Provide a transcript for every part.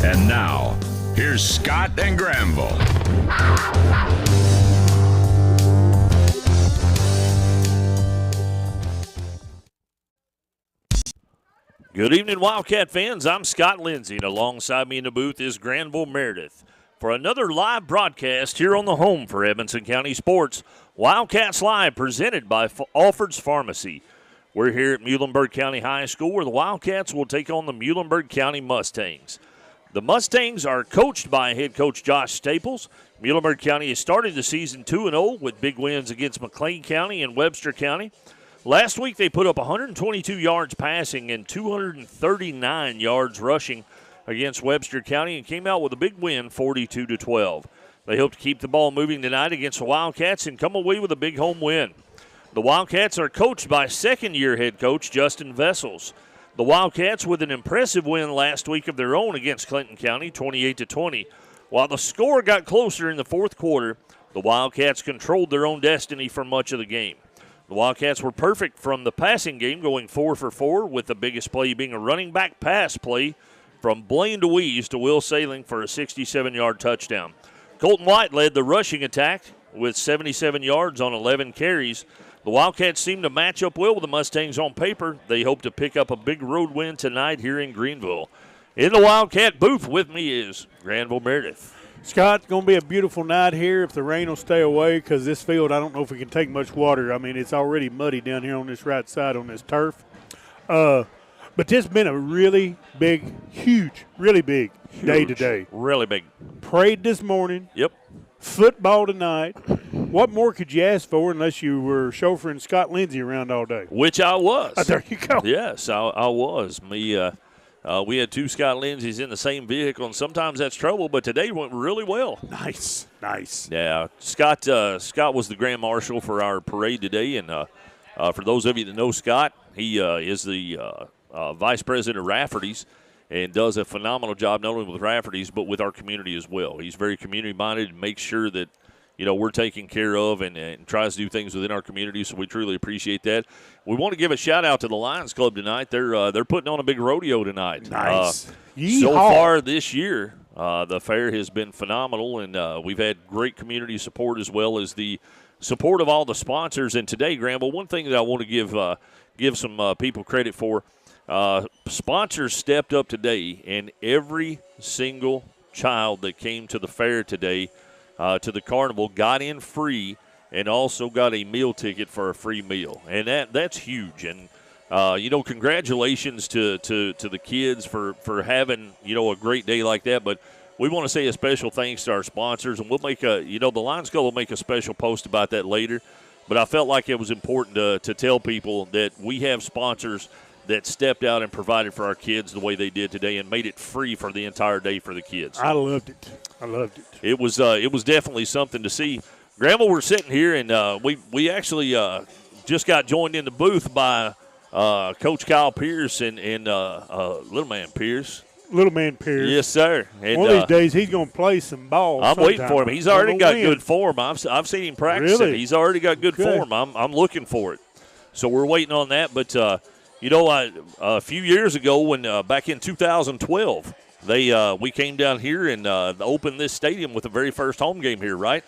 And now, here's Scott and Granville. Good evening, Wildcat fans. I'm Scott Lindsay, and alongside me in the booth is Granville Meredith for another live broadcast here on the home for Edmonson County Sports, Wildcats Live, presented by Alford's Pharmacy. We're here at Muhlenberg County High School, where the Wildcats will take on the Muhlenberg County Mustangs. The Mustangs are coached by head coach Josh Staples. Muhlenberg County has started the season 2-0 with big wins against McLean County and Webster County. Last week, they put up 122 yards passing and 239 yards rushing against Webster County and came out with a big win, 42-12. They hope to keep the ball moving tonight against the Wildcats and come away with a big home win. The Wildcats are coached by second-year head coach Justin Vessels. The Wildcats with an impressive win last week of their own against Clinton County, 28-20. While the score got closer in the fourth quarter, the Wildcats controlled their own destiny for much of the game. The Wildcats were perfect from the passing game, going 4 for 4, with the biggest play being a running back pass play from Blaine DeWeese to Will Sailing for a 67-yard touchdown. Colton White led the rushing attack with 77 yards on 11 carries. The Wildcats seem to match up well with the Mustangs on paper. They hope to pick up a big road win tonight here in Greenville. In the Wildcat booth with me is Granville Meredith. Scott, it's going to be a beautiful night here if the rain will stay away, because this field, I don't know if we can take much water. I mean, it's already muddy down here on this right side on this turf. But this has been a really big, really big day today. Really big. Prayed this morning. Yep. Football tonight. What more could you ask for unless you were chauffeuring Scott Lindsay around all day? Which I was. There you go. Yes, I was. We had two Scott Lindsays in the same vehicle, and sometimes that's trouble, but today went really well. Nice. Yeah, Scott was the grand marshal for our parade today, and for those of you that know Scott, he is the vice president of Rafferty's and does a phenomenal job not only with Rafferty's but with our community as well. He's very community-minded and makes sure that we're taken care of and tries to do things within our community, so we truly appreciate that. We want to give a shout-out to the Lions Club tonight. They're putting on a big rodeo tonight. Nice. So far this year, the fair has been phenomenal, and we've had great community support as well as the support of all the sponsors. And today, Granville, one thing that I want to give some people credit for, sponsors stepped up today, and every single child that came to the fair today to the carnival got in free and also got a meal ticket for a free meal. And that's huge. And, congratulations to the kids for having, a great day like that. But we want to say a special thanks to our sponsors. And we'll make the Lions Club will make a special post about that later. But I felt like it was important to tell people that we have sponsors that stepped out and provided for our kids the way they did today and made it free for the entire day for the kids. I loved it. It was definitely something to see. Granville, we're sitting here, and we actually just got joined in the booth by Coach Kyle Pierce and Little Man Pierce. Little Man Pierce. Yes, sir. And, one of these days he's going to play some ball. I'm waiting for him. He's already got good form. I've seen him practice. Really? He's already got good form. I'm looking for it. So we're waiting on that. But, a few years ago when back in 2012, we came down here and opened this stadium with the very first home game here, right?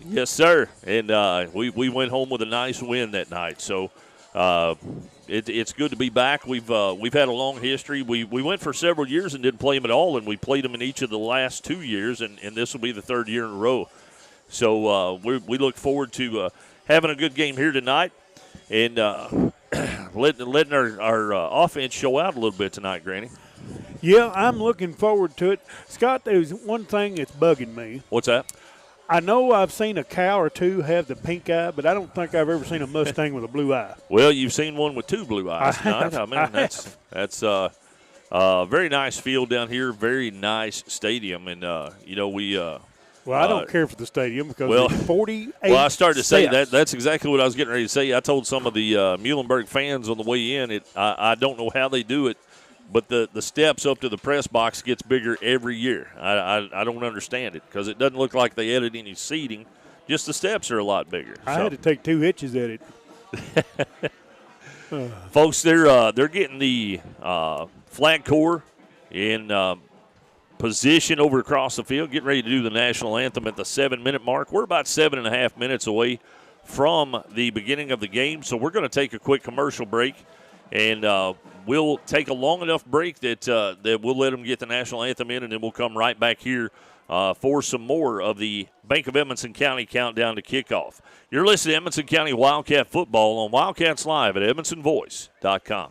Yes, sir. And we went home with a nice win that night. So it's good to be back. We've had a long history. We went for several years and didn't play them at all, and we played them in each of the last 2 years, and this will be the third year in a row. So we look forward to having a good game here tonight and letting our offense show out a little bit tonight, Granny. Yeah, I'm looking forward to it. Scott, there's one thing that's bugging me. What's that? I know I've seen a cow or two have the pink eye, but I don't think I've ever seen a Mustang with a blue eye. Well, you've seen one with two blue eyes tonight. I mean, that's a very nice field down here, very nice stadium, and we. Well, I don't care for the stadium because it's 48. Well, I started to say that. That's exactly what I was getting ready to say. I told some of the Muhlenberg fans on the way in, I don't know how they do it, but the steps up to the press box gets bigger every year. I don't understand it because it doesn't look like they added any seating. Just the steps are a lot bigger. I had to take 2 hitches at it. Folks, they're getting the flag corps in position over across the field, getting ready to do the national anthem at the 7-minute mark. We're about 7.5 minutes away from the beginning of the game, so we're going to take a quick commercial break, and we'll take a long enough break that we'll let them get the national anthem in, and then we'll come right back here for some more of the Bank of Edmonson County countdown to kickoff. You're listening to Edmonson County Wildcat football on Wildcats Live at EdmonsonVoice.com.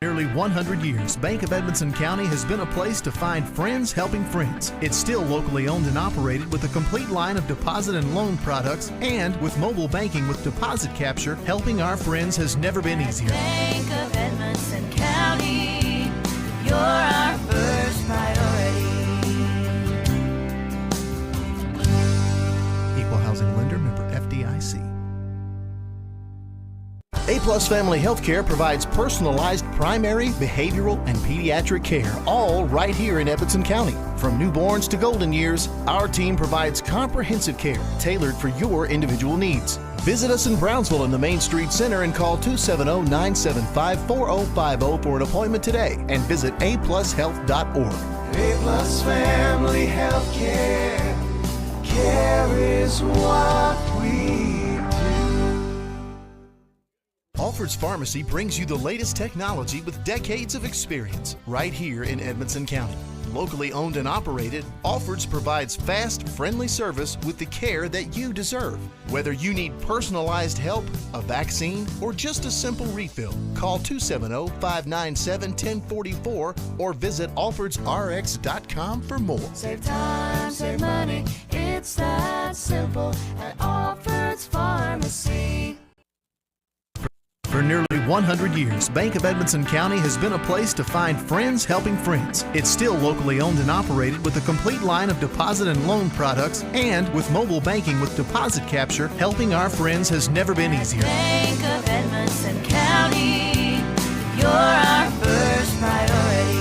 Nearly 100 years, Bank of Edmonson County has been a place to find friends helping friends. It's still locally owned and operated with a complete line of deposit and loan products, and with mobile banking with deposit capture, helping our friends has never been easier. Bank of Edmonson County, you're our first priority. Equal housing lender, member FDIC. A-Plus Family Healthcare provides personalized primary, behavioral, and pediatric care, all right here in Edmonson County. From newborns to golden years, our team provides comprehensive care tailored for your individual needs. Visit us in Brownsville in the Main Street Center and call 270-975-4050 for an appointment today, and visit aplushealth.org. A-Plus Family Healthcare, care is what we do. Alfred's Pharmacy brings you the latest technology with decades of experience right here in Edmonson County. Locally owned and operated, Alfred's provides fast, friendly service with the care that you deserve. Whether you need personalized help, a vaccine, or just a simple refill, call 270-597-1044 or visit alfordsrx.com for more. Save time, save money, it's that simple at Alfred's Pharmacy. For nearly 100 years, Bank of Edmonson County has been a place to find friends helping friends. It's still locally owned and operated with a complete line of deposit and loan products, and with mobile banking with deposit capture, helping our friends has never been easier. Bank of Edmonson County, you're our first priority.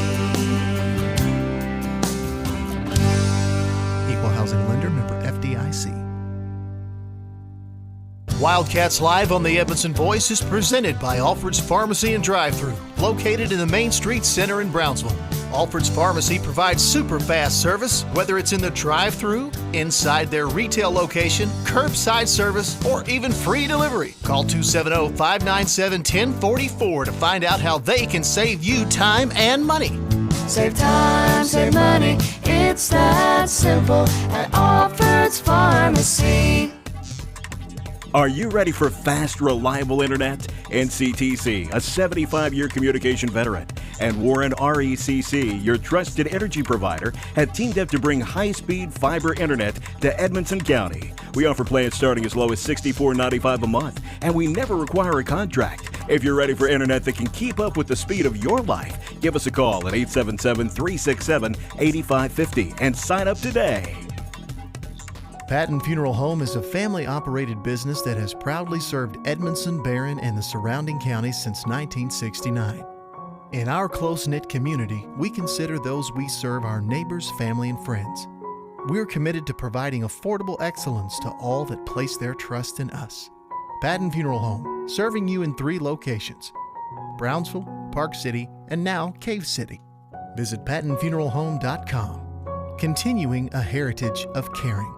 Equal housing lender, member FDIC. Wildcats Live on the Edmonson Voice is presented by Alfred's Pharmacy and Drive-Thru, located in the Main Street Center in Brownsville. Alfred's Pharmacy provides super fast service, whether it's in the drive-thru, inside their retail location, curbside service, or even free delivery. Call 270-597-1044 to find out how they can save you time and money. Save time, save money, it's that simple at Alfred's Pharmacy. Are you ready for fast, reliable internet? NCTC, a 75-year communication veteran, and Warren RECC, your trusted energy provider, have teamed up to bring high-speed fiber internet to Edmonson County. We offer plans starting as low as $64.95 a month, and we never require a contract. If you're ready for internet that can keep up with the speed of your life, give us a call at 877-367-8550 and sign up today. Patton Funeral Home is a family-operated business that has proudly served Edmonson, Barron, and the surrounding counties since 1969. In our close-knit community, we consider those we serve our neighbors, family, and friends. We're committed to providing affordable excellence to all that place their trust in us. Patton Funeral Home, serving you in 3 locations: Brownsville, Park City, and now Cave City. Visit PattonFuneralHome.com, continuing a heritage of caring.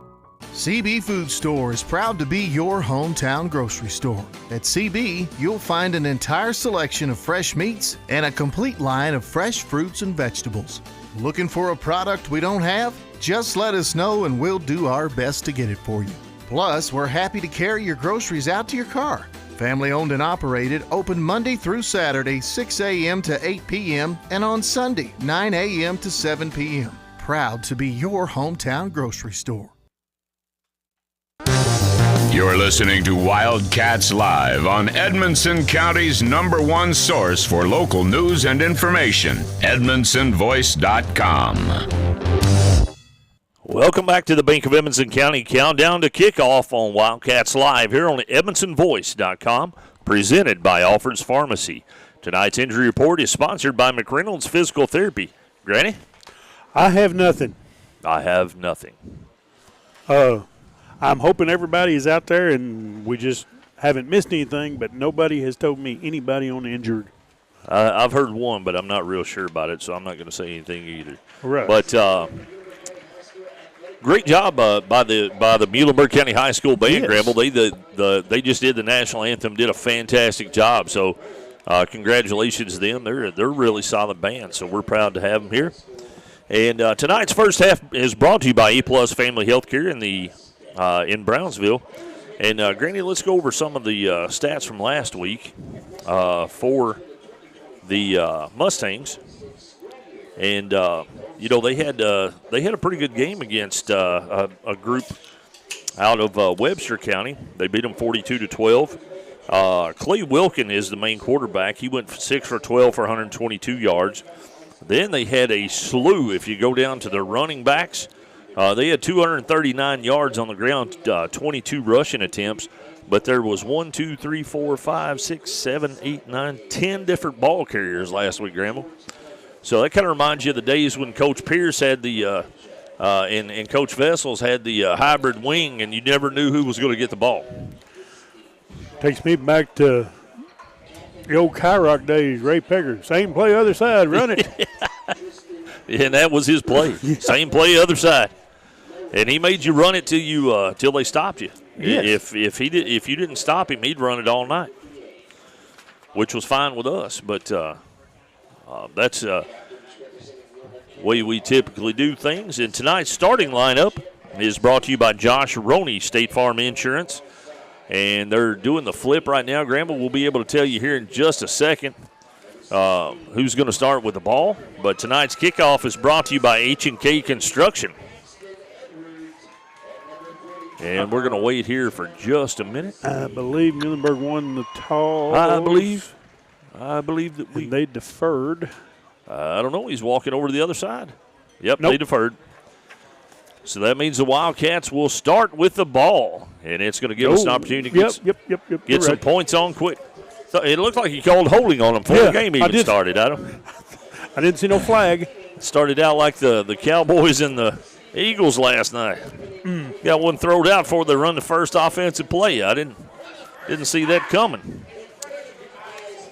CB Food Store is proud to be your hometown grocery store. At CB, you'll find an entire selection of fresh meats and a complete line of fresh fruits and vegetables. Looking for a product we don't have? Just let us know and we'll do our best to get it for you. Plus, we're happy to carry your groceries out to your car. Family owned and operated, open Monday through Saturday, 6 a.m. to 8 p.m. and on Sunday, 9 a.m. to 7 p.m. Proud to be your hometown grocery store. You're listening to Wildcats Live on Edmonson County's #1 source for local news and information, EdmonsonVoice.com. Welcome back to the Bank of Edmonson County countdown to kickoff on Wildcats Live here on EdmonsonVoice.com, presented by Alfred's Pharmacy. Tonight's injury report is sponsored by McReynolds Physical Therapy. Granny? I have nothing. I have nothing. I'm hoping everybody is out there and we just haven't missed anything, but nobody has told me anybody on the injured I've heard one, but I'm not real sure about it, so I'm not going to say anything either. Right. But great job by the Muhlenberg County High School band, Yes. Gramble. They just did the national anthem, did a fantastic job. So congratulations to them. They're a really solid band, so we're proud to have them here. And tonight's first half is brought to you by A+ Family Healthcare in Brownsville. And Granny, let's go over some of the stats from last week for the Mustangs. And they had a pretty good game against a group out of Webster County. They beat them 42-12. Clay Wilkin is the main quarterback. He went 6 for 12 for 122 yards. Then they had a slew. If you go down to their running backs, they had 239 yards on the ground, 22 rushing attempts. But there was 1, 2, 3, 4, 5, 6, 7, 8, 9, 10 different ball carriers last week, Gramble. So that kind of reminds you of the days when Coach Pierce had the and Coach Vessels had the hybrid wing, and you never knew who was going to get the ball. Takes me back to the old Kyrock days, Ray Pegger. Same play, other side, run it. And that was his play. Same play, other side. And he made you run it till they stopped you. Yes. If you didn't stop him, he'd run it all night, which was fine with us. But that's the way we typically do things. And tonight's starting lineup is brought to you by Josh Roney, State Farm Insurance. And they're doing the flip right now. Gramble will be able to tell you here in just a second who's going to start with the ball. But tonight's kickoff is brought to you by H&K Construction. And we're going to wait here for just a minute. I believe Muhlenberg won the toss. I believe that And they deferred. I don't know. He's walking over to the other side. Yep, Nope. They deferred. So that means the Wildcats will start with the ball, and it's going to give us an opportunity to get some points on quick. So it looked like he called holding on him before the game even started, Adam. I didn't see no flag. Started out like the Cowboys and the Eagles last night. Got one thrown out before they run the first offensive play. I didn't see that coming.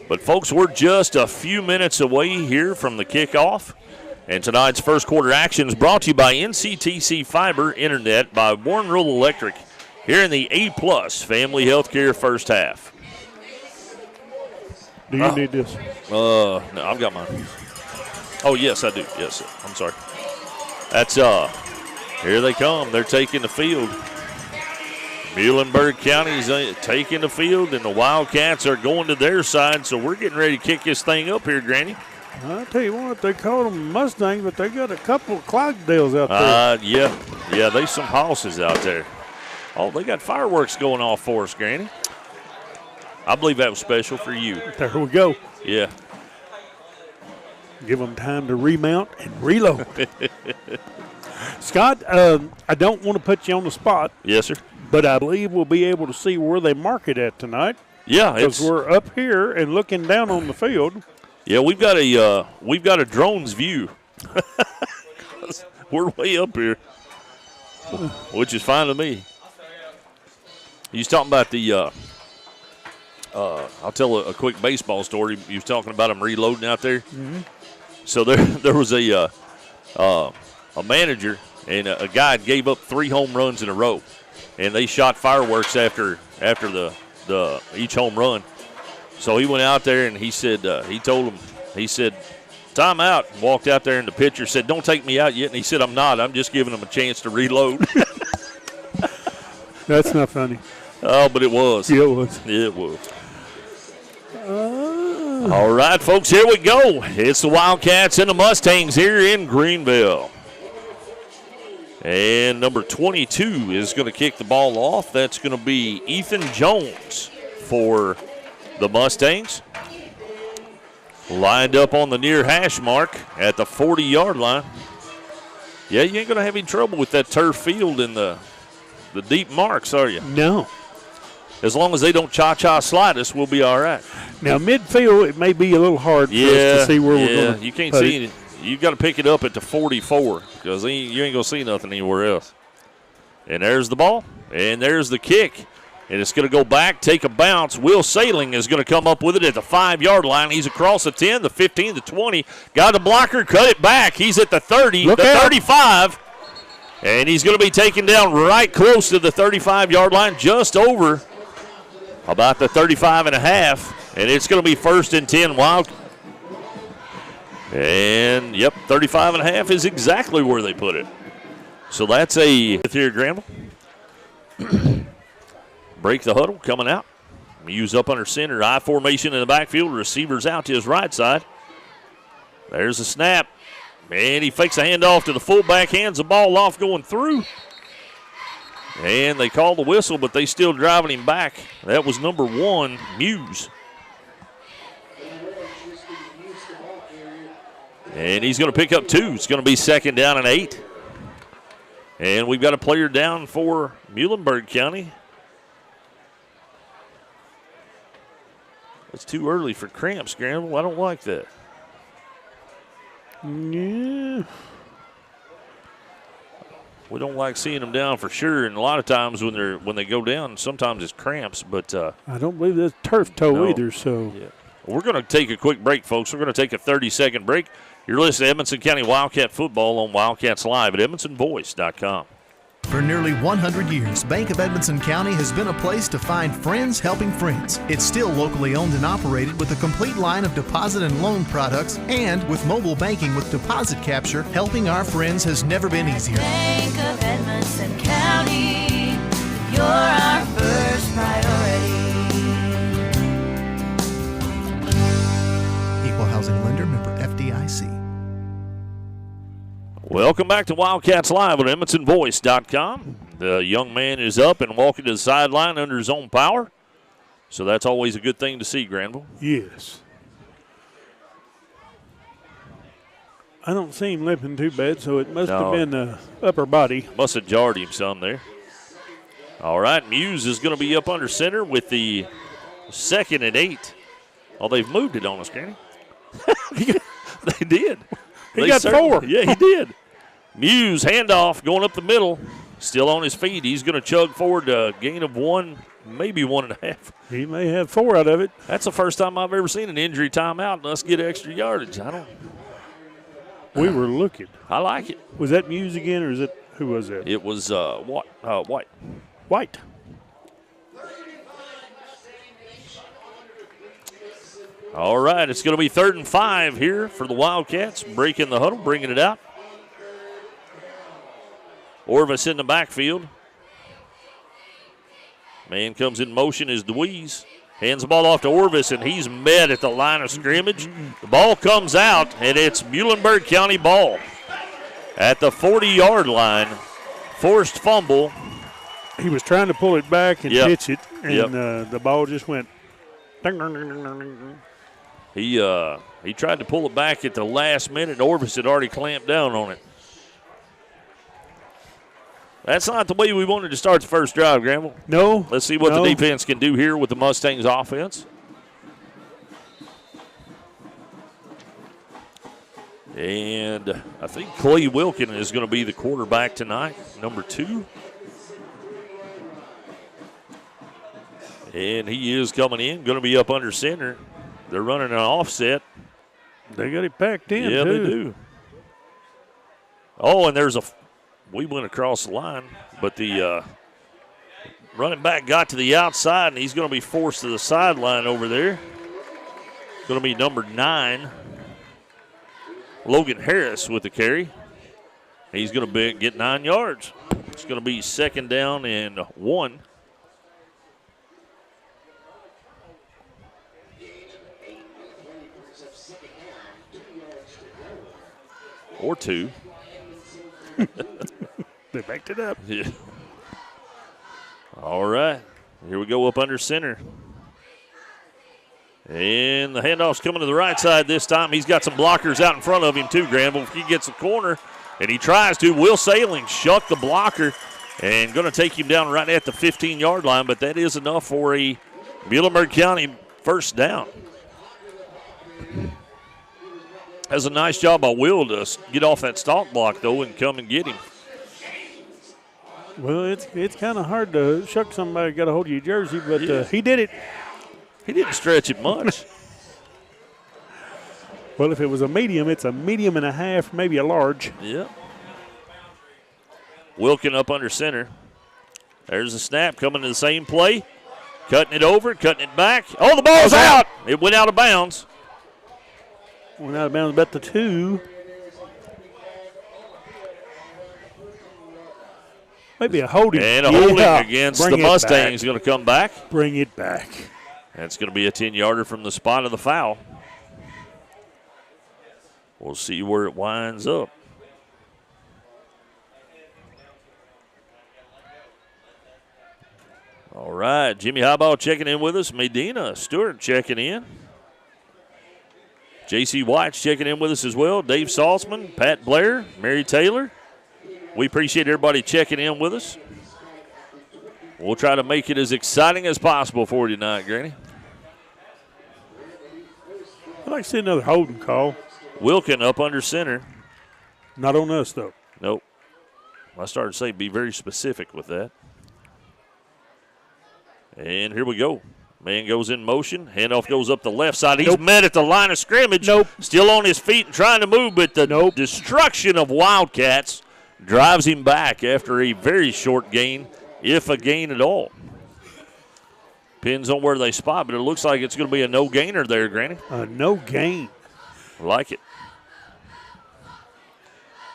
But, folks, we're just a few minutes away here from the kickoff. And tonight's first quarter action is brought to you by NCTC Fiber Internet by Warren Rural Electric here in the A+ Family Healthcare first half. Do you need this? No, I've got mine. Oh, yes, I do. Yes, sir. I'm sorry. That's, here they come. They're taking the field. Muhlenberg County's taking the field, and the Wildcats are going to their side, so we're getting ready to kick this thing up here, Granny. I'll tell you what, they call them Mustangs, but they got a couple of Clydesdales out there. Yeah, there's some houses out there. Oh, they got fireworks going off for us, Granny. I believe that was special for you. There we go. Yeah. Give them time to remount and reload. Scott, I don't want to put you on the spot. Yes, sir. But I believe we'll be able to see where they mark it at tonight. Yeah, because we're up here and looking down on the field. Yeah, we've got a drone's view. We're way up here, which is fine to me. He's talking about the. I'll tell a quick baseball story. He was talking about them reloading out there. Mm-hmm. So there was a manager and a guy gave up 3 home runs in a row, and they shot fireworks after the each home run. So he went out there and he said, he said, time out, and walked out there, and the pitcher said, don't take me out yet. And he said, I'm not. I'm just giving him a chance to reload. That's not funny. Oh, but it was. Yeah, it was. It was. All right, folks, here we go. It's the Wildcats and the Mustangs here in Greenville. And number 22 is going to kick the ball off. That's going to be Ethan Jones for the Mustangs. Lined up on the near hash mark at the 40-yard line. Yeah, you ain't going to have any trouble with that turf field and the deep marks, are you? No. As long as they don't cha-cha slide us, we'll be all right. Now, midfield, it may be a little hard for us to see where we're going. You can't see it. You've got to pick it up at the 44 because you ain't going to see nothing anywhere else. And there's the ball, and there's the kick. And it's going to go back, take a bounce. Will Saling is going to come up with it at the 5-yard line. He's across the 10, the 15, the 20. Got the blocker, cut it back. He's at the 30, the 35. And he's going to be taken down right close to the 35-yard line, just over about the 35 and a half. And it's going to be 1st and 10 Wild. And, yep, 35 and a half is exactly where they put it. So that's a here at Granville. Break the huddle, coming out. Muse up under center. I formation in the backfield. Receivers out to his right side. There's a snap. And he fakes a handoff to the fullback. Hands the ball off going through. And they call the whistle, but they still driving him back. That was number 1, Muse. And he's going to pick up 2. It's going to be 2nd down and 8. And we've got a player down for Muhlenberg County. It's too early for cramps, Granville. I don't like that. Yeah. We don't like seeing them down for sure, and a lot of times when they go down, sometimes it's cramps. But I don't believe that's turf toe either. So yeah. We're going to take a quick break, folks. We're going to take a 30-second break. You're listening to Edmonson County Wildcat Football on Wildcats Live at EdmonsonVoice.com. For nearly 100 years, Bank of Edmonson County has been a place to find friends helping friends. It's still locally owned and operated with a complete line of deposit and loan products, and with mobile banking with deposit capture, helping our friends has never been easier. Bank of Edmonson County, you're our first priority. Equal housing lender, member FDIC. Welcome back to Wildcats Live on EdmonsonVoice.com. The young man is up and walking to the sideline under his own power. So that's always a good thing to see, Granville. yes. I don't see him limping too bad, so it must have been the upper body. Must have jarred him some there. All right, Muse is going to be up under center with the 2nd and 8. Oh, they've moved it on us, Granny. They did. He got 4. Yeah, he did. Muse, handoff, going up the middle. Still on his feet. He's going to chug forward a gain of 1, maybe 1.5. He may have 4 out of it. That's the first time I've ever seen an injury timeout and us get extra yardage. We were looking. I like it. Was that Muse again, or is it who was that? It was White. White. All right, it's going to be 3rd and 5 here for the Wildcats. Breaking the huddle, bringing it out. Orvis in the backfield. Man comes in motion is DeWeese. Hands the ball off to Orvis, and he's met at the line of scrimmage. The ball comes out, and it's Muhlenberg County ball. At the 40-yard line, forced fumble. He was trying to pull it back and pitch it, and the ball just went. Ding, ding, ding, ding, ding. He tried to pull it back at the last minute. Orvis had already clamped down on it. That's not the way we wanted to start the first drive, Granville. No. Let's see what the defense can do here with the Mustangs offense. And I think Clay Wilkin is going to be the quarterback tonight, number 2. And he is coming in, going to be up under center. They're running an offset. They got it packed in, yeah, too. they do. Oh, and we went across the line, but the running back got to the outside, and he's going to be forced to the sideline over there. Going to be number 9, Logan Harris with the carry. He's going to get 9 yards. It's going to be 2nd down and 1. Or 2. They backed it up. Yeah. All right. Here we go up under center. And the handoff's coming to the right side this time. He's got some blockers out in front of him too, Granville. If he gets the corner, and he tries to, Will Saling shuck the blocker and going to take him down right at the 15-yard line, but that is enough for a Muhlenberg County first down. That's a nice job by Will to get off that stalk block, though, and come and get him. Well, it's kind of hard to shuck somebody got a hold of your jersey, but he did it. He didn't stretch it much. Well, if it was a medium, it's a medium and a half, maybe a large. Yep. Wilkin up under center. There's a snap coming to the same play. Cutting it over, cutting it back. Oh, the ball's out. It went out of bounds. Went out of bounds about the 2. Maybe a holding. And a holding against the Mustangs going to come back. Bring it back. That's going to be a 10-yarder from the spot of the foul. We'll see where it winds up. All right, Jimmy Highball checking in with us. Medina Stewart checking in. J.C. White's checking in with us as well. Dave Saltzman, Pat Blair, Mary Taylor. We appreciate everybody checking in with us. We'll try to make it as exciting as possible for you tonight, Granny. I'd like to see another holding call. Wilkin up under center. Not on us, though. Nope. I started to say be very specific with that. And here we go. Man goes in motion. Handoff goes up the left side. He's met at the line of scrimmage. Still on his feet and trying to move, but the destruction of Wildcats drives him back after a very short gain, if a gain at all. Depends on where they spot, but it looks like it's going to be a no-gainer there, Granny. A no-gain. Like it.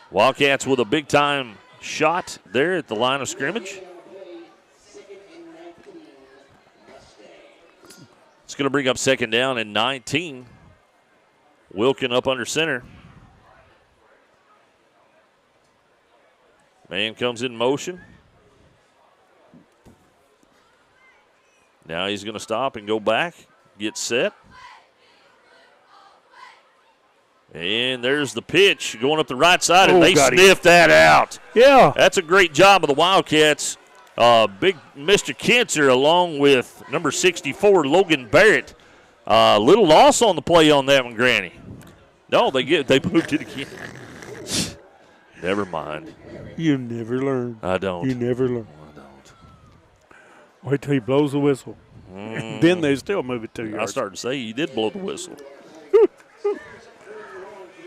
Wildcats with a big-time shot there at the line of scrimmage. It's going to bring up second down and 19. Wilkin up under center. Man comes in motion. Now he's going to stop and go back, get set. And there's the pitch going up the right side, and they sniffed that out. Yeah. That's a great job of the Wildcats. Big Mr. Kinzer along with number 64, Logan Barrett. Little loss on the play on that one, Granny. No, they moved it again. Never mind. You never learn. I don't. You never learn. I don't. Wait till he blows the whistle. Then they still move it 2 yards. I started to say you did blow the whistle.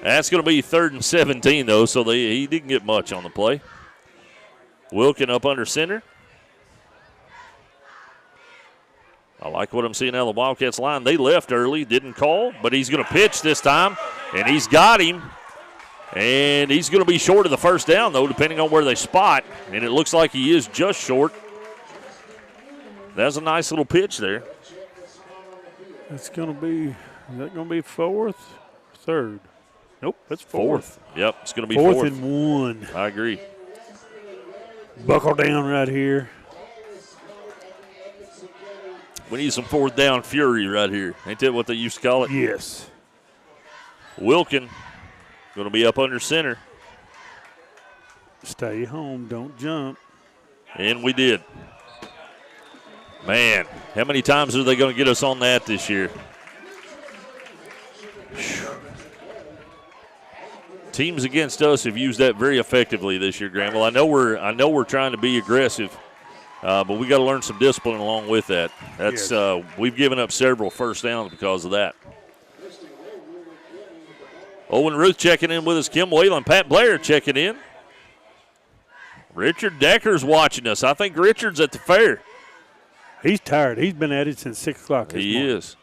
That's going to be 3rd and 17, though, so he didn't get much on the play. Wilkin up under center. I like what I'm seeing out of the Wildcats line. They left early, didn't call, but he's going to pitch this time, and he's got him. And he's going to be short of the first down, though, depending on where they spot. And it looks like he is just short. That's a nice little pitch there. It's going to be, is that going to be 4th? 3rd? Nope, that's 4th. Yep, it's going to be 4th. 4th and 1. I agree. Buckle down right here. We need some 4th down fury right here. Ain't that what they used to call it? Yes. Wilkin going to be up under center. Stay home, don't jump. And we did. Man, how many times are they going to get us on that this year? Whew. Teams against us have used that very effectively this year, Granville. I know we're trying to be aggressive, but we got to learn some discipline along with that. That's we've given up several first downs because of that. Owen Ruth checking in with us. Kim Whalen, Pat Blair checking in. Richard Decker's watching us. I think Richard's at the fair. He's tired. He's been at it since 6 o'clock. He is.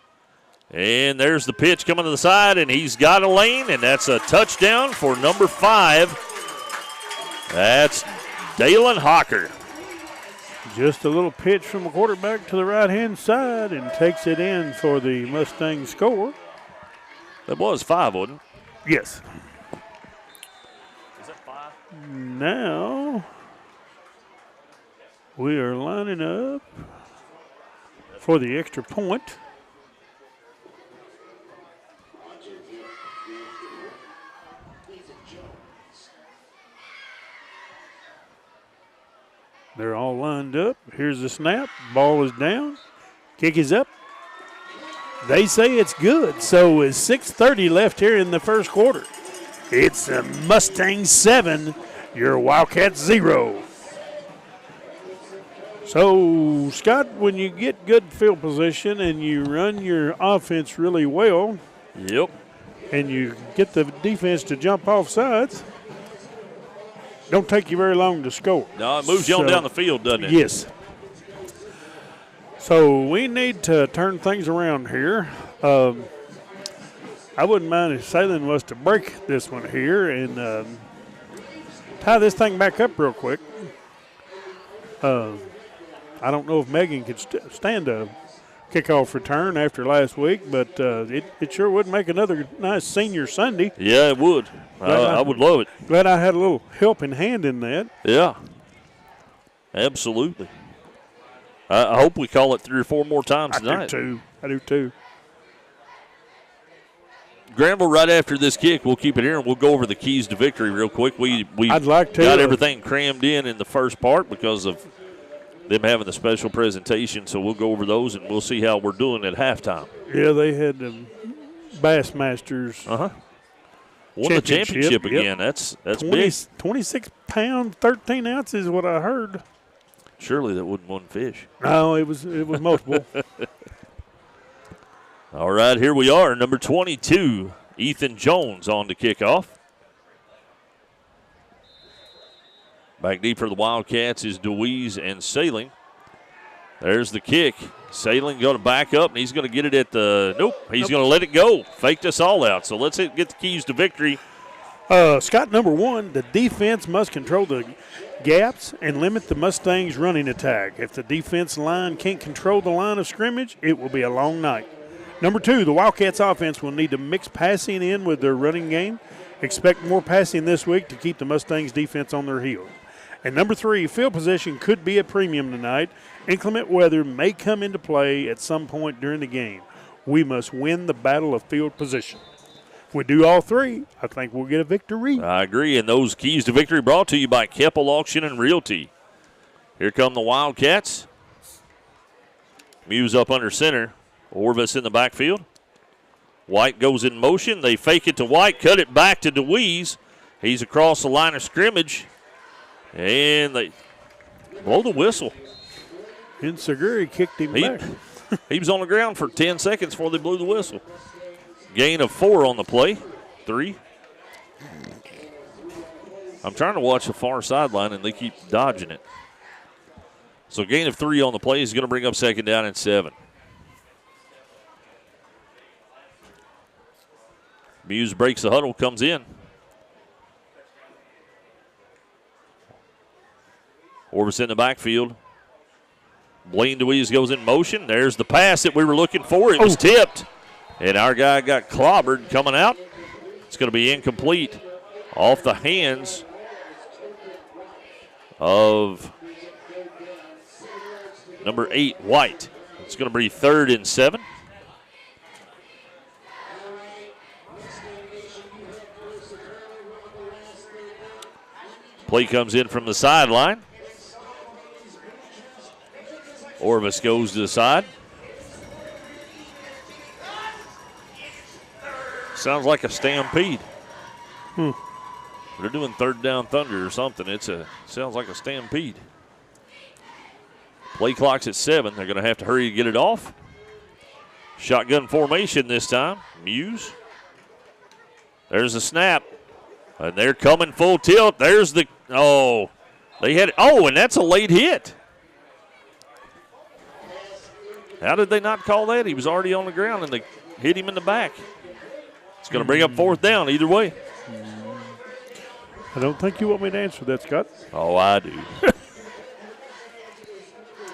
And there's the pitch coming to the side, and he's got a lane, and that's a touchdown for number 5. That's Dalen Hawker. Just a little pitch from the quarterback to the right-hand side and takes it in for the Mustang score. That was 5, wasn't it? Yes. Is that 5? Now we are lining up for the extra point. They're all lined up. Here's the snap. Ball is down. Kick is up. They say it's good. So with 6:30 left here in the first quarter, it's a Mustang 7, your Wildcats 0. So, Scott, when you get good field position and you run your offense really well, Yep. and you get the defense to jump off sides, don't take you very long to score. No, it moves you on down the field, doesn't it? Yes. So we need to turn things around here. I wouldn't mind if Salem was to break this one here and tie this thing back up real quick. I don't know if Megan could stand a kickoff return after last week, but it sure would make another nice senior Sunday. Yeah, it would. I would love it. Glad I had a little helping hand in that. Yeah, absolutely. I hope we call it 3 or 4 more times tonight. I do too. Granville, right after this kick, we'll keep it here and we'll go over the keys to victory real quick. I'd like to. Got everything crammed in the first part because of them having the special presentation, so we'll go over those and we'll see how we're doing at halftime. Yeah, they had the Bassmasters. Won the championship again. Yep. That's 20, big. 26 pounds, 13 ounces is what I heard. Surely that wasn't one fish. No, it was multiple. All right, here we are. Number 22, Ethan Jones on to kickoff. Back deep for the Wildcats is DeWeese and Sailing. There's the kick. Sailing going to back up, and he's going to get it at the – nope, he's going to let it go. Faked us all out. So let's get the keys to victory. Scott, number 1, the defense must control the gaps and limit the Mustangs' running attack. If the defense line can't control the line of scrimmage, it will be a long night. Number 2, the Wildcats offense will need to mix passing in with their running game. Expect more passing this week to keep the Mustangs defense on their heels. And number 3, field position could be a premium tonight. Inclement weather may come into play at some point during the game. We must win the battle of field position. If we do all 3, I think we'll get a victory. I agree, and those keys to victory brought to you by Keppel Auction and Realty. Here come the Wildcats. Muse up under center. Orvis in the backfield. White goes in motion. They fake it to White, cut it back to DeWeese. He's across the line of scrimmage, and they blow the whistle. And Seguri kicked him back. He was on the ground for 10 seconds before they blew the whistle. Gain of 4 on the play. 3. I'm trying to watch the far sideline, and they keep dodging it. So gain of 3 on the play is going to bring up second down and 7. Muse breaks the huddle, comes in. Orvis in the backfield. Blaine DeWeese goes in motion. There's the pass that we were looking for. It was tipped, and our guy got clobbered coming out. It's going to be incomplete off the hands of number 8, White. It's going to be 3rd and 7. Play comes in from the sideline. Orvis goes to the side. Sounds like a stampede. They're doing third down thunder or something. Sounds like a stampede. Play clock's at 7. They're going to have to hurry to get it off. Shotgun formation this time. Muse. There's a snap. And they're coming full tilt. There's the, they had, and that's a late hit. How did they not call that? He was already on the ground and they hit him in the back. It's going to bring up 4th down either way. I don't think you want me to answer that, Scott. Oh, I do.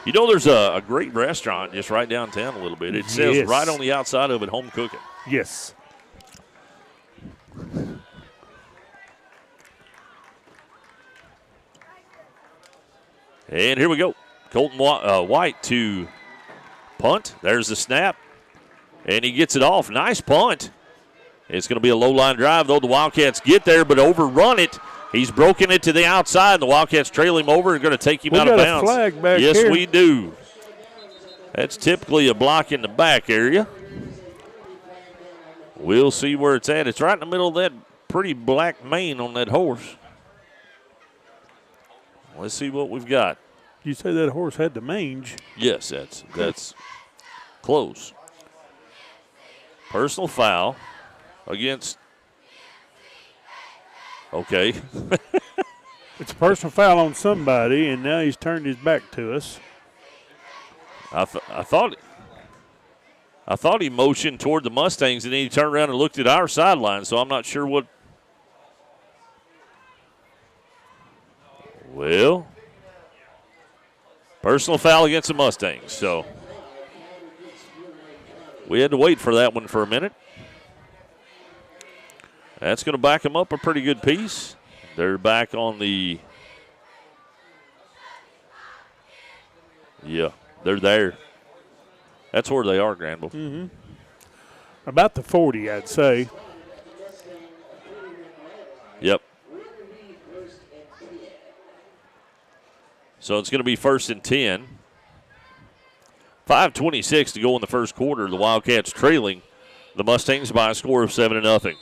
You know, there's a great restaurant just right downtown a little bit. It says right on the outside of it, home cooking. Yes. And here we go. Colton White to punt. There's the snap. And he gets it off. Nice punt. It's going to be a low-line drive, though. The Wildcats get there, but overrun it. He's broken it to the outside. The Wildcats trail him over and going to take him out of bounds. We got a flag back yes, here. we do. That's typically a block in the back area. We'll see where it's at. It's right in the middle of that pretty black mane on that horse. Let's see what we've got. You say that horse had the mange. Yes, that's close. Personal foul against. Okay. It's a personal foul on somebody, and now he's turned his back to us. I thought he motioned toward the Mustangs, and then he turned around and looked at our sideline, so I'm not sure what. Well, personal foul against the Mustangs, so we had to wait for that one for a minute. That's going to back them up a pretty good piece. They're back on the. Yeah, they're there. That's where they are, Granville. Mm-hmm. About the 40, I'd say. Yep. So it's going to be 1st and 10. 5:26 to go in the first quarter. The Wildcats trailing the Mustangs by a score of 7-0.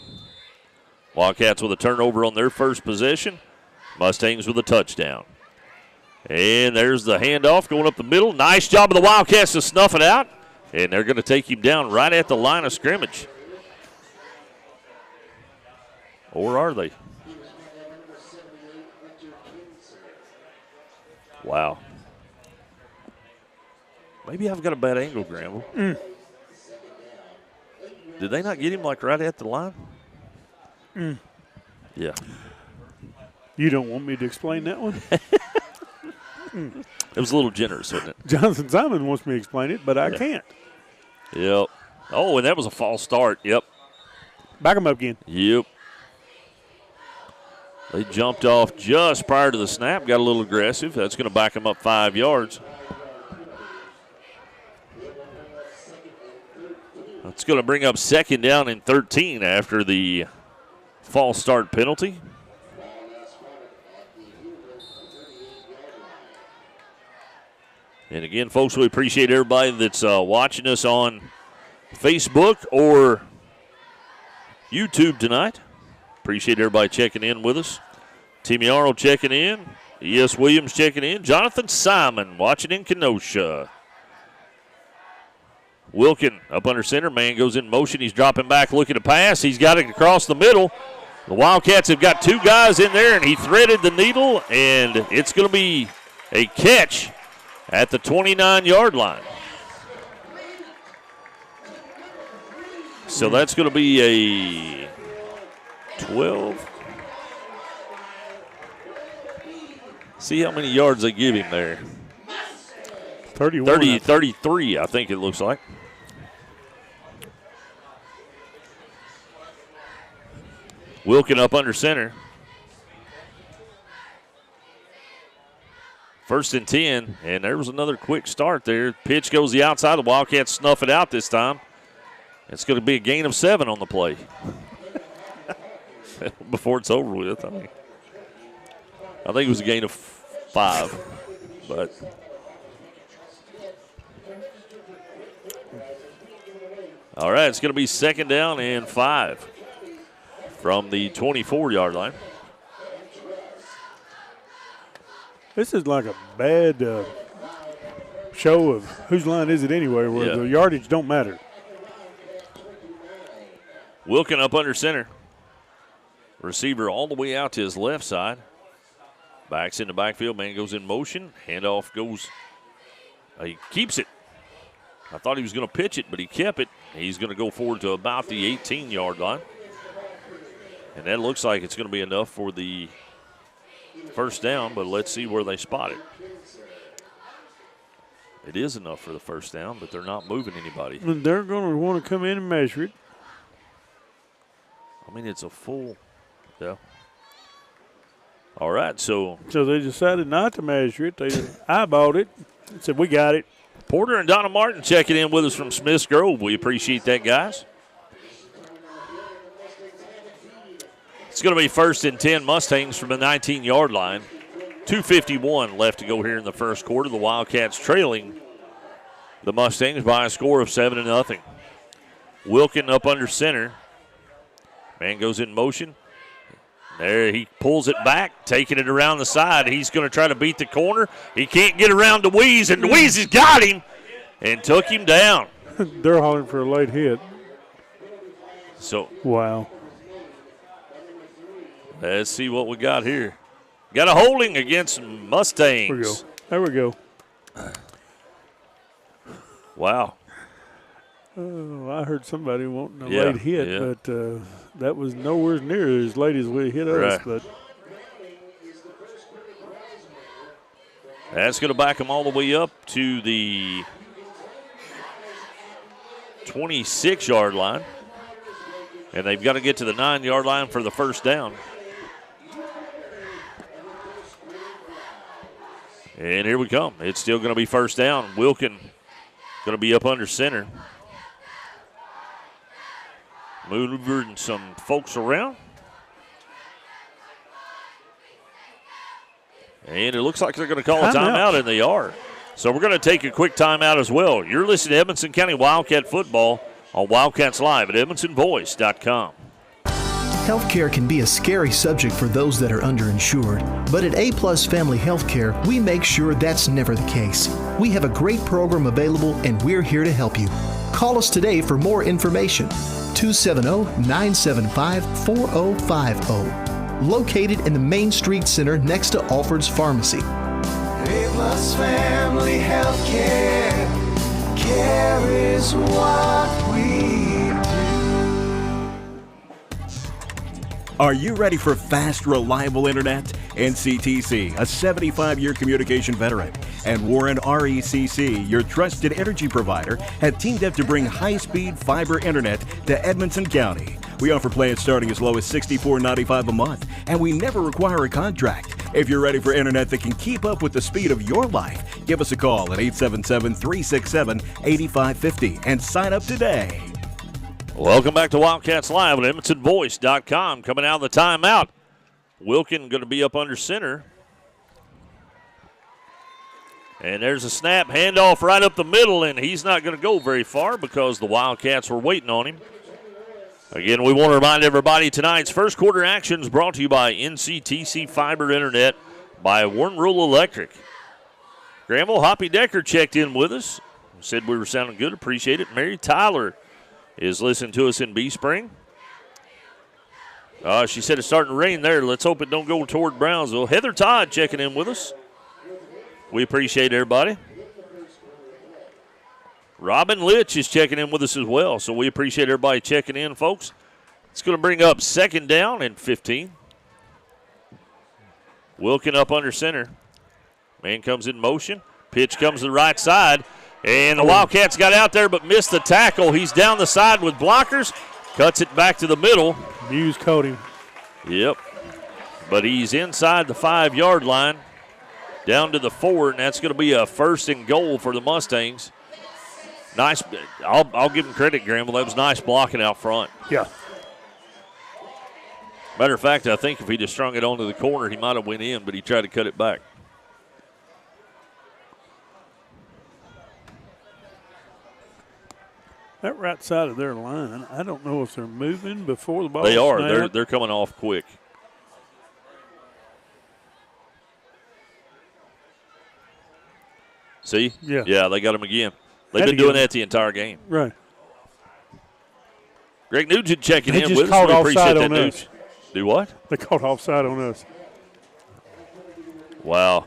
Wildcats with a turnover on their first possession. Mustangs with a touchdown. And there's the handoff going up the middle. Nice job of the Wildcats to snuff it out. And they're going to take him down right at the line of scrimmage. Or are they? Wow. Maybe I've got a bad angle, Granville. Did they not get him like right at the line? Yeah. You don't want me to explain that one? It was a little generous, wasn't it? Jonathan Simon wants me to explain it, but I can't. Yep. Oh, and that was a false start. Yep. Back him up again. Yep. They jumped off just prior to the snap, got a little aggressive. That's going to back them up 5 yards. That's going to bring up 2nd down and 13 after the false start penalty. And again, folks, we appreciate everybody that's watching us on Facebook or YouTube tonight. Appreciate everybody checking in with us. Timmy Arnold checking in. E.S. Williams checking in. Jonathan Simon watching in Kenosha. Wilkin up under center. Man goes in motion. He's dropping back looking to pass. He's got it across the middle. The Wildcats have got 2 guys in there, and he threaded the needle, and it's going to be a catch at the 29-yard line. So that's going to be a 12. See how many yards they give him there. 31. 33, I think it looks like. Wilkin up under center. 1st and 10, and there was another quick start there. Pitch goes the outside. The Wildcats snuff it out this time. It's going to be a gain of 7 on the play. Before it's over with, I think it was a gain of 5. But all right, it's going to be 2nd down and 5 from the 24-yard line. This is like a bad show of whose line is it anyway, where the yardage don't matter. Wilkin up under center. Receiver all the way out to his left side. Backs in the backfield. Man goes in motion. Handoff goes. He keeps it. I thought he was going to pitch it, but he kept it. He's going to go forward to about the 18-yard line. And that looks like it's going to be enough for the 1st down, but let's see where they spot it. It is enough for the 1st down, but they're not moving anybody. And they're going to want to come in and measure it. I mean, it's a full, yeah. All right, so they decided not to measure it. They eyeballed it and said, we got it. Porter and Donna Martin checking in with us from Smiths Grove. We appreciate that, guys. It's going to be 1st and 10 Mustangs from the 19-yard line. 2:51 left to go here in the first quarter. The Wildcats trailing the Mustangs by a score of 7-0. Wilkin up under center. Man goes in motion. There he pulls it back, taking it around the side. He's going to try to beat the corner. He can't get around DeWeese, and DeWeese has got him and took him down. They're hollering for a late hit. So wow. Let's see what we got here. Got a holding against Mustangs. There we go. Wow. Oh, I heard somebody wanting a late hit, yeah. but that was nowhere near as late as we hit us. Right. But that's going to back them all the way up to the 26-yard line. And they've got to get to the 9-yard line for the first down. And here we come. It's still going to be first down. Wilkin going to be up under center. Moving some folks around. And it looks like they're going to call a timeout, and they are. So we're going to take a quick timeout as well. You're listening to Edmonson County Wildcat Football on Wildcats Live at EdmonsonVoice.com. Healthcare can be a scary subject for those that are underinsured, but at A-Plus Family Healthcare, we make sure that's never the case. We have a great program available, and we're here to help you. Call us today for more information. 270-975-4050. Located in the Main Street Center next to Alford's Pharmacy. A-Plus Family Healthcare. Care is what we do. Are you ready for fast, reliable internet? NCTC, a 75-year communication veteran, and Warren RECC, your trusted energy provider, have teamed up to bring high-speed fiber internet to Edmonson County. We offer plans starting as low as $64.95 a month, and we never require a contract. If you're ready for internet that can keep up with the speed of your life, give us a call at 877-367-8550 and sign up today. Welcome back to Wildcats Live at EdmonsonVoice.com. Coming out of the timeout, Wilkin going to be up under center. And there's a snap, handoff right up the middle, and he's not going to go very far because the Wildcats were waiting on him. Again, we want to remind everybody tonight's first quarter action is brought to you by NCTC Fiber Internet by Warren Rural Electric. Granville Hoppy Decker checked in with us. Said we were sounding good. Appreciate it. Mary Tyler is listening to us in B-Spring. She said it's starting to rain there. Let's hope it don't go toward Brownsville. Heather Todd checking in with us. We appreciate everybody. Robin Litch is checking in with us as well, so we appreciate everybody checking in, folks. It's going to bring up second down and 15. Wilkin up under center. Man comes in motion. Pitch comes to the right side. And the Wildcats got out there but missed the tackle. He's down the side with blockers. Cuts it back to the middle. Muse caught him. Yep. But he's inside the 5-yard line. Down to the 4, and that's going to be a first and goal for the Mustangs. Nice. I'll give him credit, Granville. That was nice blocking out front. Yeah. Matter of fact, I think if he'd have strung it onto the corner, he might have went in, but he tried to cut it back. That right side of their line, I don't know if they're moving before the ball. They are. Snapped. They're coming off quick. See? Yeah. Yeah, they got him again. They've been doing that the entire game. Right. Greg Nugent checking They in just with us. called We appreciate offside that, on Nuge. us. Do what? They called offside on us. Wow.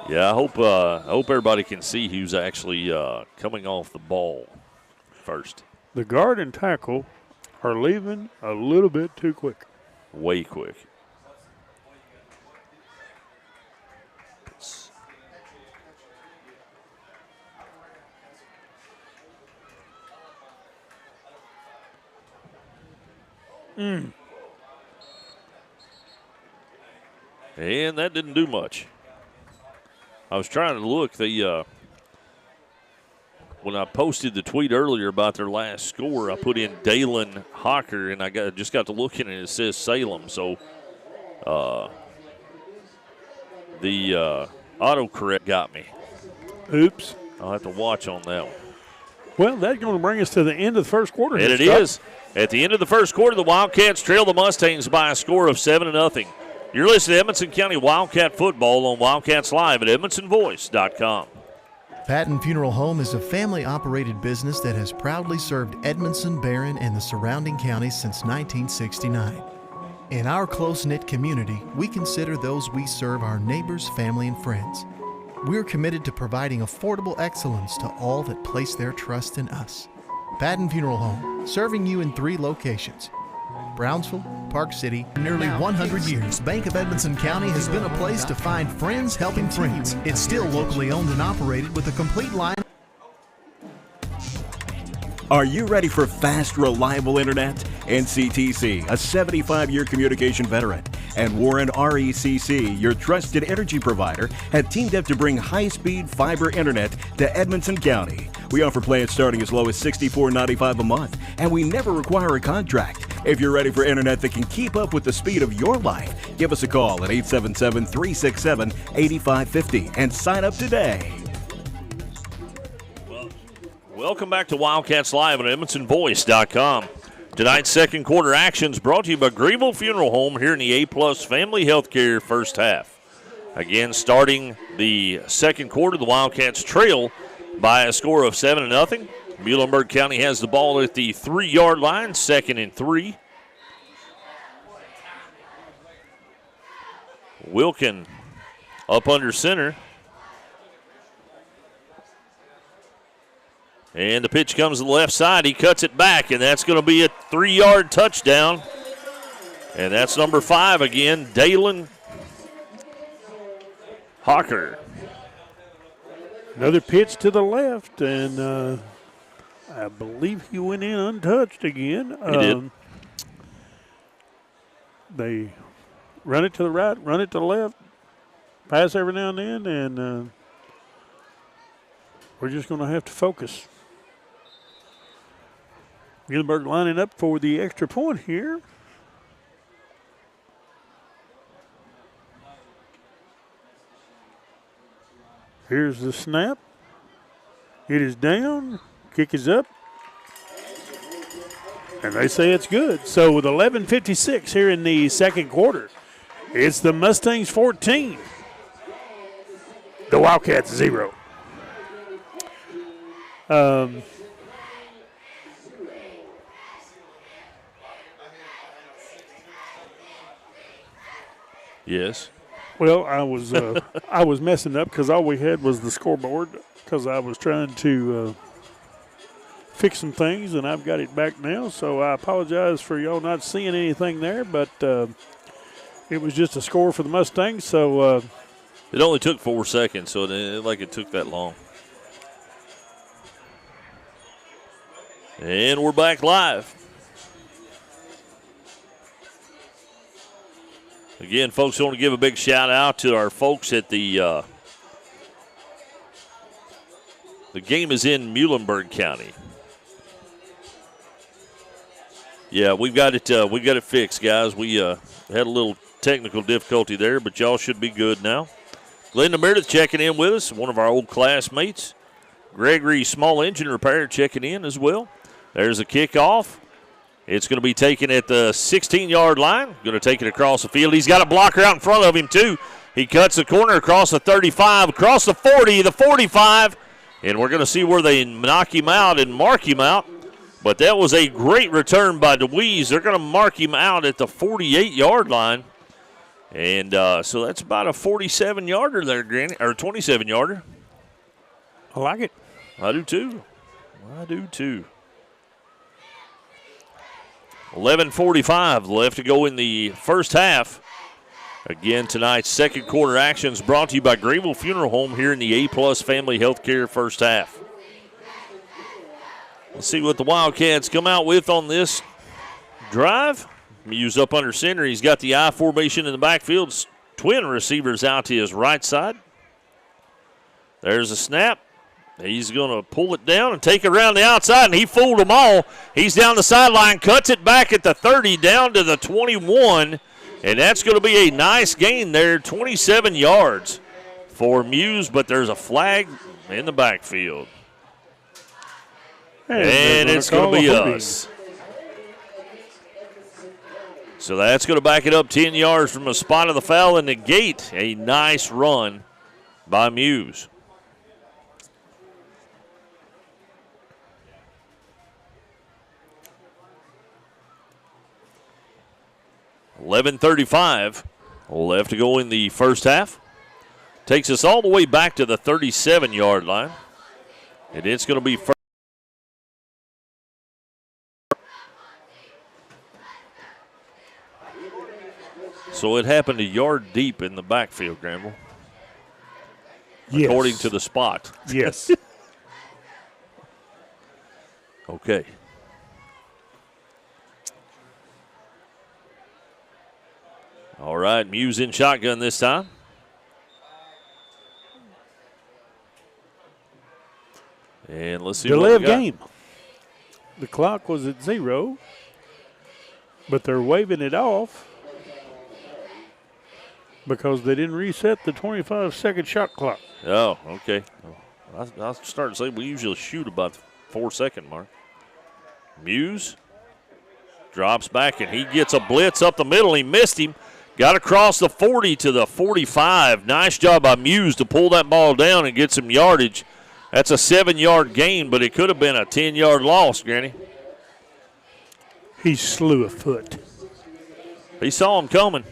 Yeah, I hope everybody can see who's actually coming off the ball first. The guard and tackle are leaving a little bit too quick. Way quick. And that didn't do much. I was trying to look. When I posted the tweet earlier about their last score, I put in Dalen Hocker, and I just got to looking, and it says Salem. So the autocorrect got me. Oops. I'll have to watch on that one. Well, that's going to bring us to the end of the first quarter. And it Scott. is. At the end of the first quarter, the Wildcats trail the Mustangs by a score of 7-0. You're listening to Edmonson County Wildcat Football on Wildcats Live at EdmonsonVoice.com. Patton Funeral Home is a family-operated business that has proudly served Edmondson, Barron, and the surrounding counties since 1969. In our close-knit community, we consider those we serve our neighbors, family, and friends. We're committed to providing affordable excellence to all that place their trust in us. Patton Funeral Home, serving you in 3 locations: Brownsville, Park City. For nearly 100 years, Bank of Edmonson County has been a place to find friends helping friends. It's still locally owned and operated with a complete line. Are you ready for fast, reliable internet? NCTC, a 75-year communication veteran, and Warren RECC, your trusted energy provider, have teamed up to bring high-speed fiber internet to Edmonson County. We offer plans starting as low as $64.95 a month, and we never require a contract. If you're ready for internet that can keep up with the speed of your life, give us a call at 877-367-8550 and sign up today. Welcome back to Wildcats Live at EdmonsonVoice.com. Tonight's second quarter actions brought to you by Greenville Funeral Home here in the A-Plus Family Healthcare first half. Again, starting the second quarter, the Wildcats trail by a score of 7-0. Muhlenberg County has the ball at the 3-yard line, 2nd and 3. Wilkin up under center. And the pitch comes to the left side. He cuts it back, and that's going to be a 3-yard touchdown. And that's number 5 again, Dalen Hawker. Another pitch to the left, and I believe he went in untouched again. He did. They run it to the right, run it to the left, pass every now and then, and we're just going to have to focus. Muhlenberg lining up for the extra point here. Here's the snap. It is down. Kick is up. And they say it's good. So with 11:56 here in the second quarter, it's the Mustangs 14. The Wildcats 0. Yes. Well, I was messing up because all we had was the scoreboard because I was trying to fix some things, and I've got it back now. So I apologize for y'all not seeing anything there, but it was just a score for the Mustangs. So it only took 4 seconds, so it took that long. And we're back live. Again, folks, I want to give a big shout out to our folks at the game is in Muhlenberg County. Yeah, we got it fixed, guys. We had a little technical difficulty there, but y'all should be good now. Glenda Meredith checking in with us, one of our old classmates. Gregory Small Engine Repair checking in as well. There's a kickoff. It's going to be taken at the 16-yard line. Going to take it across the field. He's got a blocker out in front of him, too. He cuts the corner across the 35, across the 40, the 45, and we're going to see where they knock him out and mark him out. But that was a great return by DeWeese. They're going to mark him out at the 48-yard line. And so that's about a 47-yarder there, Granny, or 27-yarder. I like it. I do, too. 11:45 left to go in the first half. Again, tonight's second quarter actions brought to you by Greenville Funeral Home here in the A-Plus Family Healthcare first half. Let's see what the Wildcats come out with on this drive. Muse up under center. He's got the I formation in the backfield. Twin receivers out to his right side. There's a snap. He's going to pull it down and take it around the outside, and he fooled them all. He's down the sideline, cuts it back at the 30, down to the 21, and that's going to be a nice gain there, 27 yards for Muse, but there's a flag in the backfield. And it's going to be us. So that's going to back it up 10 yards from the spot of the foul and negate a nice run by Muse. $11:35 left to go in the first half. Takes us all the way back to the 37-yard line. And it's going to be first. So it happened a yard deep in the backfield, Granville. Yes. According to the spot. Yes. Okay. All right, Muse in shotgun this time. And let's see Delay what of we got. game. The clock was at 0, but they're waving it off because they didn't reset the 25-second shot clock. Oh, okay. I was starting to say we usually shoot about the 4-second mark. Muse drops back, and he gets a blitz up the middle. He missed him. Got across the 40 to the 45. Nice job by Muse to pull that ball down and get some yardage. That's a 7-yard gain, but it could have been a 10-yard loss, Granny. He slew a foot. He saw him coming.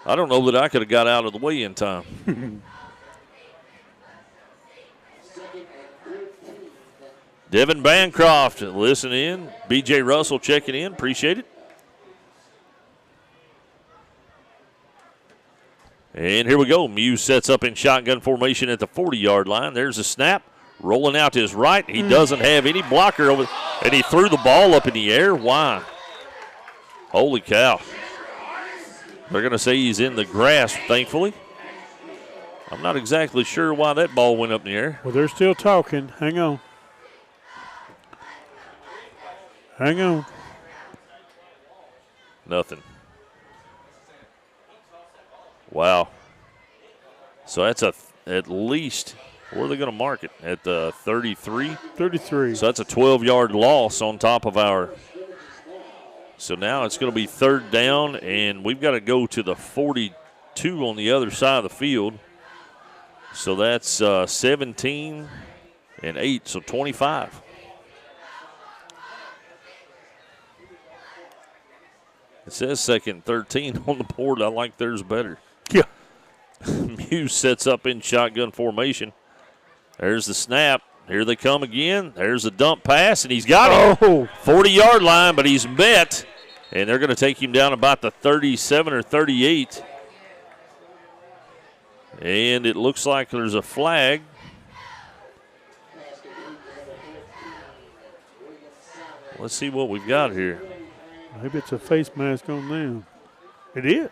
I don't know that I could have got out of the way in time. Devin Bancroft listening in. B.J. Russell checking in. Appreciate it. And here we go. Muse sets up in shotgun formation at the 40-yard line. There's a snap. Rolling out to his right. He doesn't have any blocker over, and he threw the ball up in the air. Why? Holy cow. They're going to say he's in the grass, thankfully. I'm not exactly sure why that ball went up in the air. Well, they're still talking. Hang on. Hang on. Nothing. Wow. So that's at least, where are they going to mark it? At the 33? 33. So that's a 12-yard loss on top of our. So now it's going to be third down, and we've got to go to the 42 on the other side of the field. So that's 17 and 8, so 25. It says second 13 on the board. I like theirs better. Yeah. Muse sets up in shotgun formation. There's the snap. Here they come again. There's a dump pass, and he's got him. 40-yard line, but he's met. And they're going to take him down about the 37 or 38. And it looks like there's a flag. Let's see what we've got here. Maybe it's a face mask on them. It is.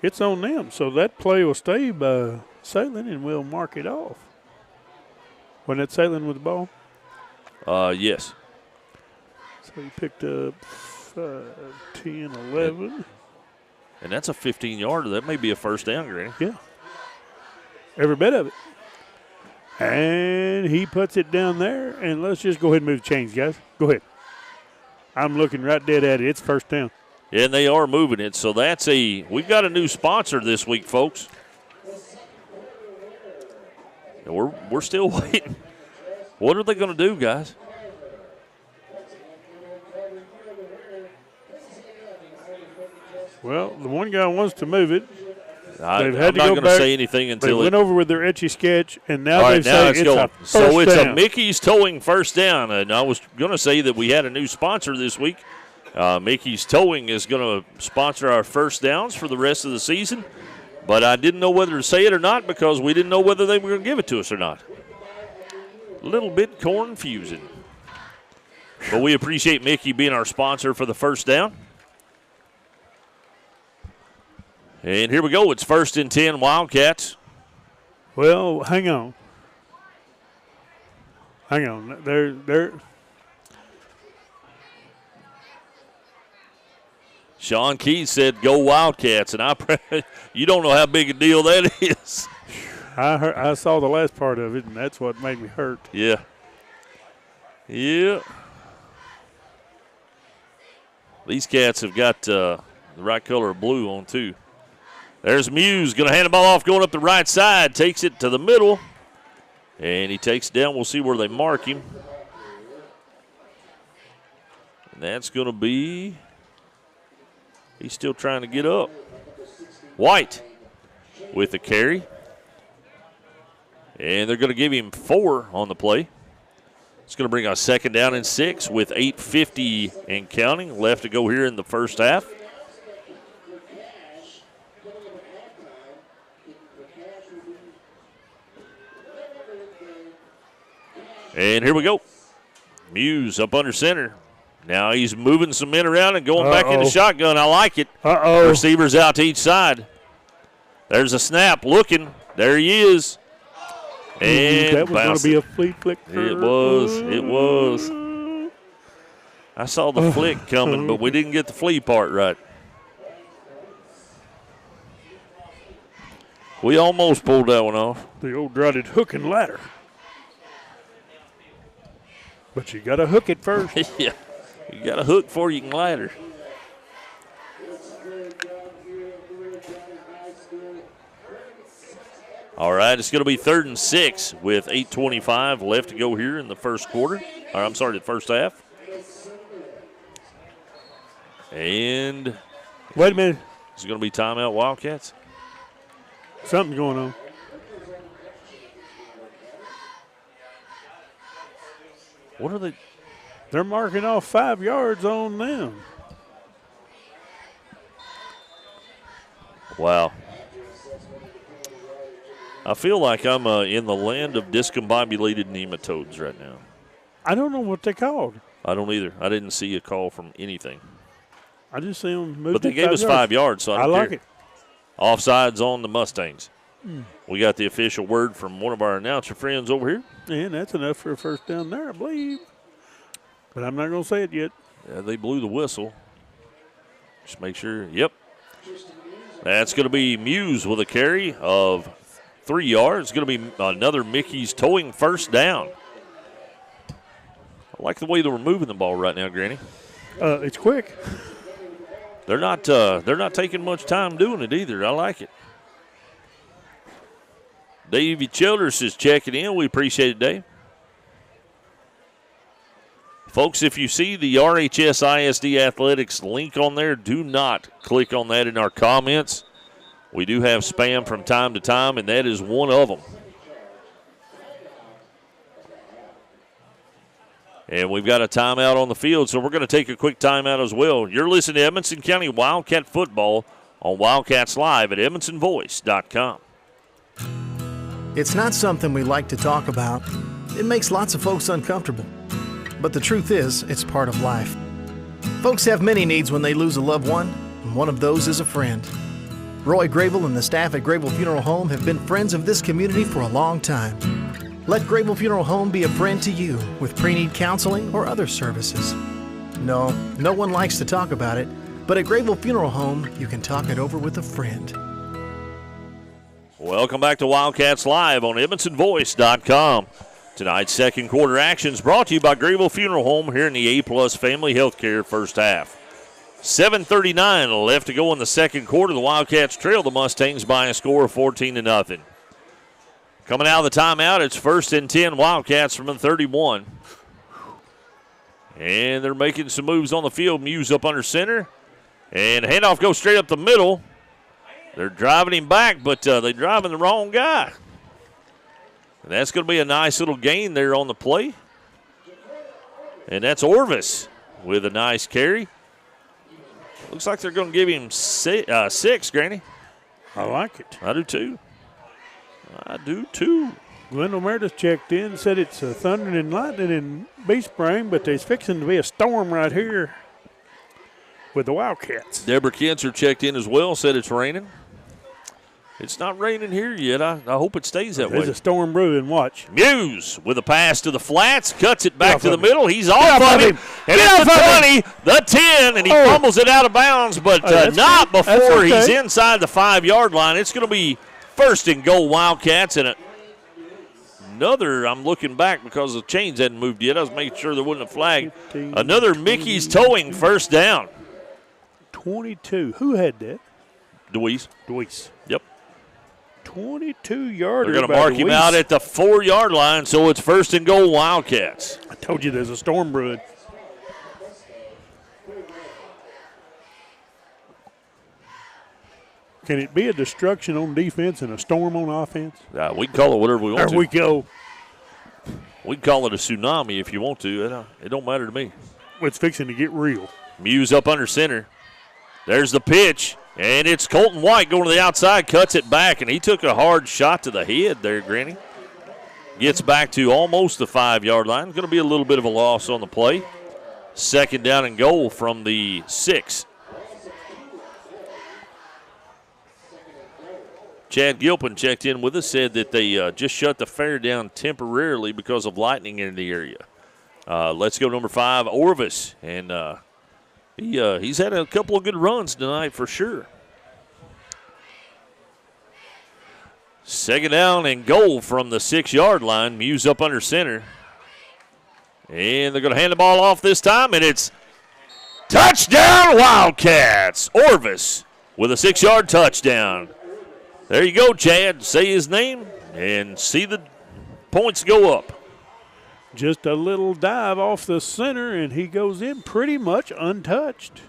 It's on them. So that play will stay by Salem, and we'll mark it off. Wasn't that Salem with the ball? Yes. So he picked up 10, 11. And that's a 15-yarder. That may be a first down, Granny. Yeah. Every bit of it. And he puts it down there, and let's just go ahead and move the chains, guys. Go ahead. I'm looking right dead at it. It's first down. And they are moving it. So that's we've got a new sponsor this week, folks. And we're still waiting. What are they going to do, guys? Well, the one guy wants to move it. I'm not going to say anything until they went over with their etchy sketch, and now all right, they've now said it's going. a first So it's down. a Mickey's Towing first down. And I was going to say that we had a new sponsor this week. Mickey's Towing is going to sponsor our first downs for the rest of the season. But I didn't know whether to say it or not because we didn't know whether they were going to give it to us or not. A little bit confusing. But we appreciate Mickey being our sponsor for the first down. And here we go. It's 1st and 10 Wildcats. Well, hang on. Hang on. They're Sean Keys said, "Go Wildcats," and you don't know how big a deal that is. I saw the last part of it, and that's what made me hurt. Yeah. Yeah. These cats have got the right color of blue on, too. There's Muse going to hand the ball off going up the right side. Takes it to the middle. And he takes it down. We'll see where they mark him. And that's going to be, he's still trying to get up. White with the carry. And they're going to give him 4 on the play. It's going to bring a 2nd down and 6 with 8:50 and counting left to go here in the first half. And here we go. Muse up under center. Now he's moving some men around and going back into shotgun. I like it. Receivers out to each side. There's a snap looking. There he is. And that was going to be a flea flick. It was. I saw the flick coming, but we didn't get the flea part right. We almost pulled that one off. The old dreaded hook and ladder. But you got to hook it first. Yeah, you got to hook before you can ladder. All right, it's going to be 3rd and 6 with 8:25 left to go here in the first quarter. Or I'm sorry, the first half. And wait a minute. Is it going to be timeout Wildcats? Something's going on. What are they? They're marking off 5 yards on them. Wow. I feel like I'm in the land of discombobulated nematodes right now. I don't know what they called. I don't either. I didn't see a call from anything. I just see them move. But they gave us 5 yards, so I don't like care. it. Offsides on the Mustangs. We got the official word from one of our announcer friends over here. And that's enough for a first down there, I believe. But I'm not going to say it yet. Yeah, they blew the whistle. Just make sure. Yep. That's going to be Muse with a carry of 3 yards. It's going to be another Mickey's towing first down. I like the way they're moving the ball right now, Granny. It's quick. They're not taking much time doing it either. I like it. Davey Childers is checking in. We appreciate it, Dave. Folks, if you see the RHS ISD Athletics link on there, do not click on that in our comments. We do have spam from time to time, and that is one of them. And we've got a timeout on the field, so we're going to take a quick timeout as well. You're listening to Edmonson County Wildcat Football on Wildcats Live at EdmondsonVoice.com. It's not something we like to talk about. It makes lots of folks uncomfortable. But the truth is, it's part of life. Folks have many needs when they lose a loved one, and one of those is a friend. Roy Grable and the staff at Grable Funeral Home have been friends of this community for a long time. Let Grable Funeral Home be a friend to you with pre-need counseling or other services. No one likes to talk about it, but at Grable Funeral Home, you can talk it over with a friend. Welcome back to Wildcats Live on EdmondsonVoice.com. Tonight's second quarter action is brought to you by Grable Funeral Home here in the A-Plus Family Healthcare first half. 7:39 left to go in the second quarter. The Wildcats trail the Mustangs by a score of 14-0. Coming out of the timeout, it's 1st and 10 Wildcats from the 31. And they're making some moves on the field. Muse up under center. And handoff goes straight up the middle. They're driving him back, but they're driving the wrong guy. And that's going to be a nice little gain there on the play. And that's Orvis with a nice carry. Looks like they're going to give him 6, Granny. I like it. I do too. Glendale Meredith checked in and said it's thundering and lightning in Bee Spring, but there's fixing to be a storm right here with the Wildcats. Deborah Kentzer checked in as well, said it's raining. It's not raining here yet. I hope it stays that way. There's a storm brewing. Watch. Muse with a pass to the flats, cuts it back to the middle. He's off of him. And it's the 20, the 10, and he fumbles it out of bounds, but not before he's inside the 5-yard line. It's going to be 1st and goal Wildcats. And another, I'm looking back because the chains hadn't moved yet. I was making sure there wasn't a flag. Another Mickey's towing first down. 22. Who had that? Deweese. Deweese. Yep. 22-yarder. They're going to mark him out at the 4-yard line, so it's 1st and goal, Wildcats. I told you there's a storm brewing. Can it be a destruction on defense and a storm on offense? We can call it whatever we want There we to. go. We can call it a tsunami if you want to. It don't matter to me. It's fixing to get real. Muse up under center. There's the pitch, and it's Colton White going to the outside, cuts it back, and he took a hard shot to the head there, Granny. Gets back to almost the 5-yard line. Going to be a little bit of a loss on the play. 2nd down and goal from the 6. Chad Gilpin checked in with us, said that they just shut the fair down temporarily because of lightning in the area. Let's go number 5, Orvis, and he's had a couple of good runs tonight for sure. 2nd down and goal from the 6-yard line. Muse up under center. And they're going to hand the ball off this time, and it's touchdown Wildcats. Orvis with a 6-yard touchdown. There you go, Chad. Say his name and see the points go up. Just a little dive off the center, and he goes in pretty much untouched.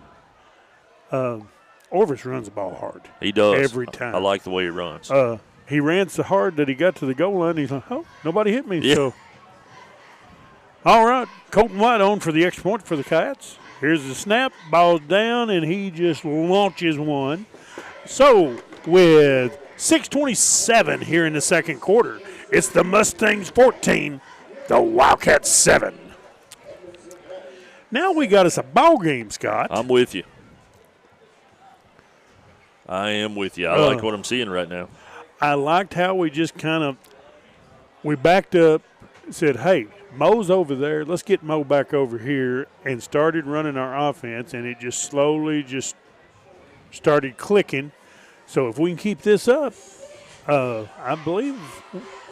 Orvis runs the ball hard. He does. Every time. I like the way he runs. He ran so hard that he got to the goal line. He's like, oh, nobody hit me. Yeah. So, all right, Colton White on for the extra point for the Cats. Here's the snap, ball's down, and he just launches one. So, with 6:27 here in the second quarter, it's the Mustangs 14, the Wildcats 7. Now we got us a ball game, Scott. I'm with you. I am with you. I like what I'm seeing right now. I liked how we just we backed up, said, hey, Mo's over there. Let's get Mo back over here, and started running our offense, and it just slowly just started clicking. So if we can keep this up, I believe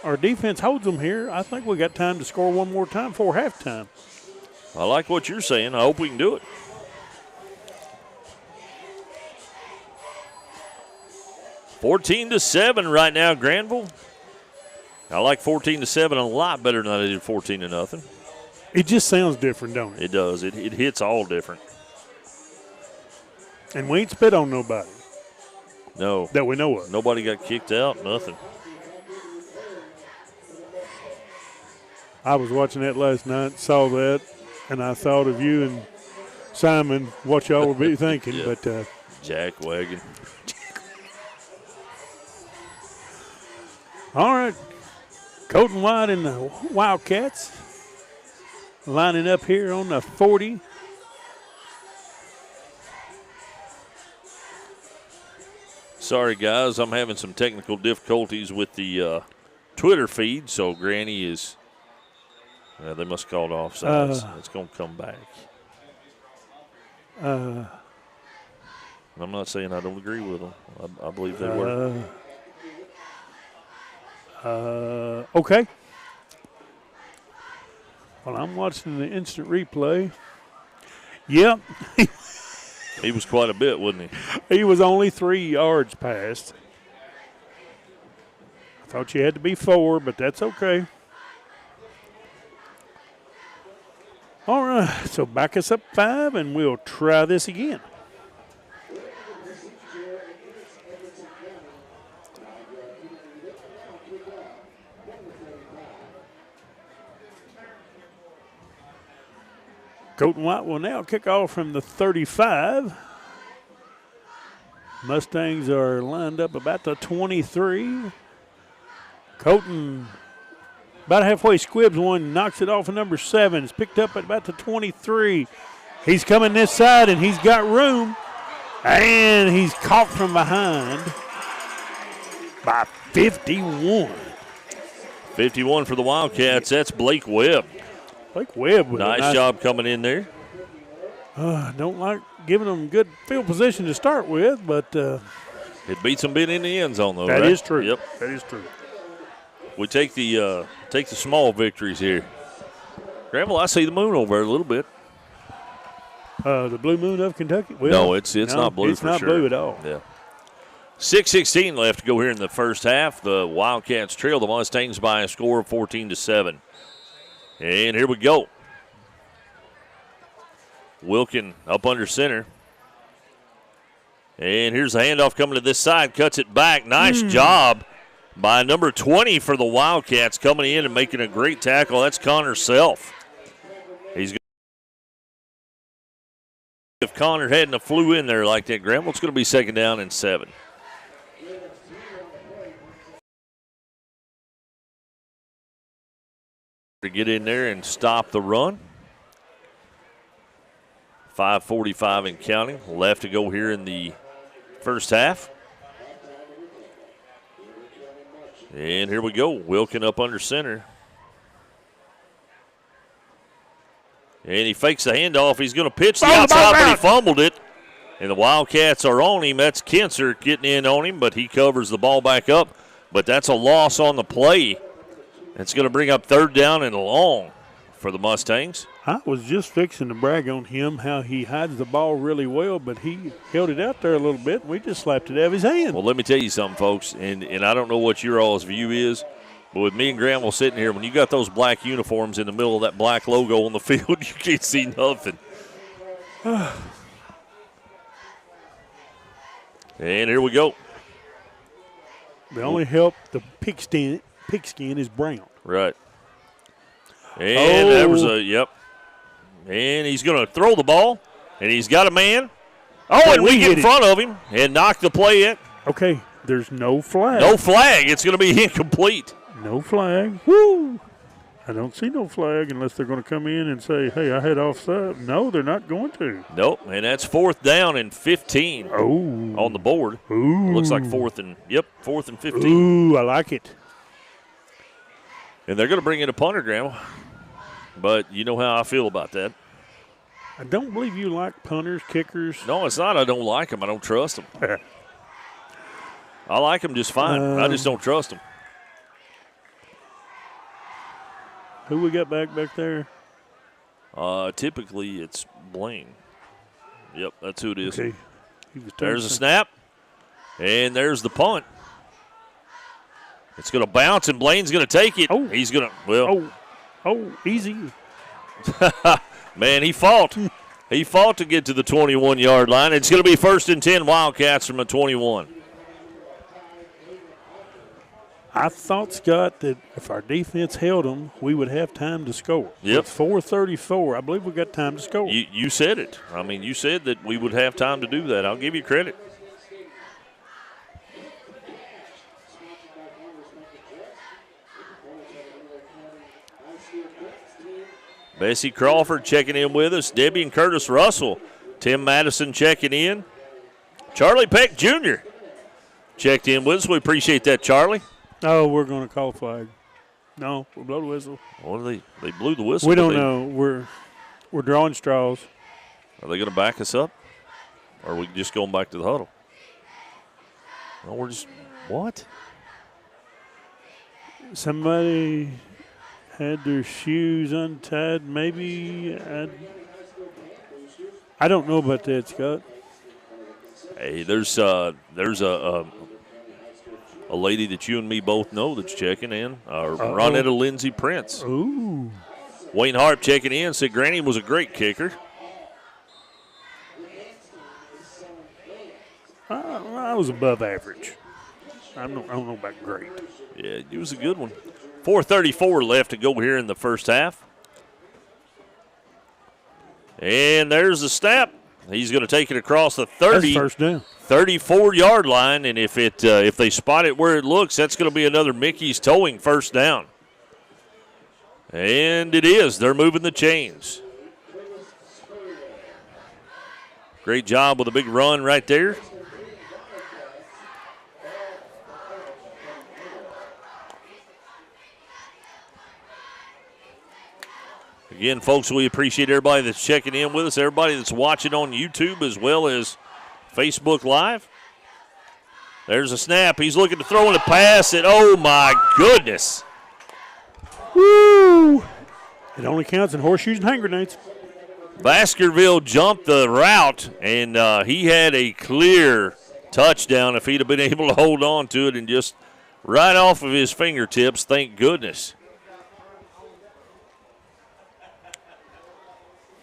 our defense holds them here. I think we got time to score one more time before halftime. I like what you're saying. I hope we can do it. (14-7) right now, Granville. I like 14-7 a lot better than I did 14-0. It just sounds different, don't it? It does. It hits all different. And we ain't spit on nobody. No. That we know of. Nobody got kicked out, nothing. I was watching that last night, saw that, and I thought of you and Simon, what y'all would be thinking. Yeah. But Jack Wagon. all right, Colton White and the Wildcats lining up here on the 40. Sorry, guys. I'm having some technical difficulties with the Twitter feed, so Granny is they must have called offsides. It's going to come back. I'm not saying I don't agree with them. I believe they were. Okay. Well, I'm watching the instant replay. Yep. He was quite a bit, wasn't he? He was only 3 yards past. I thought you had to be 4, but that's okay. All right, so back us up 5, and we'll try this again. Colton White will now kick off from the 35. Mustangs are lined up about the 23. Colton about halfway squibs one, knocks it off of number 7. It's picked up at about the 23. He's coming this side, and he's got room. And he's caught from behind by 51. 51 for the Wildcats. That's Blake Webb. Blake Webb with Nice job coming in there. Don't like giving them good field position to start with, but It beats them being in the end zone, though. that right? is true. Yep. That is true. We take the small victories here. Granville, I see the moon over there a little bit. The Blue Moon of Kentucky? Well, No, it's not blue it's for not sure. blue at all. Yeah. 6:16 left to go here in the first half. The Wildcats trail the Mustangs by a score of 14-7. And here we go. Wilkin up under center. And here's the handoff coming to this side. Cuts it back. Nice job by number 20 for the Wildcats coming in and making a great tackle. That's Connor Self. If Connor hadn't flew in there like that, Granville, it's going to be second down and 7. To get in there and stop the run. 5:45 and counting. Left to go here in the first half. And here we go. Wilkin up under center. And he fakes the handoff. He's going to pitch the outside, but he fumbled it. And the Wildcats are on him. That's Kinser getting in on him, but he covers the ball back up. But that's a loss on the play. It's going to bring up third down and long for the Mustangs. I was just fixing to brag on him how he hides the ball really well, but he held it out there a little bit, and we just slapped it out of his hand. Well, let me tell you something, folks, and I don't know what your all's view is, but with me and Granville sitting here, when you got those black uniforms in the middle of that black logo on the field, you can't see nothing. And here we go. The only help the pigskin is brown. Right. And that was yep. And he's going to throw the ball, and he's got a man. Oh, and we get in front of him and knock the play in. Okay, there's no flag. No flag. It's going to be incomplete. No flag. Woo! I don't see no flag unless they're going to come in and say, hey, I had offside. No, they're not going to. Nope, and that's 4th down and 15 on the board. Ooh. Looks like 4th and 15. Ooh, I like it. And they're going to bring in a punter, Grandma. But you know how I feel about that. I don't believe you like punters, kickers. No, it's not I don't like them. I don't trust them. I like them just fine. I just don't trust them. Who we got back there? Typically, it's Blaine. Yep, that's who it is. Okay. There's a snap, and there's the punt. It's going to bounce, and Blaine's going to take it. Oh. He's going to, well. Oh, easy. Man, he fought. He fought to get to the 21-yard line. It's going to be 1st and 10 Wildcats from a 21. I thought, Scott, that if our defense held them, we would have time to score. Yep. It's 4:34. I believe we got time to score. You said it. I mean, you said that we would have time to do that. I'll give you credit. Bessie Crawford checking in with us. Debbie and Curtis Russell. Tim Madison checking in. Charlie Peck Jr. checked in with us. We appreciate that, Charlie. Oh, we're going to call a flag. No, we'll blow the whistle. What are they blew the whistle. We don't know. We're drawing straws. Are they going to back us up? Or are we just going back to the huddle? No, we're just – what? Somebody had their shoes untied. Maybe I don't know about that, Scott. Hey, there's a lady that you and me both know that's checking in. Ronetta Lindsay Prince. Ooh. Wayne Harp checking in, said Granny was a great kicker. I was above average. I don't know about great. Yeah, he was a good one. 4:34 left to go here in the first half. And there's the snap. He's going to take it across the 30. That's first down. 34-yard line, and if they spot it where it looks, that's going to be another Mickey's towing first down. And it is. They're moving the chains. Great job with a big run right there. Again, folks, we appreciate everybody that's checking in with us, everybody that's watching on YouTube as well as Facebook Live. There's a snap. He's looking to throw in a pass, and oh, my goodness. Woo! It only counts in horseshoes and hand grenades. Baskerville jumped the route, and he had a clear touchdown if he'd have been able to hold on to it and just right off of his fingertips, thank goodness.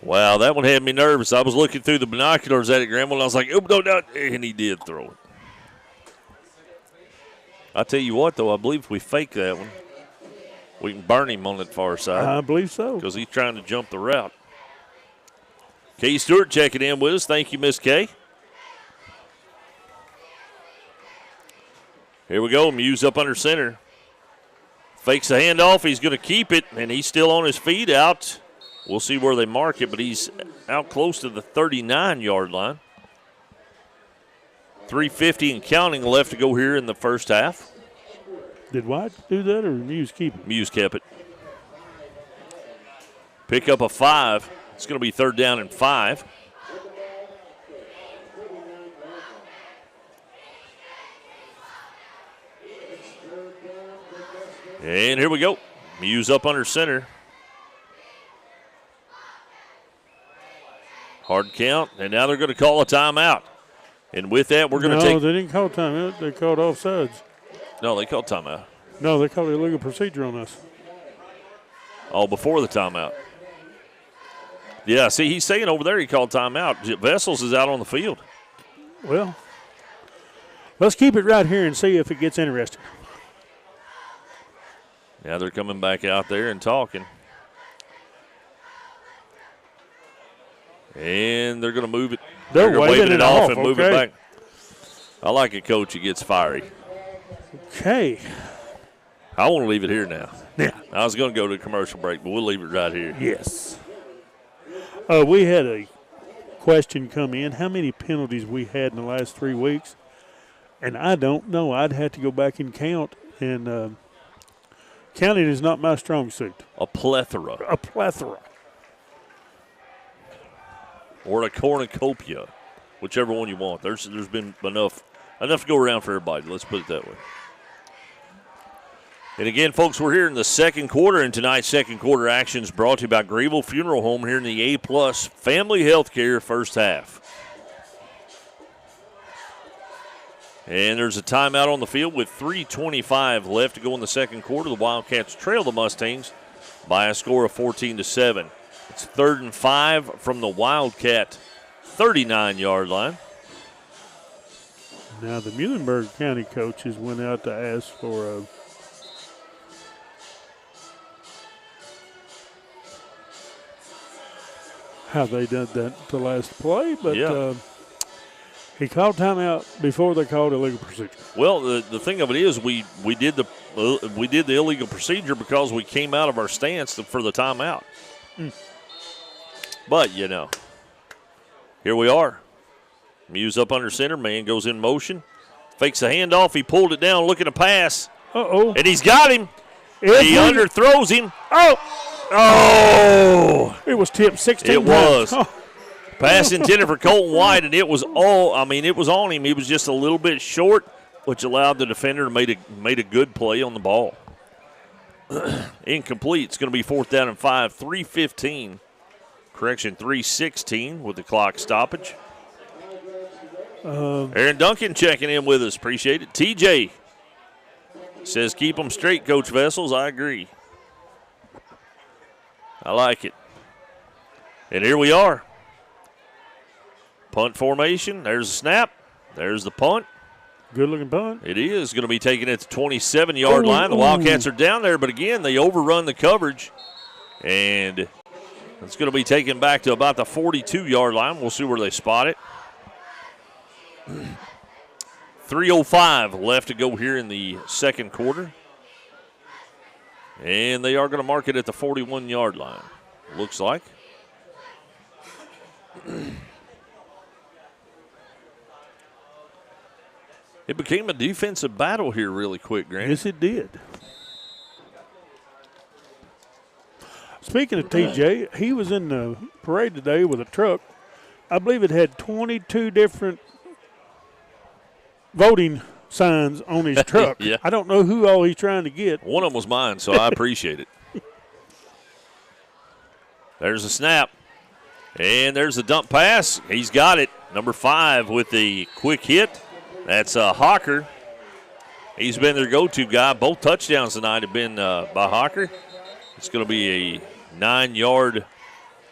Wow, that one had me nervous. I was looking through the binoculars at it, Granville, and I was like, oh, no, and he did throw it. I tell you what, though, I believe if we fake that one, we can burn him on that far side. I believe so. Because he's trying to jump the route. Kay Stewart checking in with us. Thank you, Miss Kay. Here we go. Muse up under center. Fakes the handoff. He's going to keep it, and he's still on his feet out. We'll see where they mark it, but he's out close to the 39-yard line. 3:50 and counting left to go here in the first half. Did White do that or Muse keep it? Muse kept it. Pick up a 5. It's going to be 3rd down and 5. And here we go. Muse up under center. Hard count, and now they're going to call a timeout. And with that, we're going to take. No, they didn't call timeout. They called offsides. No, they called timeout. No, they called illegal procedure on us. Oh, before the timeout. Yeah, see, he's saying over there he called timeout. Vessels is out on the field. Well, let's keep it right here and see if it gets interesting. Now they're coming back out there and talking. And they're going to move it. They're waving it off and move it okay. back. I like a coach who gets fiery. Okay. I want to leave it here now. Yeah. I was going to go to a commercial break, but we'll leave it right here. Yes. We had a question come in. How many penalties we had in the last 3 weeks? And I don't know. I'd have to go back and count. And counting is not my strong suit. A plethora. A plethora. Or a cornucopia, whichever one you want. There's been enough to go around for everybody. Let's put it that way. And again, folks, we're here in the second quarter, and tonight's second quarter action is brought to you by Greenville Funeral Home here in the A-Plus Family Healthcare first half. And there's a timeout on the field with 3:25 left to go in the second quarter. The Wildcats trail the Mustangs by a score of 14-7. It's 3rd and 5 from the Wildcat 39-yard line. Now the Muhlenberg County coaches went out to ask for how they did that the last play, but he called timeout before they called illegal procedure. Well, the thing of it is, we did the illegal procedure because we came out of our stance for the timeout. But here we are. Muse up under center. Man goes in motion, fakes a handoff. He pulled it down, looking to pass. And he's got him. He underthrows him. Oh! It was tipped 16 times. It was. Pass intended for Colton White, and it was on him. He was just a little bit short, which allowed the defender to made a good play on the ball. Incomplete. It's going to be 4th down and 5, 3:15. Correction, 3:16 with the clock stoppage. Aaron Duncan checking in with us. Appreciate it. TJ says keep them straight, Coach Vessels. I agree. I like it. And here we are. Punt formation. There's the snap. There's the punt. Good-looking punt. It is going to be taken at the 27-yard line. The Wildcats are down there, but again, they overrun the coverage. And it's going to be taken back to about the 42-yard line. We'll see where they spot it. 3:05 left to go here in the second quarter. And they are going to mark it at the 41-yard line, looks like. It became a defensive battle here really quick, Grant. Yes, it did. Speaking of TJ, he was in the parade today with a truck. I believe it had 22 different voting signs on his truck. Yeah. I don't know who all he's trying to get. One of them was mine, so I appreciate it. There's a snap. And there's a dump pass. He's got it. Number 5 with the quick hit. That's Hawker. He's been their go-to guy. Both touchdowns tonight have been by Hawker. It's going to be a 9-yard,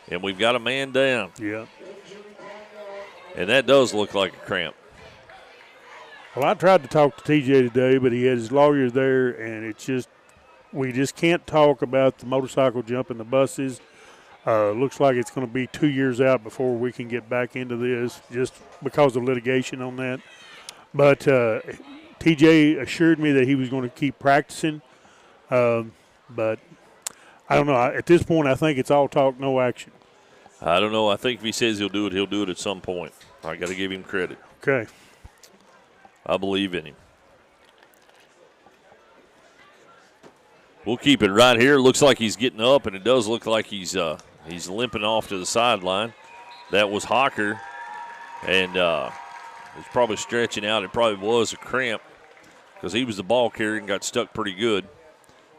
and we've got a man down. Yeah. And that does look like a cramp. Well, I tried to talk to TJ today, but he had his lawyer there, and it's just we just can't talk about the motorcycle jump and the buses. Looks like it's going to be 2 years out before we can get back into this just because of litigation on that. But TJ assured me that he was going to keep practicing. But I don't know. At this point, I think it's all talk, no action. I don't know. I think if he says he'll do it at some point. I got to give him credit. Okay. I believe in him. We'll keep it right here. Looks like he's getting up, and it does look like he's limping off to the sideline. That was Hawker, and he's probably stretching out. It probably was a cramp because he was the ball carrier and got stuck pretty good.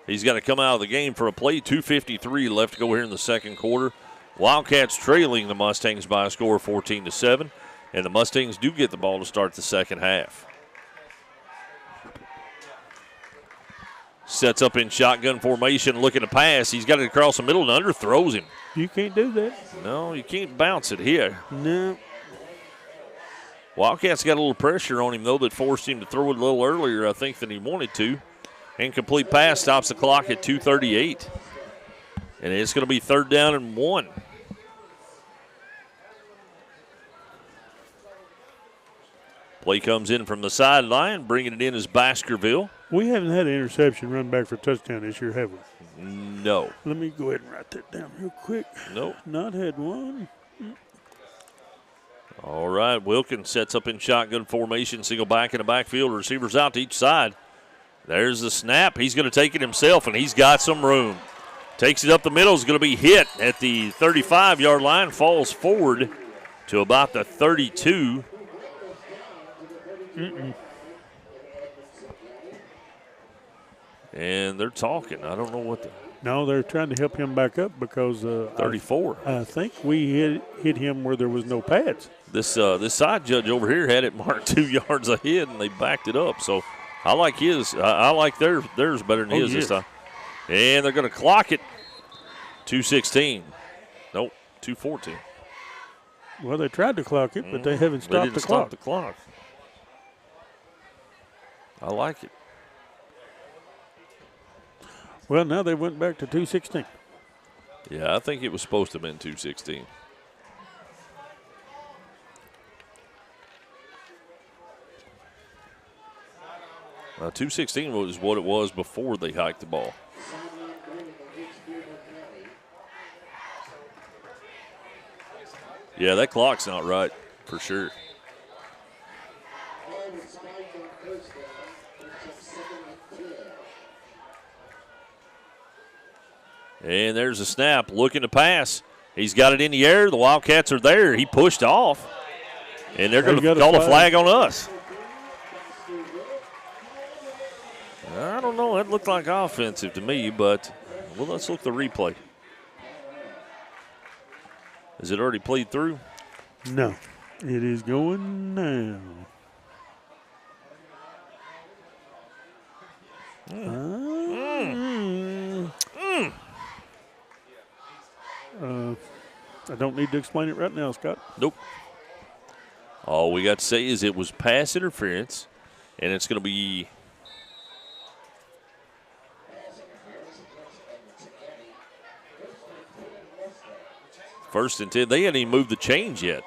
He's got to come out of the game for a play. 2:53 left to go here in the second quarter. Wildcats trailing the Mustangs by a score of 14-7, and the Mustangs do get the ball to start the second half. Sets up in shotgun formation, looking to pass. He's got it across the middle and underthrows him. You can't do that. No, you can't bounce it here. No. Wildcats got a little pressure on him, though, that forced him to throw it a little earlier, I think, than he wanted to. Incomplete pass stops the clock at 2:38. And it's going to be 3rd down and 1. Play comes in from the sideline. Bringing it in is Baskerville. We haven't had an interception run back for a touchdown this year, have we? No. Let me go ahead and write that down real quick. Nope. Not had one. All right, Wilkins sets up in shotgun formation, single back in the backfield, receivers out to each side. There's the snap. He's going to take it himself, and he's got some room. Takes it up the middle, is going to be hit at the 35-yard line, falls forward to about the 32. And they're talking. I don't know what the... No, they're trying to help him back up because 34. I think we hit him where there was no pads. This side judge over here had it marked 2 yards ahead, and they backed it up. So I like his. I like theirs better than his this time. And they're going to clock it. 2:16. Nope, 2:14. Well, they tried to clock it, but they haven't stopped They didn't the stop clock. the clock. I like it. Well, now they went back to 2:16. Yeah, I think it was supposed to have been 2:16. Now, 2:16 was what it was before they hiked the ball. Yeah, that clock's not right, for sure. And there's a snap, looking to pass. He's got it in the air. The Wildcats are there. He pushed off. And they're going to call a flag on us. I don't know. That looked like offensive to me, but well, let's look at the replay. Is it already played through? No, it is going now. I don't need to explain it right now, Scott. Nope. All we got to say is it was pass interference, and it's going to be first and 10. They hadn't even moved the chains yet.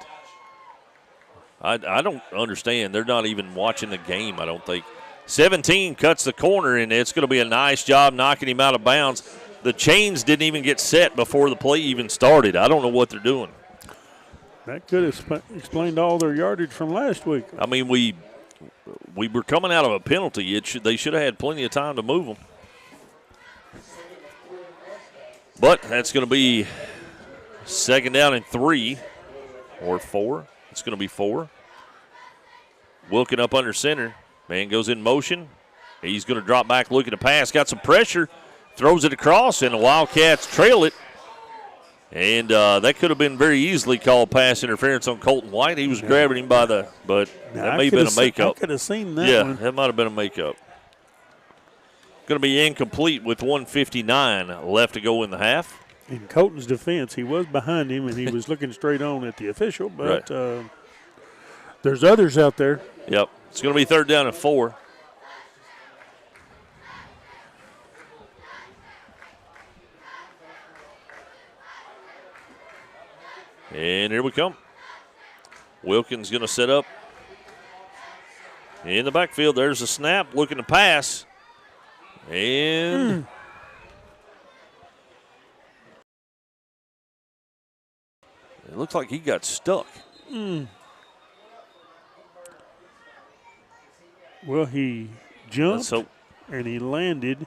I don't understand. They're not even watching the game, I don't think. 17 cuts the corner, and it's going to be a nice job knocking him out of bounds. The chains didn't even get set before the play even started. I don't know what they're doing. That could have explained all their yardage from last week. I mean, we were coming out of a penalty. They should have had plenty of time to move them. But that's going to be 2nd down and 3 or 4. It's going to be 4. Wilkin up under center. Man goes in motion. He's going to drop back looking to pass. Got some pressure. Throws it across, and the Wildcats trail it. And that could have been very easily called pass interference on Colton White. He was grabbing him by the, but that may have been a makeup. I could have seen that one. Yeah, that might have been a makeup. Going to be incomplete with 1:59 left to go in the half. In Colton's defense, he was behind him, and he was looking straight on at the official, but there's others out there. Yep. It's going to be 3rd down and 4. And here we come. Wilkins going to set up in the backfield. There's a snap, looking to pass. And it looks like he got stuck. Well, he jumped and he landed,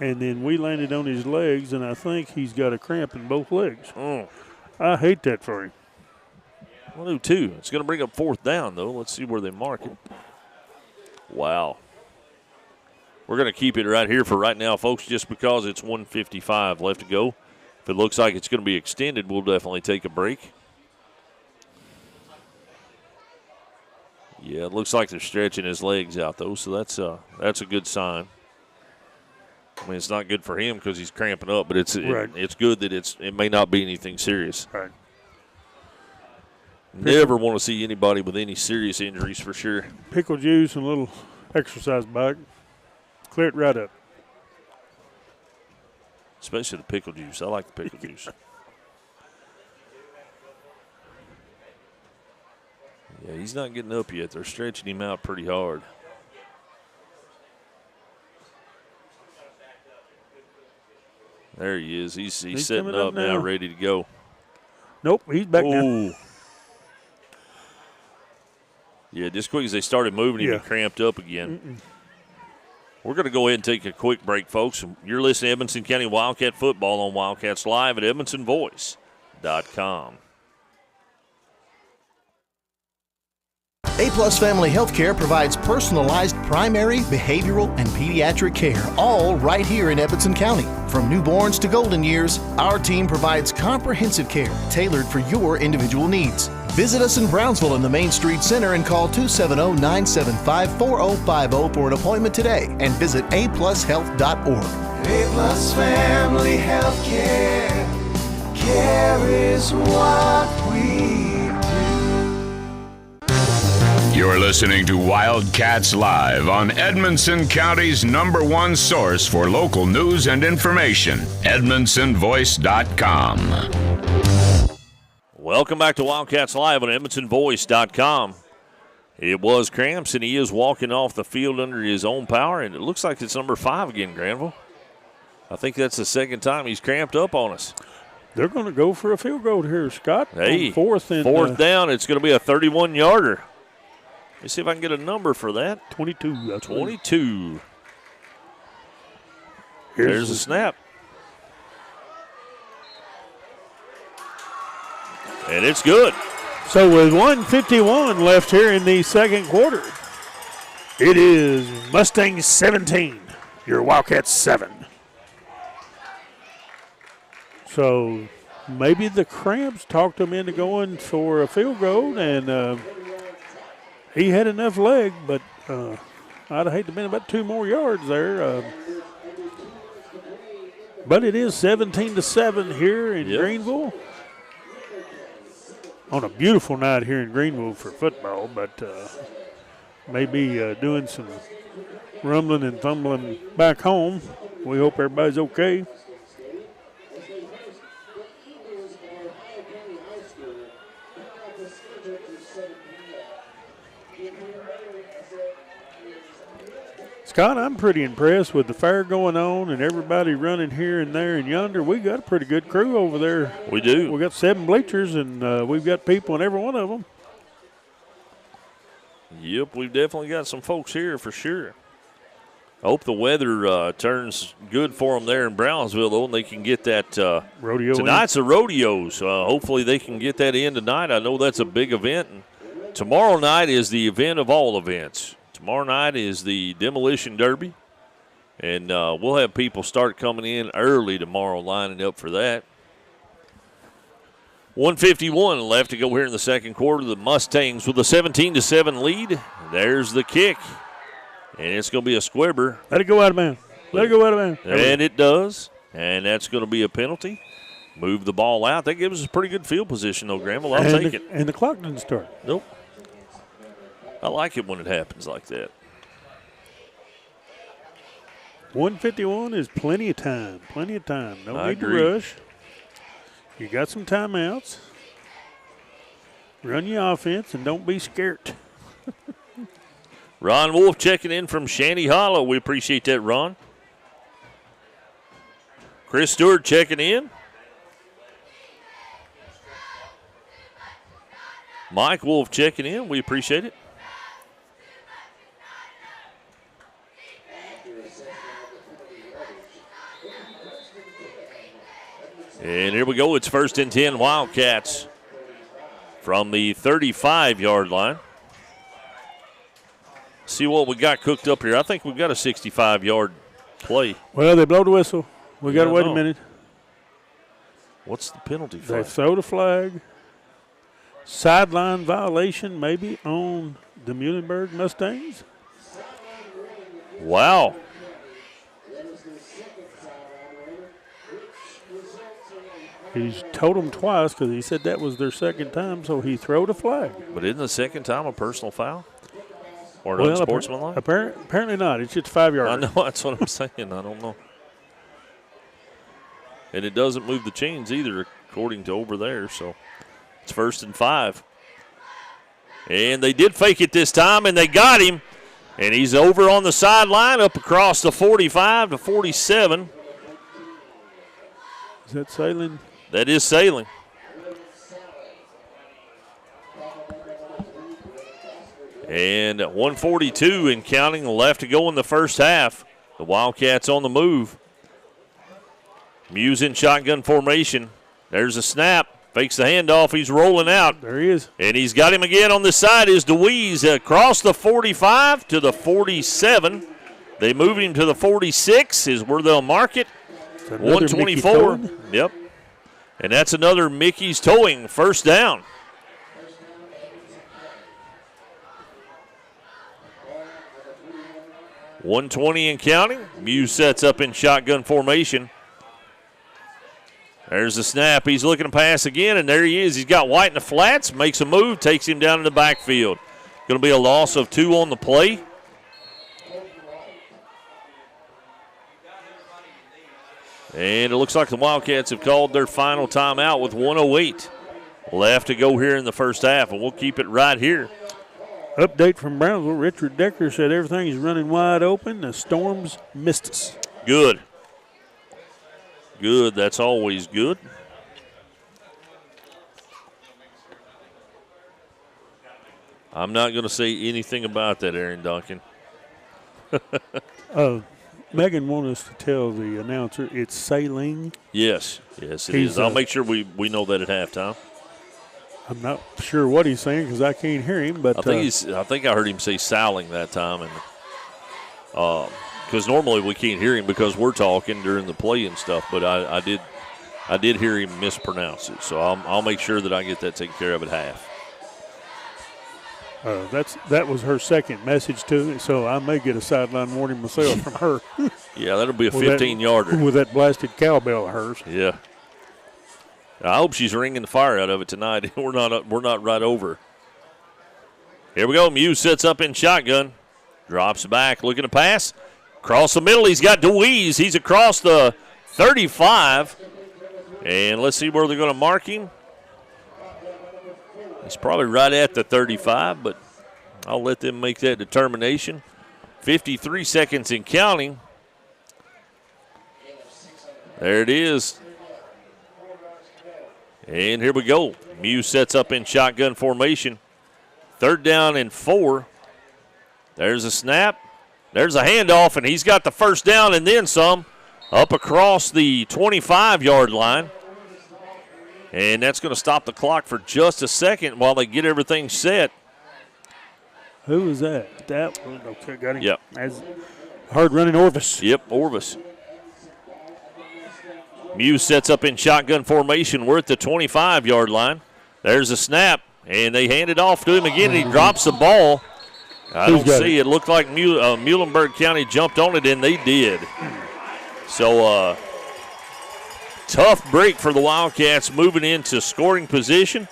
and then we landed on his legs, and I think he's got a cramp in both legs. I hate that for him. I do too. It's going to bring up 4th down, though. Let's see where they mark it. Wow. We're going to keep it right here for right now, folks, just because it's 1:55 left to go. If it looks like it's going to be extended, we'll definitely take a break. Yeah, it looks like they're stretching his legs out, though, so that's a good sign. I mean, it's not good for him because he's cramping up, but it's good that it may not be anything serious. Right. Never want to see anybody with any serious injuries for sure. Pickle juice and a little exercise bike. Clear it right up. Especially the pickle juice. I like the pickle juice. Yeah, he's not getting up yet. They're stretching him out pretty hard. There he is. He's setting up now, ready to go. Nope, he's back now. Yeah, just quick as they started moving, he cramped up again. We're going to go ahead and take a quick break, folks. You're listening to Edmonson County Wildcat Football on Wildcats Live at EdmonsonVoice.com. A-Plus Family Healthcare provides personalized primary, behavioral, and pediatric care, all right here in Edmonson County. From newborns to golden years, our team provides comprehensive care tailored for your individual needs. Visit us in Brownsville in the Main Street Center and call 270-975-4050 for an appointment today, and visit aplushealth.org. A-Plus Family Healthcare. Care is what we You're listening to Wildcats Live on Edmonson County's #1 source for local news and information, EdmonsonVoice.com. Welcome back to Wildcats Live on EdmonsonVoice.com. It was cramps, and he is walking off the field under his own power, and it looks like it's number 5 again, Granville. I think that's the second time he's cramped up on us. They're going to go for a field goal here, Scott. Hey, on fourth down. It's going to be a 31-yarder. Let me see if I can get a number for that. 22. 22. There's a snap. And it's good. So with 1:51 left here in the second quarter, it is Mustangs 17, your Wildcats 7. So maybe the cramps talked him into going for a field goal, and he had enough leg, but I'd hate to have been about 2 more yards there. But it is 17-7 here in Greenville. On a beautiful night here in Greenville for football, but maybe doing some rumbling and fumbling back home. We hope everybody's okay. Scott, I'm pretty impressed with the fair going on and everybody running here and there and yonder. We got a pretty good crew over there. We do. We got 7 bleachers, and we've got people in every one of them. Yep, we've definitely got some folks here for sure. I hope the weather turns good for them there in Brownsville, though, and they can get that rodeo. Tonight's a rodeo, so hopefully they can get that in tonight. I know that's a big event. And tomorrow night is the event of all events. Tomorrow night is the Demolition Derby, and we'll have people start coming in early tomorrow lining up for that. 1:51 left to go here in the second quarter. The Mustangs with a 17-7 lead. There's the kick. And it's going to be a squibber. Let it go out of bounds. Let it go out of bounds. And it does. And that's going to be a penalty. Move the ball out. That gives us a pretty good field position, though, Granville. I'll take it. And the clock didn't start. Nope. I like it when it happens like that. 1:51 is plenty of time. Plenty of time. No I need agree. to rush. You got some timeouts. Run your offense and don't be scared. Ron Wolf checking in from Shanty Hollow. We appreciate that, Ron. Chris Stewart checking in. Mike Wolf checking in. We appreciate it. And here we go. It's 1st and 10 Wildcats from the 35-yard line. See what we got cooked up here. I think we've got a 65-yard play. Well, they blow the whistle. We got to wait a minute. What's the penalty for? They throw the flag. Sideline violation maybe on the Muhlenberg Mustangs. Wow. He's told them twice because he said that was their second time, so he threw the flag. But isn't the second time a personal foul? Or an unsportsmanlike? Apparently not. It's just 5 yards. I know, that's what I'm saying. I don't know. And it doesn't move the chains either, according to over there. So it's 1st and 5. And they did fake it this time, and they got him. And he's over on the sideline, up across the 45 to 47. Is that Sailing? That is Sailing. And 1:42 and counting left to go in the first half. The Wildcats on the move. Muse in shotgun formation. There's a snap. Fakes the handoff. He's rolling out. There he is. And he's got him again on this side is DeWeese across the 45 to the 47. They move him to the 46 is where they'll mark it. 124. Yep. And that's another Mickey's towing. First down. .120 and counting. Muse sets up in shotgun formation. There's the snap. He's looking to pass again, and there he is. He's got White in the flats, makes a move, takes him down in the backfield. Going to be a loss of 2 on the play. And it looks like the Wildcats have called their final timeout with 1:08 left to go here in the first half, and we'll keep it right here. Update from Brownsville. Richard Decker said everything is running wide open. The Storms missed us. Good. Good. That's always good. I'm not going to say anything about that, Aaron Duncan. Megan wanted us to tell the announcer it's Sailing. Yes, it is. I'll make sure we know that at halftime. I'm not sure what he's saying because I can't hear him. But I think I heard him say Sailing that time, and because normally we can't hear him because we're talking during the play and stuff. But I did hear him mispronounce it, so I'll make sure that I get that taken care of at half. That was her second message to me, so I may get a sideline warning myself from her. Yeah, that'll be a 15-yarder. With that blasted cowbell of hers. Yeah. I hope she's ringing the fire out of it tonight. We're not right over. Here we go. Muse sets up in shotgun. Drops back, looking to pass. Across the middle, he's got DeWeese. He's across the 35. And let's see where they're going to mark him. He's probably right at the 35, but I'll let them make that determination. 53 seconds in counting. There it is. And here we go. Muse sets up in shotgun formation. 3rd down and 4. There's a snap. There's a handoff, and he's got the first down and then some up across the 25-yard line. And that's going to stop the clock for just a second while they get everything set. Who was that? That one. Okay, got him. Yep. That's hard running Orvis. Yep, Orvis. Muse sets up in shotgun formation. We're at the 25-yard line. There's a snap, and they hand it off to him again, and he drops the ball. I don't see. It looked like Muhlenberg County jumped on it, and they did. So, tough break for the Wildcats moving into scoring position.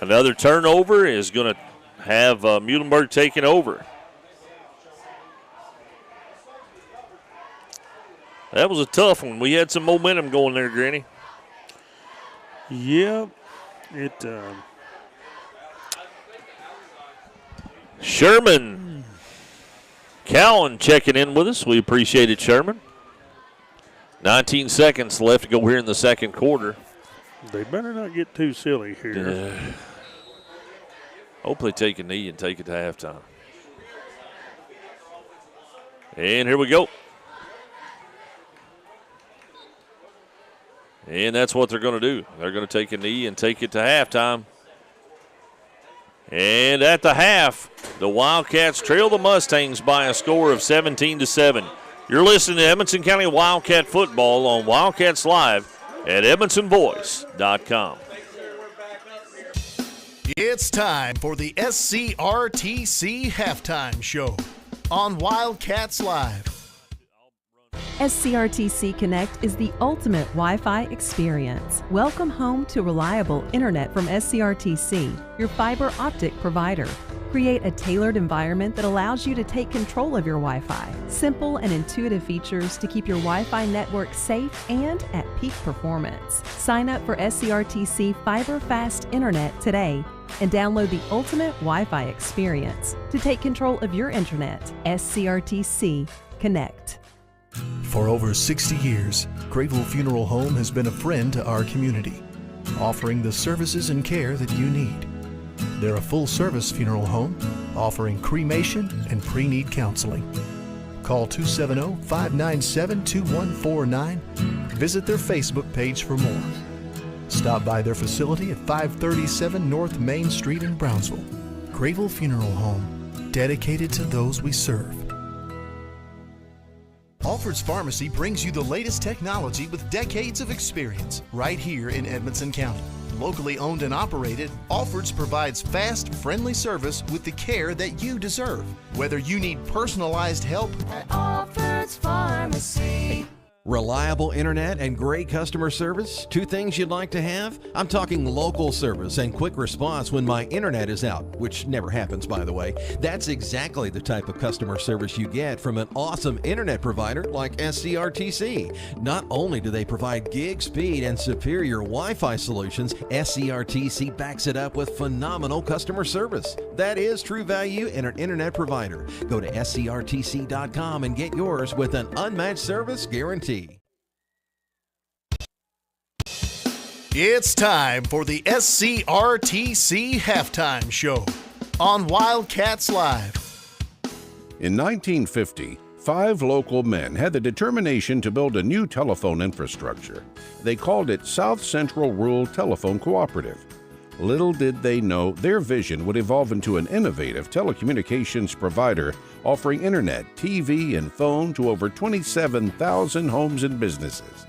Another turnover is going to have Muhlenberg taking over. That was a tough one. We had some momentum going there, Granny. Yep. Sherman Cowan checking in with us. We appreciate it, Sherman. 19 seconds left to go here in the second quarter. They better not get too silly here. Hopefully take a knee and take it to halftime. And here we go. And that's what they're going to do. They're going to take a knee and take it to halftime. And at the half, the Wildcats trail the Mustangs by a score of 17-7. You're listening to Edmonson County Wildcat football on Wildcats Live at EdmonsonVoice.com. It's time for the SCRTC Halftime Show on Wildcats Live. SCRTC Connect is the ultimate Wi-Fi experience. Welcome home to reliable internet from SCRTC, your fiber optic provider. Create a tailored environment that allows you to take control of your Wi-Fi. Simple and intuitive features to keep your Wi-Fi network safe and at peak performance. Sign up for SCRTC Fiber Fast Internet today and download the ultimate Wi-Fi experience to take control of your internet. SCRTC Connect. For over 60 years, Grayville Funeral Home has been a friend to our community, offering the services and care that you need. They're a full-service funeral home, offering cremation and pre-need counseling. Call 270-597-2149. Visit their Facebook page for more. Stop by their facility at 537 North Main Street in Brownsville. Grayville Funeral Home, dedicated to those we serve. Alfred's Pharmacy brings you the latest technology with decades of experience right here in Edmonson County. Locally owned and operated, Alfred's provides fast, friendly service with the care that you deserve. Whether you need personalized help At Alfred's Pharmacy. Reliable internet and great customer service, two things you'd like to have? I'm talking local service and quick response when my internet is out, which never happens, by the way. That's exactly the type of customer service you get from an awesome internet provider like SCRTC. Not only do they provide gig speed and superior Wi-Fi solutions, SCRTC backs it up with phenomenal customer service. That is true value in an internet provider. Go to scrtc.com and get yours with an unmatched service guarantee. It's time for the SCRTC Halftime Show on Wildcats Live. In 1950, 5 local men had the determination to build a new telephone infrastructure. They called it South Central Rural Telephone Cooperative. Little did they know their vision would evolve into an innovative telecommunications provider offering internet, TV, and phone to over 27,000 homes and businesses.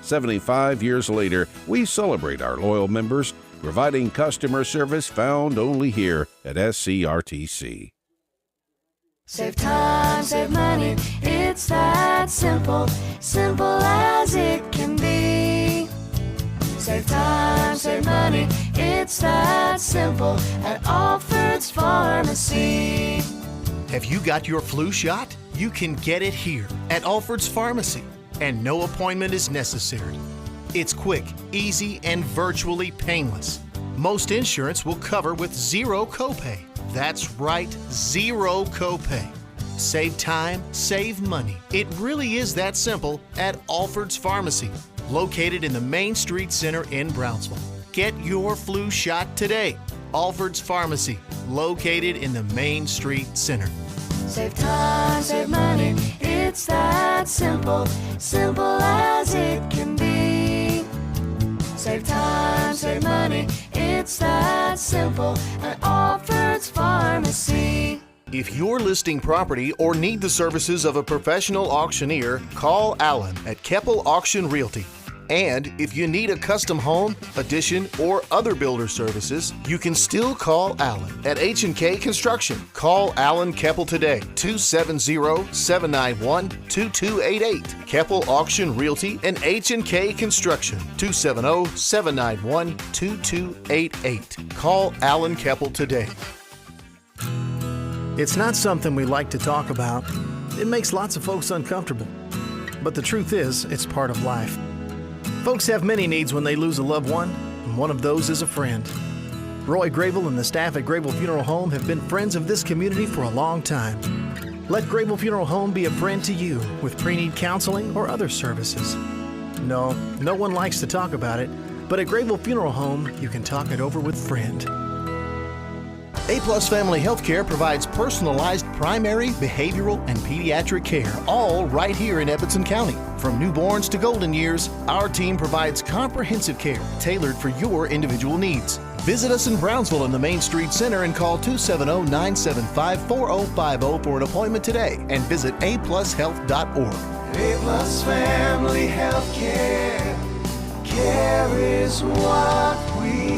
75 years later, we celebrate our loyal members, providing customer service found only here at SCRTC. Save time, save money, it's that simple, simple as it can be. Save time, save money, it's that simple at Alfred's Pharmacy. Have you got your flu shot? You can get it here at Alfred's Pharmacy, and no appointment is necessary. It's quick, easy, and virtually painless. Most insurance will cover with zero copay. That's right, zero copay. Save time, save money. It really is that simple at Alfred's Pharmacy, located in the Main Street Center in Brownsville. Get your flu shot today. Alfred's Pharmacy, located in the Main Street Center. Save time, save money, it's that simple, simple as it can be. Save time, save money, it's that simple at Alfred's Pharmacy. If you're listing property or need the services of a professional auctioneer, call Alan at Keppel Auction Realty. And if you need a custom home, addition, or other builder services, you can still call Alan at H&K Construction. Call Alan Keppel today, 270-791-2288. Keppel Auction Realty and H&K Construction, 270-791-2288. Call Alan Keppel today. It's not something we like to talk about. It makes lots of folks uncomfortable. But the truth is, it's part of life. Folks have many needs when they lose a loved one, and one of those is a friend. Roy Grable and the staff at Grable Funeral Home have been friends of this community for a long time. Let Grable Funeral Home be a friend to you with pre-need counseling or other services. No one likes to talk about it, but at Grable Funeral Home, you can talk it over with friend. A-Plus Family Healthcare provides personalized primary, behavioral, and pediatric care, all right here in Edmonson County. From newborns to golden years, our team provides comprehensive care tailored for your individual needs. Visit us in Brownsville in the Main Street Center and call 270-975-4050 for an appointment today, and visit aplushealth.org. A-Plus Family Healthcare. Care is what we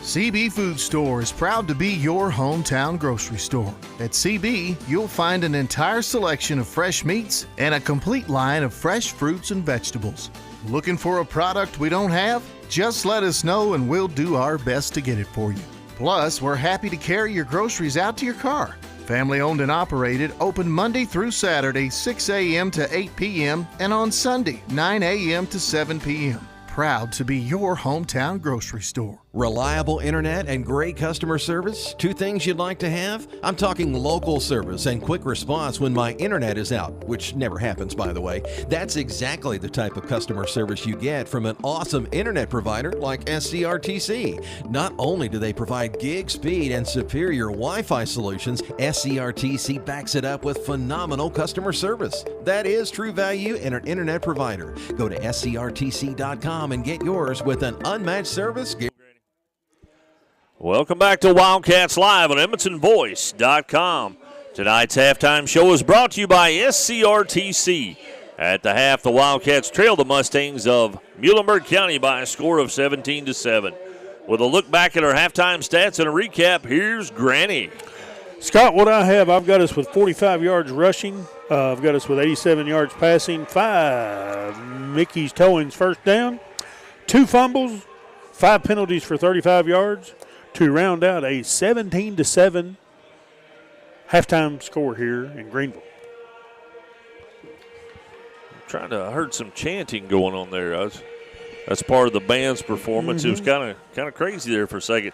CB Food Store is proud to be your hometown grocery store. At CB, you'll find an entire selection of fresh meats and a complete line of fresh fruits and vegetables. Looking for a product we don't have? Just let us know and we'll do our best to get it for you. Plus, we're happy to carry your groceries out to your car. Family owned and operated, open Monday through Saturday, 6 a.m. to 8 p.m. and on Sunday, 9 a.m. to 7 p.m. Proud to be your hometown grocery store. Reliable internet and great customer service, two things you'd like to have? I'm talking local service and quick response when my internet is out, which never happens, by the way. That's exactly the type of customer service you get from an awesome internet provider like SCRTC. Not only do they provide gig speed and superior Wi-Fi solutions, SCRTC backs it up with phenomenal customer service. That is true value in an internet provider. Go to scrtc.com and get yours with an unmatched service. Welcome back to Wildcats Live on EdmontonVoice.com. Tonight's halftime show is brought to you by SCRTC. At the half, the Wildcats trail the Mustangs of Muhlenberg County by a score of 17-7. With a look back at our halftime stats and a recap, here's Granny. Scott, what I've got us with 45 yards rushing. I've got us with 87 yards passing, 5 Mickey's towings first down, 2 fumbles, 5 penalties for 35 yards to round out a 17-7 halftime score here in Greenville. I heard some chanting going on there. That's part of the band's performance. It was kind of crazy there for a second.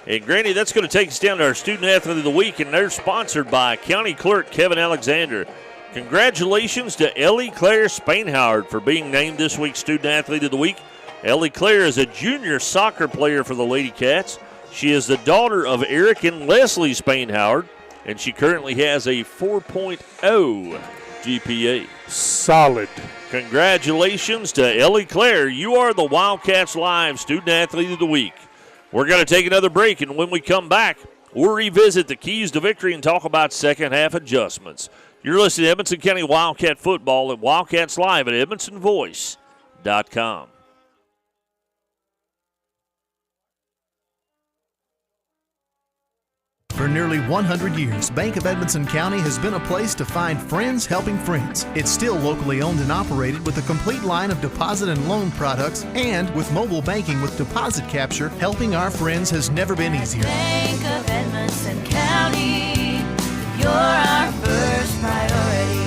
And Granny, that's going to take us down to our Student Athlete of the Week, and they're sponsored by County Clerk Kevin Alexander. Congratulations to Ellie Claire Spainhoward for being named this week's Student Athlete of the Week. Ellie Claire is a junior soccer player for the Lady Cats. She is the daughter of Eric and Leslie Spainhoward, and she currently has a 4.0 GPA. Solid. Congratulations to Ellie Claire. You are the Wildcats Live Student Athlete of the Week. We're going to take another break, and when we come back, we'll revisit the keys to victory and talk about second half adjustments. You're listening to Edmonson County Wildcat Football at Wildcats Live at EdmontonVoice.com. For nearly 100 years, Bank of Edmonson County has been a place to find friends helping friends. It's still locally owned and operated with a complete line of deposit and loan products, and with mobile banking with deposit capture, helping our friends has never been easier. Bank of Edmonson County, you're our first priority.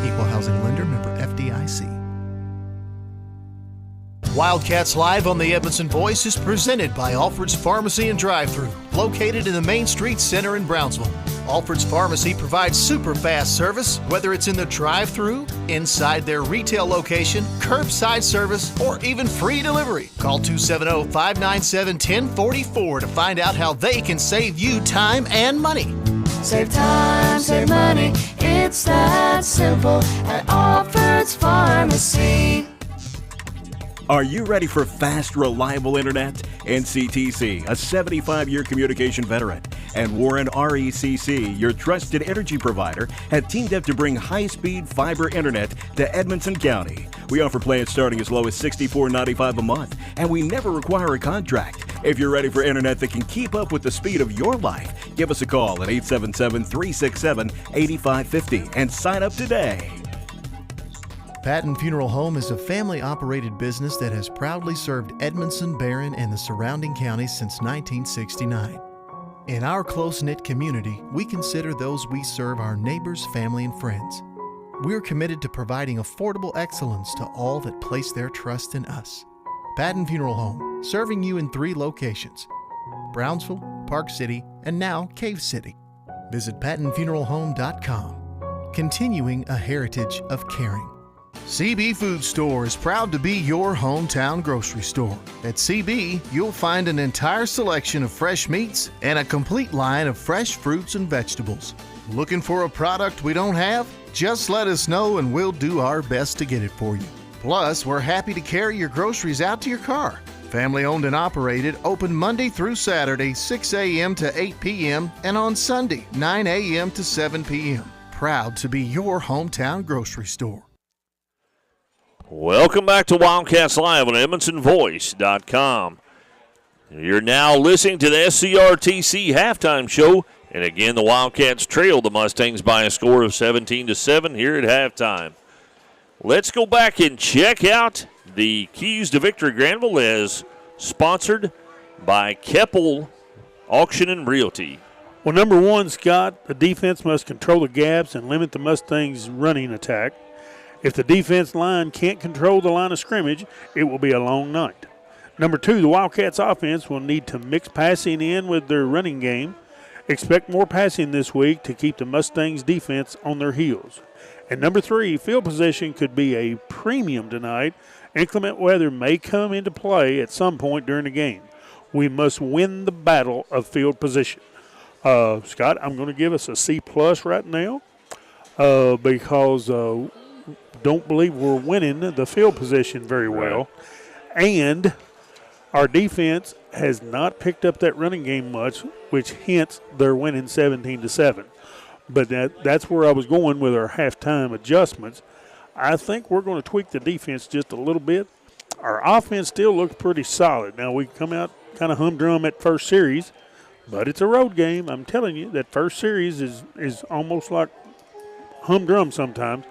Equal housing lender, member FDIC. Wildcats Live on the Edmonton Voice is presented by Alfred's Pharmacy and Drive-Thru, located in the Main Street Center in Brownsville. Alfred's Pharmacy provides super fast service, whether it's in the drive-thru, inside their retail location, curbside service, or even free delivery. Call 270-597-1044 to find out how they can save you time and money. Save time, save money, it's that simple at Alfred's Pharmacy. Are you ready for fast, reliable internet? NCTC, a 75-year communication veteran, and Warren RECC, your trusted energy provider, have teamed up to bring high-speed fiber internet to Edmonson County. We offer plans starting as low as $64.95 a month, and we never require a contract. If you're ready for internet that can keep up with the speed of your life, give us a call at 877-367-8550 and sign up today. Patton Funeral Home is a family-operated business that has proudly served Edmondson, Barron, and the surrounding counties since 1969. In our close-knit community, we consider those we serve our neighbors, family, and friends. We're committed to providing affordable excellence to all that place their trust in us. Patton Funeral Home, serving you in 3 locations: Brownsville, Park City, and now Cave City. Visit PattonFuneralHome.com, continuing a heritage of caring. CB Food Store is proud to be your hometown grocery store. At CB, you'll find an entire selection of fresh meats and a complete line of fresh fruits and vegetables. Looking for a product we don't have? Just let us know and we'll do our best to get it for you. Plus, we're happy to carry your groceries out to your car. Family owned and operated, open Monday through Saturday, 6 a.m. to 8 p.m. and on Sunday, 9 a.m. to 7 p.m. Proud to be your hometown grocery store. Welcome back to Wildcats Live on EdmondsonVoice.com. You're now listening to the SCRTC halftime show. And again, the Wildcats trail the Mustangs by a score of 17-7 here at halftime. Let's go back and check out the Keys to Victory Granville as sponsored by Keppel Auction and Realty. Well, number one, Scott, the defense must control the gaps and limit the Mustangs' running attack. If the defense line can't control the line of scrimmage, it will be a long night. Number two, the Wildcats offense will need to mix passing in with their running game. Expect more passing this week to keep the Mustangs defense on their heels. And number three, field position could be a premium tonight. Inclement weather may come into play at some point during the game. We must win the battle of field position. Scott, I'm going to give us a C+ right now because don't believe we're winning the field position very well. And our defense has not picked up that running game much, which hints they're winning 17-7. But that's where I was going with our halftime adjustments. I think we're going to tweak the defense just a little bit. Our offense still looks pretty solid. Now, we come out kind of humdrum at first series, but it's a road game. I'm telling you, that first series is almost like humdrum sometimes.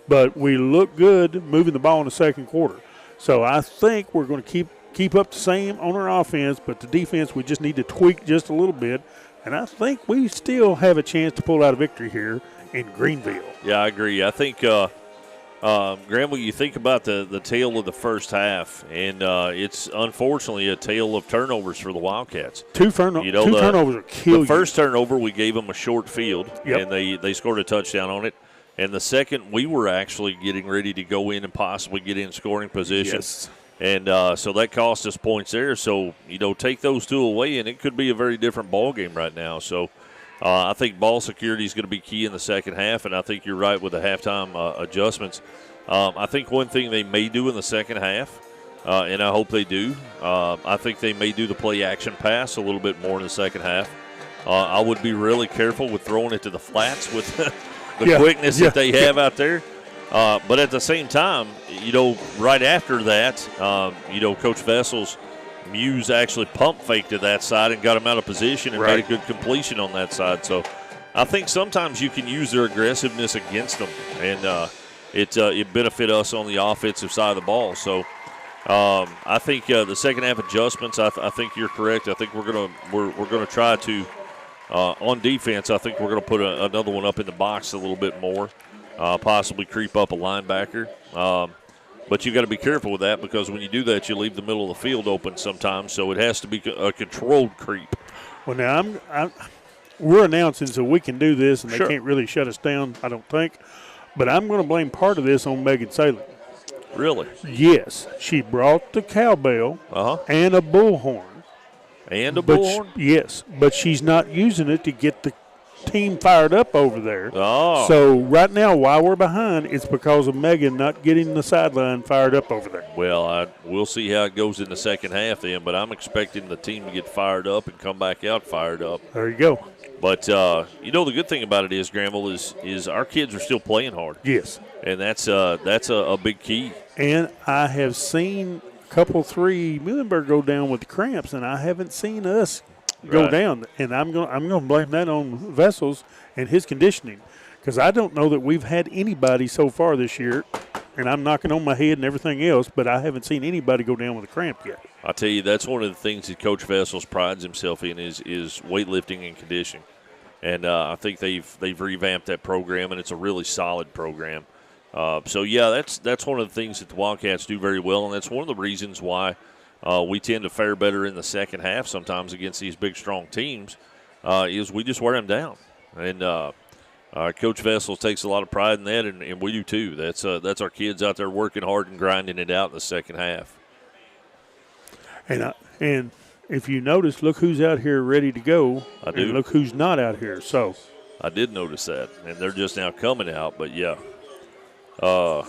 But we look good moving the ball in the second quarter. So I think we're going to keep up the same on our offense, but the defense we just need to tweak just a little bit. And I think we still have a chance to pull out a victory here in Greenville. Yeah, I agree. I think, Granville, you think about the tail of the first half, and it's unfortunately a tale of turnovers for the Wildcats. Two turnovers will kill you. The first turnover, we gave them a short field, Yep. and they scored a touchdown on it. And the second, we were actually getting ready to go in and possibly get in scoring position. Yes. And so that cost us points there. So, take those two away, and it could be a very different ball game right now. So I think ball security is going to be key in the second half, and I think you're right with the halftime adjustments. I think one thing they may do in the second half, and I hope they do, I think they may do the play-action pass a little bit more in the second half. I would be really careful with throwing it to the flats with the quickness that they have out there. But at the same time, right after that, Coach Vessel's Muse actually pump faked to that side and got him out of position and made a good completion on that side. So I think sometimes you can use their aggressiveness against them, and it benefit us on the offensive side of the ball. So I think the second half adjustments, I think you're correct. I think we're gonna try to on defense. I think we're gonna put another one up in the box a little bit more. Possibly creep up a linebacker. But you got to be careful with that because when you do that, you leave the middle of the field open sometimes. So it has to be a controlled creep. Well, now we're announcing so we can do this, and they can't really shut us down, I don't think. But I'm going to blame part of this on Megan Salem. Really? Yes. She brought the cowbell and a bullhorn. And a bullhorn? Yes, but she's not using it to get the team fired up over there. Oh. So right now, while we're behind, it's because of Megan not getting the sideline fired up over there. Well, we'll see how it goes in the second half then, but I'm expecting the team to get fired up and come back out fired up. There you go. But, the good thing about it is, Granville, is our kids are still playing hard. Yes. And that's a big key. And I have seen a couple, 3 Muhlenberg go down with the cramps, and I haven't seen us go down. And I'm going to blame that on Vessels and his conditioning, because I don't know that we've had anybody so far this year, and I'm knocking on my head and everything else, but I haven't seen anybody go down with a cramp yet. I tell you, that's one of the things that Coach Vessels prides himself in is weightlifting and conditioning. And I think they've revamped that program, and it's a really solid program. That's one of the things that the Wildcats do very well, and that's one of the reasons why we tend to fare better in the second half sometimes against these big, strong teams, is we just wear them down. And Coach Vessels takes a lot of pride in that, and we do too. That's our kids out there working hard and grinding it out in the second half. And if you notice, look who's out here ready to go. I do. And look who's not out here. So I did notice that, and they're just now coming out. But yeah. All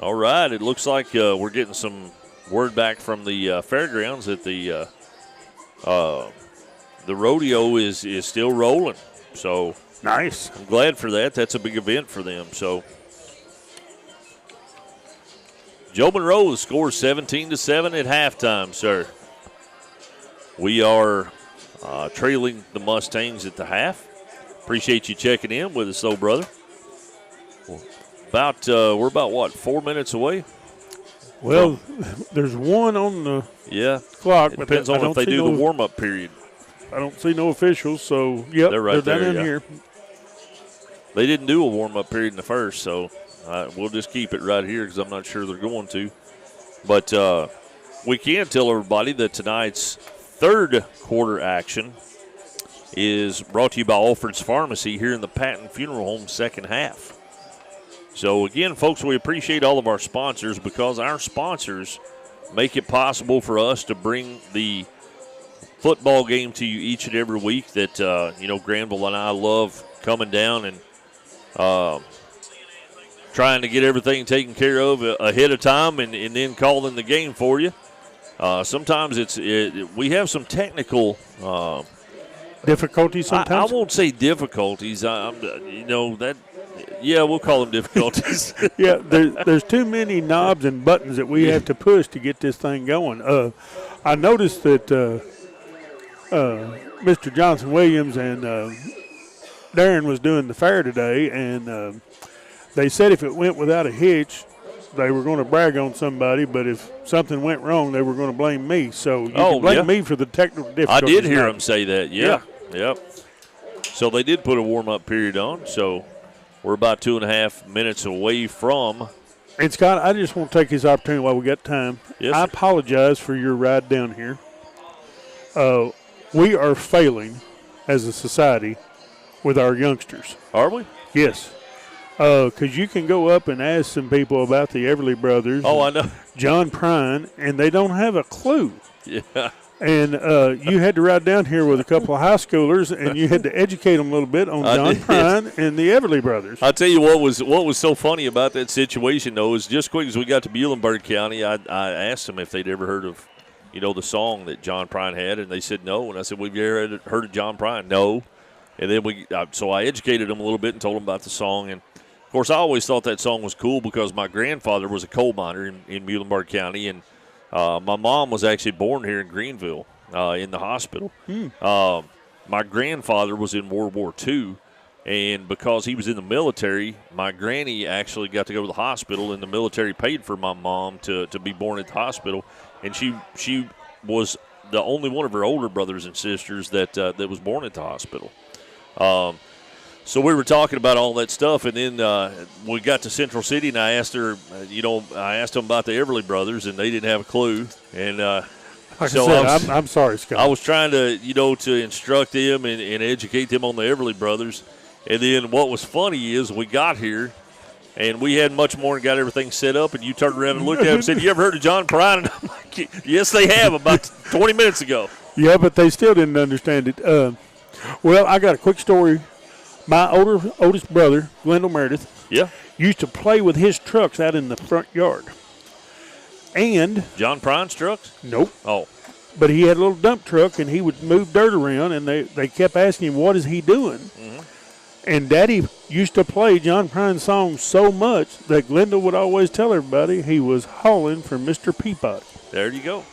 right. It looks like we're getting some word back from the fairgrounds that the rodeo is still rolling. So nice. I'm glad for that. That's a big event for them. So. Joe Monroe scores 17-7 at halftime, sir. We are trailing the Mustangs at the half. Appreciate you checking in with us, though, brother. We're about 4 minutes away? Well, there's one on the clock. It depends on if they do the warm-up period. I don't see no officials, so, yep, they're down there, in here. They didn't do a warm-up period in the first, so we'll just keep it right here because I'm not sure they're going to. But we can tell everybody that tonight's third quarter action is brought to you by Alfred's Pharmacy here in the Patton Funeral Home second half. So, again, folks, we appreciate all of our sponsors because our sponsors make it possible for us to bring the football game to you each and every week that, Granville and I love coming down and trying to get everything taken care of ahead of time and then calling the game for you. Sometimes we have some technical difficulties sometimes? I won't say difficulties. We'll call them difficulties. Yeah, there's too many knobs and buttons that we have to push to get this thing going. I noticed that Mr. Johnson Williams and Darren was doing the fair today, and they said if it went without a hitch, they were going to brag on somebody, but if something went wrong, they were going to blame me. So you can blame me for the technical difficulties. I did hear them say that, yeah. Yep. So they did put a warm-up period on, so we're about 2.5 minutes away from. And, Scott, I just want to take this opportunity while we got time. Yes, I apologize for your ride down here. We are failing as a society with our youngsters. Are we? Yes. Because you can go up and ask some people about the Everly brothers. Oh, I know. John Prine, and they don't have a clue. Yeah. And you had to ride down here with a couple of high schoolers, and you had to educate them a little bit on John Prine and the Everly brothers. I'll tell you what was so funny about that situation, though, is just quick as we got to Muhlenberg County, I asked them if they'd ever heard of, the song that John Prine had, and they said no. And I said, "We've ever heard of John Prine?" No. And then so I educated them a little bit and told them about the song. And, of course, I always thought that song was cool because my grandfather was a coal miner in Muhlenberg County, and my mom was actually born here in Greenville in the hospital. My grandfather was in World War II, and because he was in the military, my granny actually got to go to the hospital, and the military paid for my mom to be born at the hospital. And she was the only one of her older brothers and sisters that was born at the hospital. So we were talking about all that stuff, and then we got to Central City, and I asked her, I asked them about the Everly brothers, and they didn't have a clue. And I'm sorry, Scott. I was trying to, to instruct them and educate them on the Everly brothers. And then what was funny is we got here, and we had much more and got everything set up, and you turned around and looked at him and said, "You ever heard of John Prine?" And I'm like, "Yes, they have, about 20 minutes ago." Yeah, but they still didn't understand it. Well, I got a quick story. My oldest brother, Glendale Meredith, used to play with his trucks out in the front yard. And John Prine's trucks? Nope. Oh. But he had a little dump truck, and he would move dirt around, and they kept asking him, what is he doing? Mm-hmm. And Daddy used to play John Prine's songs so much that Glenda would always tell everybody he was hauling for Mr. Peapod. There you go.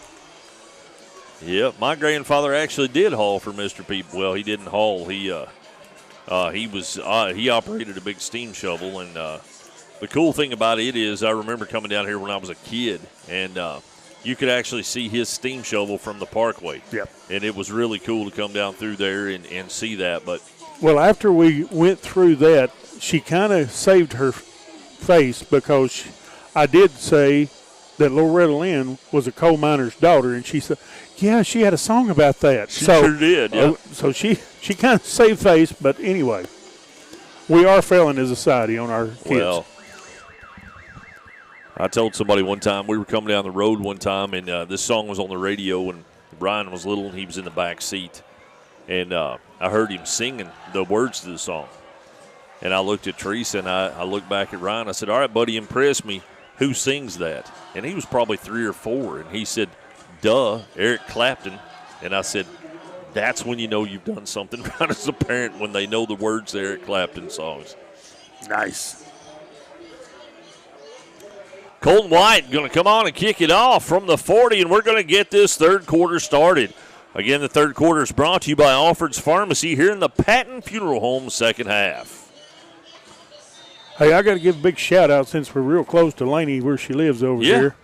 Yep, my grandfather actually did haul for Mr. Peapod. Well, he didn't haul. He operated a big steam shovel, and the cool thing about it is I remember coming down here when I was a kid, and you could actually see his steam shovel from the parkway. Yep. And it was really cool to come down through there and see that. But well, after we went through that, she kind of saved her face because I did say that Loretta Lynn was a coal miner's daughter, and she said, yeah, she had a song about that. She sure did, yeah. So she kind of saved face, but anyway, we are failing as a society on our kids. Well, I told somebody one time, we were coming down the road one time, and this song was on the radio, and Brian was little, and he was in the back seat. And I heard him singing the words to the song. And I looked at Teresa, and I looked back at Ryan. I said, all right, buddy, impress me. Who sings that? And he was probably 3 or 4. And he said, duh, Eric Clapton. And I said, that's when you know you've done something right as a parent, when they know the words to Eric Clapton songs. Nice. Colton White going to come on and kick it off from the 40, and we're going to get this third quarter started. Again, the third quarter is brought to you by Alfred's Pharmacy here in the Patton Funeral Home second half. Hey, I got to give a big shout-out since we're real close to Laney where she lives over here.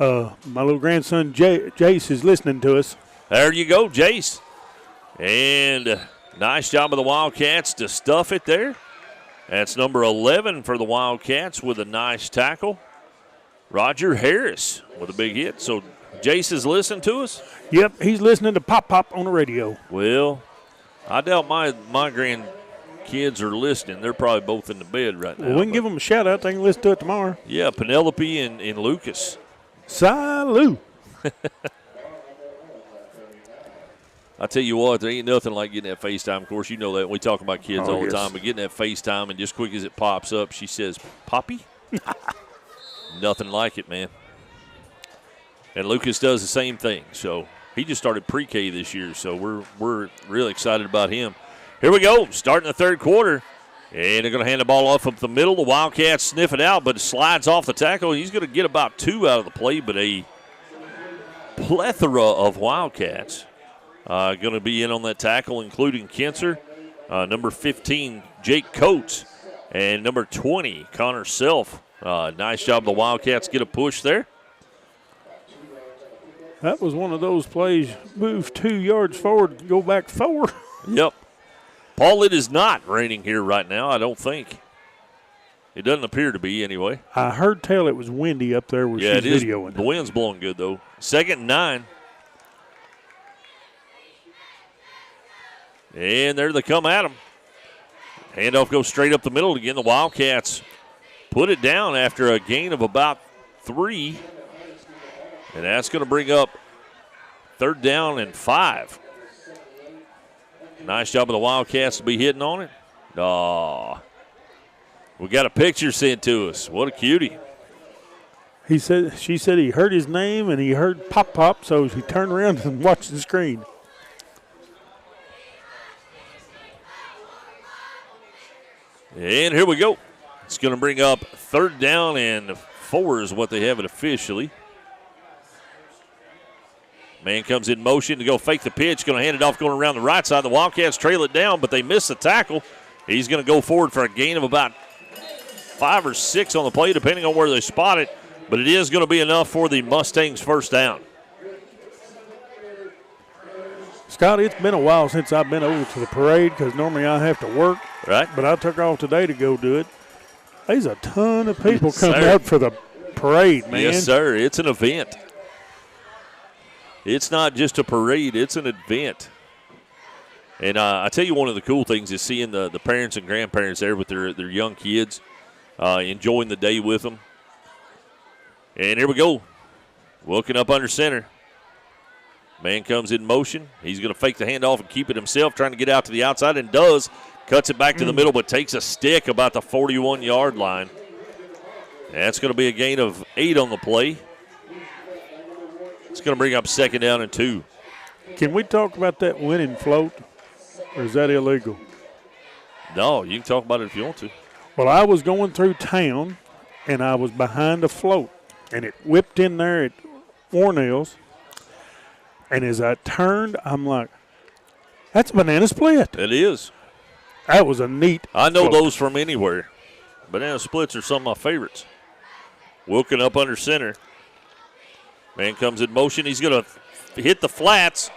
My little grandson, Jace, is listening to us. There you go, Jace. And nice job of the Wildcats to stuff it there. That's number 11 for the Wildcats with a nice tackle. Roger Harris with a big hit. So Jace is listening to us? Yep, he's listening to Pop Pop on the radio. Well, I doubt my grandkids are listening. They're probably both in the bed right now. Well, we can give them a shout-out. They can listen to it tomorrow. Yeah, Penelope and Lucas. Salud. I tell you what, there ain't nothing like getting that FaceTime. Of course, you know that. We talk about kids all the time, but getting that FaceTime, and just quick as it pops up, she says, Poppy? Nothing like it, man. And Lucas does the same thing. So he just started pre-K this year, so we're really excited about him. Here we go, starting the third quarter. And they're going to hand the ball off up the middle. The Wildcats sniff it out, but it slides off the tackle. He's going to get about 2 out of the play, but a plethora of Wildcats going to be in on that tackle, including Kinser, number 15, Jake Coates, and number 20, Connor Self. Nice job. The Wildcats get a push there. That was one of those plays, move 2 yards forward, go back 4. Yep. Paul, it is not raining here right now, I don't think. It doesn't appear to be anyway. I heard tell it was windy up there where she's videoing. The wind's blowing good, though. 2nd and 9. And there they come at him. Handoff goes straight up the middle again. The Wildcats put it down after a gain of about 3. And that's going to bring up 3rd down and 5. Nice job of the Wildcats to be hitting on it. We got a picture sent to us. What a cutie. She said he heard his name and he heard Pop Pop, so he turned around and watched the screen. And here we go. It's going to bring up 3rd down and 4 is what they have it officially. Man comes in motion to go fake the pitch. Going to hand it off going around the right side. The Wildcats trail it down, but they miss the tackle. He's going to go forward for a gain of about 5 or 6 on the play, depending on where they spot it. But it is going to be enough for the Mustangs' 1st down. Scott, it's been a while since I've been over to the parade because normally I have to work. Right. But I took off today to go do it. There's a ton of people coming out for the parade, man. Yes, sir. It's an event. It's not just a parade. It's an event. And I tell you, one of the cool things is seeing the parents and grandparents there with their young kids, enjoying the day with them. And here we go. Wilking up under center. Man comes in motion. He's going to fake the handoff and keep it himself, trying to get out to the outside, and does. Cuts it back to the middle, but takes a stick about the 41-yard line. That's going to be a gain of 8 on the play. It's going to bring up 2nd down and 2. Can we talk about that winning float, or is that illegal? No, you can talk about it if you want to. Well, I was going through town, and I was behind a float, and it whipped in there at Warnell's. And as I turned, I'm like, that's a banana split. It is. That was a neat I know float. those from anywhere. Banana splits are some of my favorites. Wilkin up under center. Man comes in motion. He's going to hit the flats.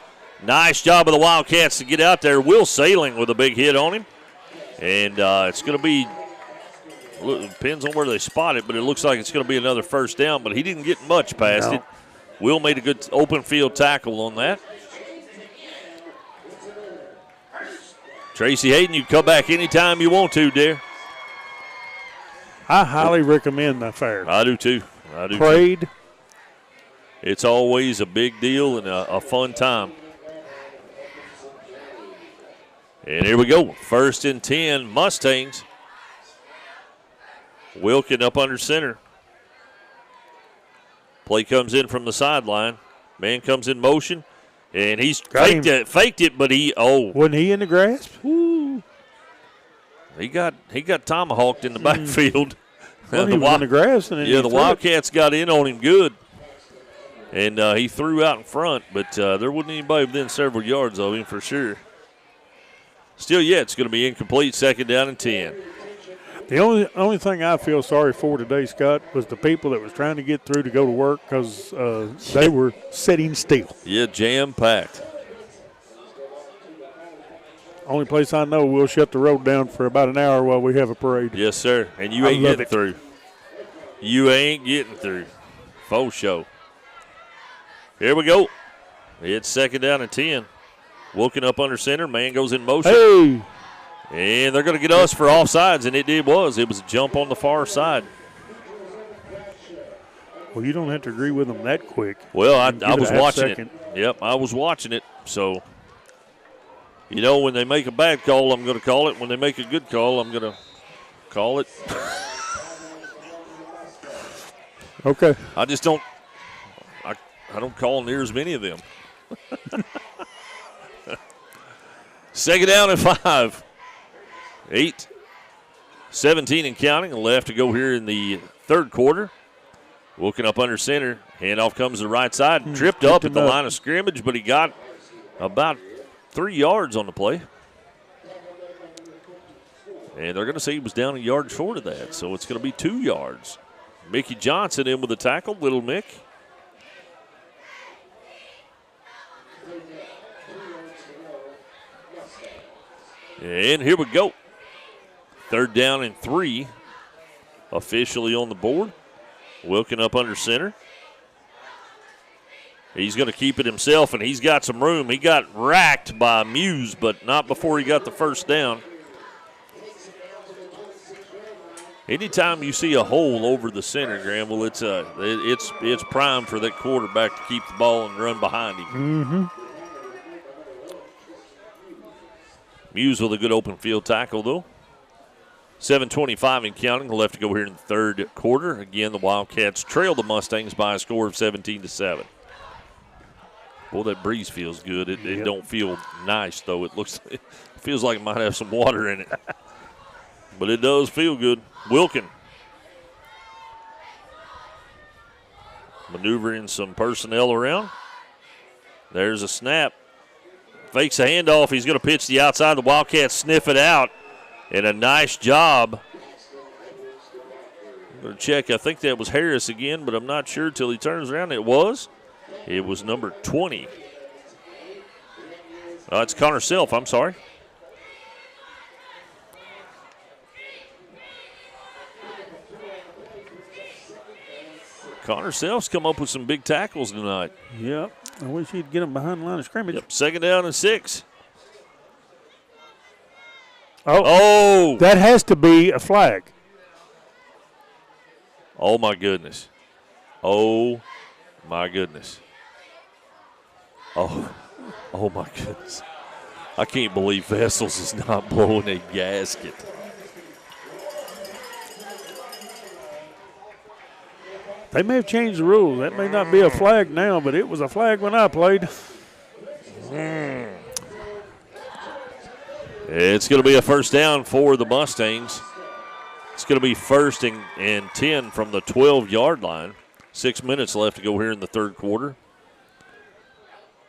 Nice job of the Wildcats to get out there. Will Sailing with a big hit on him. And it's going to be, depends on where they spot it, but it looks like it's going to be another first down. But he didn't get much past it. Will made a good open field tackle on that. Tracy Hayden, you can come back anytime you want to, dear. I highly recommend the fair. I do too. Parade. It's always a big deal and a fun time. And here we go. 1st and 10, Mustangs. Wilkin up under center. Play comes in from the sideline. Man comes in motion, and he's faked it, but wasn't he in the grasp? Woo. He got tomahawked in the backfield. Well, he was in the grass, and the Wildcats got in on him good, and he threw out in front, but there wasn't anybody within several yards of him for sure. Still, it's going to be incomplete. 2nd down and 10. The only thing I feel sorry for today, Scott, was the people that was trying to get through to go to work because they were sitting still. Yeah, jam-packed. Only place I know we'll shut the road down for about an hour while we have a parade. Yes, sir. And you ain't getting through. You ain't getting through. Faux show. Here we go. It's 2nd down and 10. Wilkin up under center. Man goes in motion. Hey! And they're going to get us for offsides, and it was a jump on the far side. Well, you don't have to agree with them that quick. Well, I was watching it. Yep, I was watching it. So, when they make a bad call, I'm going to call it. When they make a good call, I'm going to call it. Okay. I just don't. I don't call near as many of them. 2nd down and 5. 8-17 and counting. Left to go here in the 3rd quarter. Wilkin up under center. Handoff comes to the right side. Tripped up at the line of scrimmage, but he got about 3 yards on the play. And they're going to say he was down a yard short of that, so it's going to be 2 yards. Mickey Johnson in with the tackle, Little Mick. And here we go. 3rd down and 3 officially on the board. Wilkin up under center. He's going to keep it himself, and he's got some room. He got racked by Muse, but not before he got the first down. Anytime you see a hole over the center, Granville, it's prime for that quarterback to keep the ball and run behind him. Mm-hmm. Muse with a good open field tackle, though. 7:25 and counting. Left to go here in the 3rd quarter. Again, the Wildcats trail the Mustangs by a score of 17-7. Boy, that breeze feels good. It don't feel nice, though. It feels like it might have some water in it. But it does feel good. Wilkin maneuvering some personnel around. There's a snap. Fakes a handoff. He's going to pitch the outside. The Wildcats sniff it out. And a nice job. I'm going to check. I think that was Harris again, but I'm not sure till he turns around. It was number 20. It's Connor Self. I'm sorry. Connor Self's come up with some big tackles tonight. Yep. I wish he'd get him behind the line of scrimmage. Yep. 2nd down and 6. Oh, that has to be a flag. Oh, my goodness. Oh, my goodness. Oh my goodness. I can't believe Vessels is not blowing a gasket. They may have changed the rules. That may not be a flag now, but it was a flag when I played. It's going to be a first down for the Mustangs. It's going to be 1st and 10 from the 12-yard line. 6 minutes left to go here in the third quarter.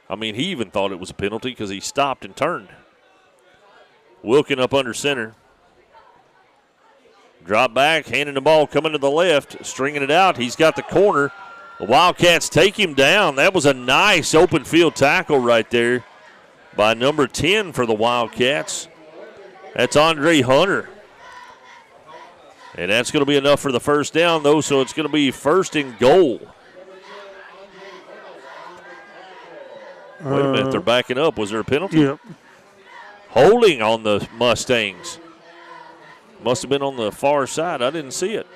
I mean, he even thought it was a penalty because he stopped and turned. Wilkin up under center. Drop back, handing the ball, coming to the left, stringing it out. He's got the corner. The Wildcats take him down. That was a nice open field tackle right there by number 10 for the Wildcats. That's Andre Hunter. And that's going to be enough for the first down, though, so it's going to be 1st and goal. Wait a minute, they're backing up. Was there a penalty? Yep. Holding on the Mustangs. Must have been on the far side. I didn't see it.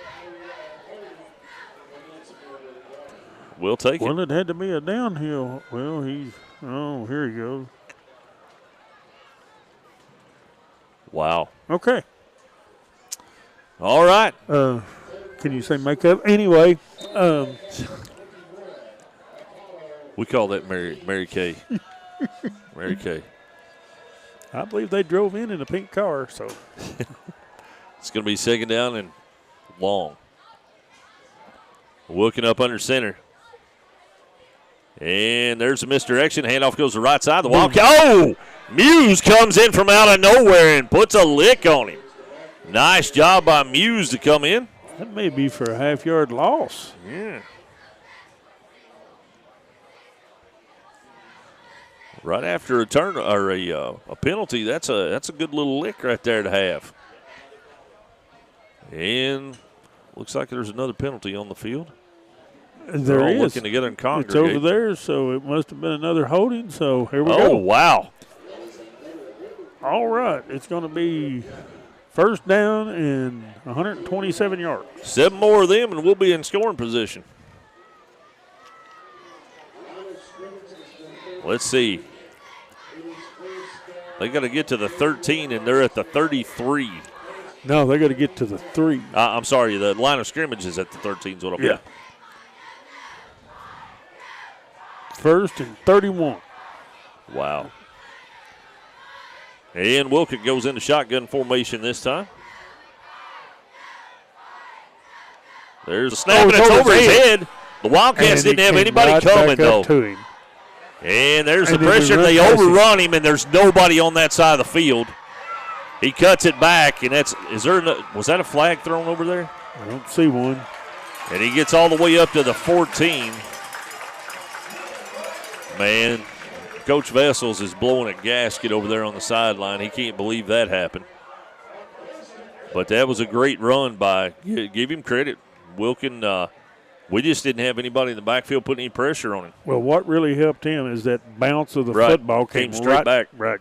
We'll take it. Well, it had to be a downhill. Well, here he goes. Wow. Okay. All right. Can you say makeup? Anyway. We call that Mary Kay. Mary Kay. I believe they drove in a pink car, so. It's going to be 2nd down and long. Wilkin up under center. And there's a misdirection. Handoff goes to the right side. The Wildcat. Oh! Muse comes in from out of nowhere and puts a lick on him. Nice job by Muse to come in. That may be for a half-yard loss. Yeah. Right after a turn or a penalty, that's a good little lick right there to have. And looks like there's another penalty on the field. There is. Looking together and congregate. It's over there, so it must have been another holding. So here we go. Oh, wow. All right. It's going to be 1st down and 127 yards. 7 more of them, and we'll be in scoring position. Let's see. They got to get to the 13, and they're at the 33. No, they got to get to the 3. I'm sorry, the line of scrimmage is at the 13 is what I'm at. 1st and 31. Wow. And Wilkin goes into shotgun formation this time. There's a snap, and it's over his head. The Wildcats didn't have anybody coming, though. And there's the pressure. They overrun him, and there's nobody on that side of the field. He cuts it back, and was that a flag thrown over there? I don't see one. And he gets all the way up to the 14. Man, Coach Vessels is blowing a gasket over there on the sideline. He can't believe that happened. But that was a great run by, give him credit, Wilkin. We just didn't have anybody in the backfield putting any pressure on him. Well, what really helped him is that bounce of the football came straight back. Right.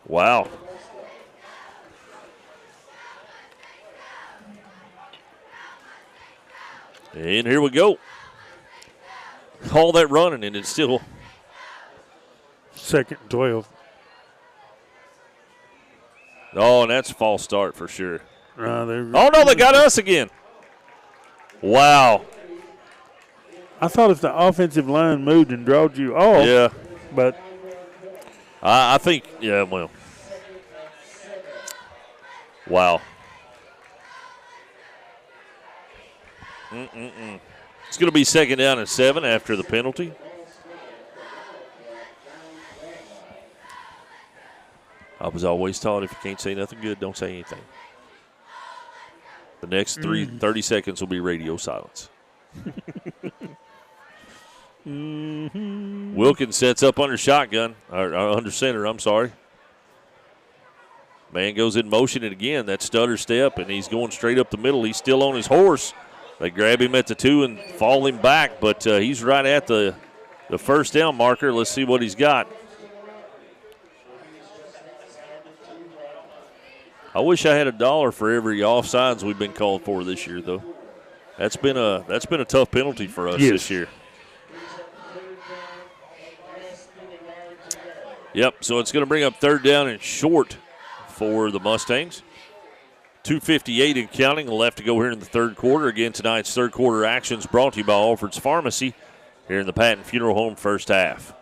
Wow. And here we go. All that running, and it's still 2nd and 12. Oh, and that's a false start for sure. Oh, no, they got us again. Wow. I thought if the offensive line moved and drawed you off. Yeah. But I think, yeah, well. Wow. It's going to be 2nd down and 7 after the penalty. I was always taught if you can't say nothing good, don't say anything. The next 30 seconds will be radio silence. Wilkins sets up under shotgun, or under center, I'm sorry. Man goes in motion, and again, that stutter step, and he's going straight up the middle. He's still on his horse. They grab him at the 2 and fall him back, but he's right at the first down marker. Let's see what he's got. I wish I had $1 for every offsides we've been called for this year, though. That's been a tough penalty for us this year. Yep, so it's going to bring up third down and short for the Mustangs. 2:58 and counting left to go here in the third quarter. Again, tonight's third quarter actions brought to you by Alfred's Pharmacy here in the Patton Funeral Home first half.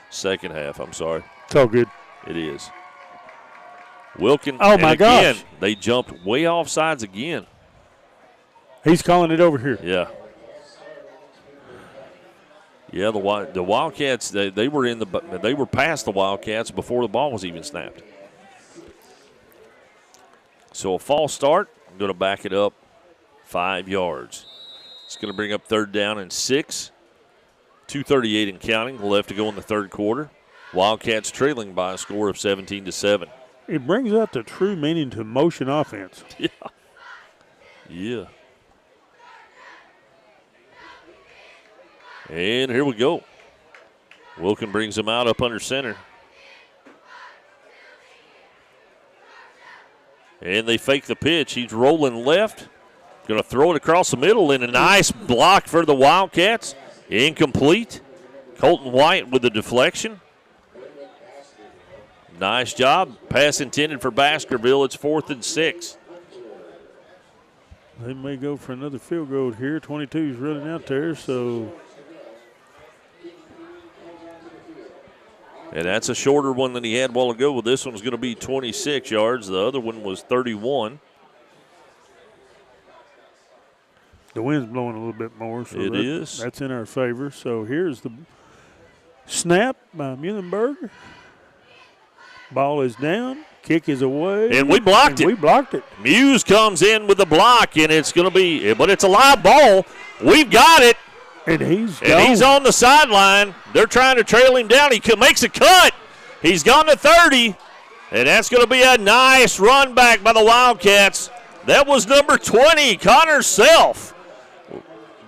Second half, I'm sorry. It's all good. It is. Wilkin. Oh, my gosh. They jumped way off sides again. He's calling it over here. Yeah. Yeah, the Wildcats, they were past the Wildcats before the ball was even snapped. So a false start. I'm going to back it up 5 yards. It's going to bring up third down and 6. 2:38 and counting left to go in the third quarter. Wildcats trailing by a score of 17-7. It brings out the true meaning to motion offense. Yeah. Yeah. And here we go. Wilkin brings him out up under center. And they fake the pitch. He's rolling left. Going to throw it across the middle, and a nice block for the Wildcats. Incomplete. Colton White with the deflection. Nice job. Pass intended for Baskerville. It's 4th and 6. They may go for another field goal here. 22 is running out there, so. And that's a shorter one than he had a while ago. Well, this one's going to be 26 yards. The other one was 31. The wind's blowing a little bit more. So it is. That's in our favor. So here's the snap by Muhlenberg. Ball is down. Kick is away. And we blocked it. We blocked it. Muse comes in with the block, and it's going to be, but it's a live ball. We've got it. And he's on the sideline. They're trying to trail him down. He makes a cut. He's gone to 30. And that's going to be a nice run back by the Wildcats. That was number 20, Connor Self.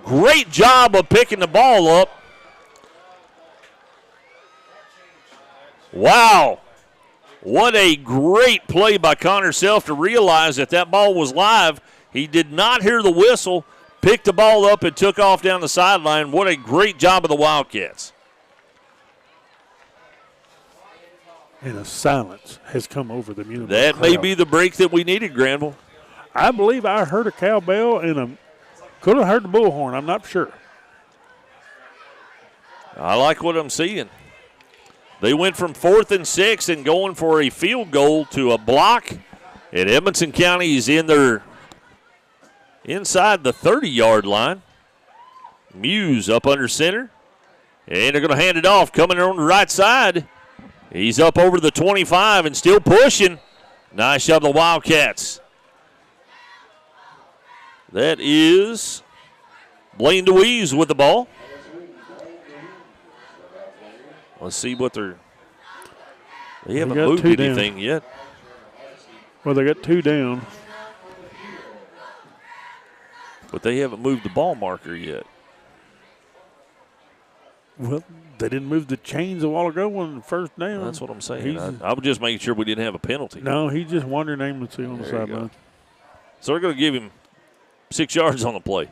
Great job of picking the ball up. Wow. What a great play by Connor Self to realize that ball was live. He did not hear the whistle. Picked the ball up and took off down the sideline. What a great job of the Wildcats. And a silence has come over the Muhlenberg That crowd. may be the break that we needed, Granville. I believe I heard a cowbell and could have heard the bullhorn. I'm not sure. I like what I'm seeing. They went from 4th and 6 and going for a field goal to a block. And Edmonson County is inside the 30-yard line. Muse up under center. And they're going to hand it off. Coming on the right side. He's up over the 25 and still pushing. Nice job of the Wildcats. That is Blaine DeWeese with the ball. Let's see what they haven't moved anything yet. Well, they got 2 down. But they haven't moved the ball marker yet. Well, they didn't move the chains a while ago on the first down. That's what I'm saying. I was just making sure we didn't have a penalty. No, he's just wandering aimlessly on the sideline. So they're going to give him 6 yards on the play.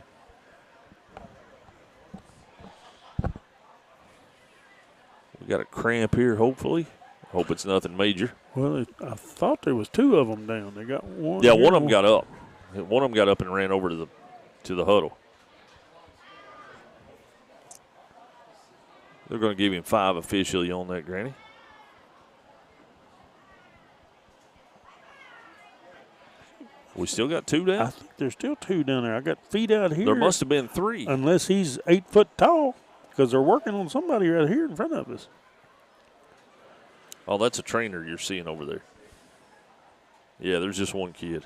We got a cramp here, hopefully. Hope it's nothing major. Well, I thought there was 2 of them down. They got one. Yeah, one of them got up. One of them got up and ran over to the huddle. They're going to give him 5 officially on that, Granny. We still got 2 down? I think there's still 2 down there. I got feet out here. There must have been 3. Unless he's 8 foot tall, because they're working on somebody right here in front of us. Oh, that's a trainer you're seeing over there. Yeah, there's just one kid.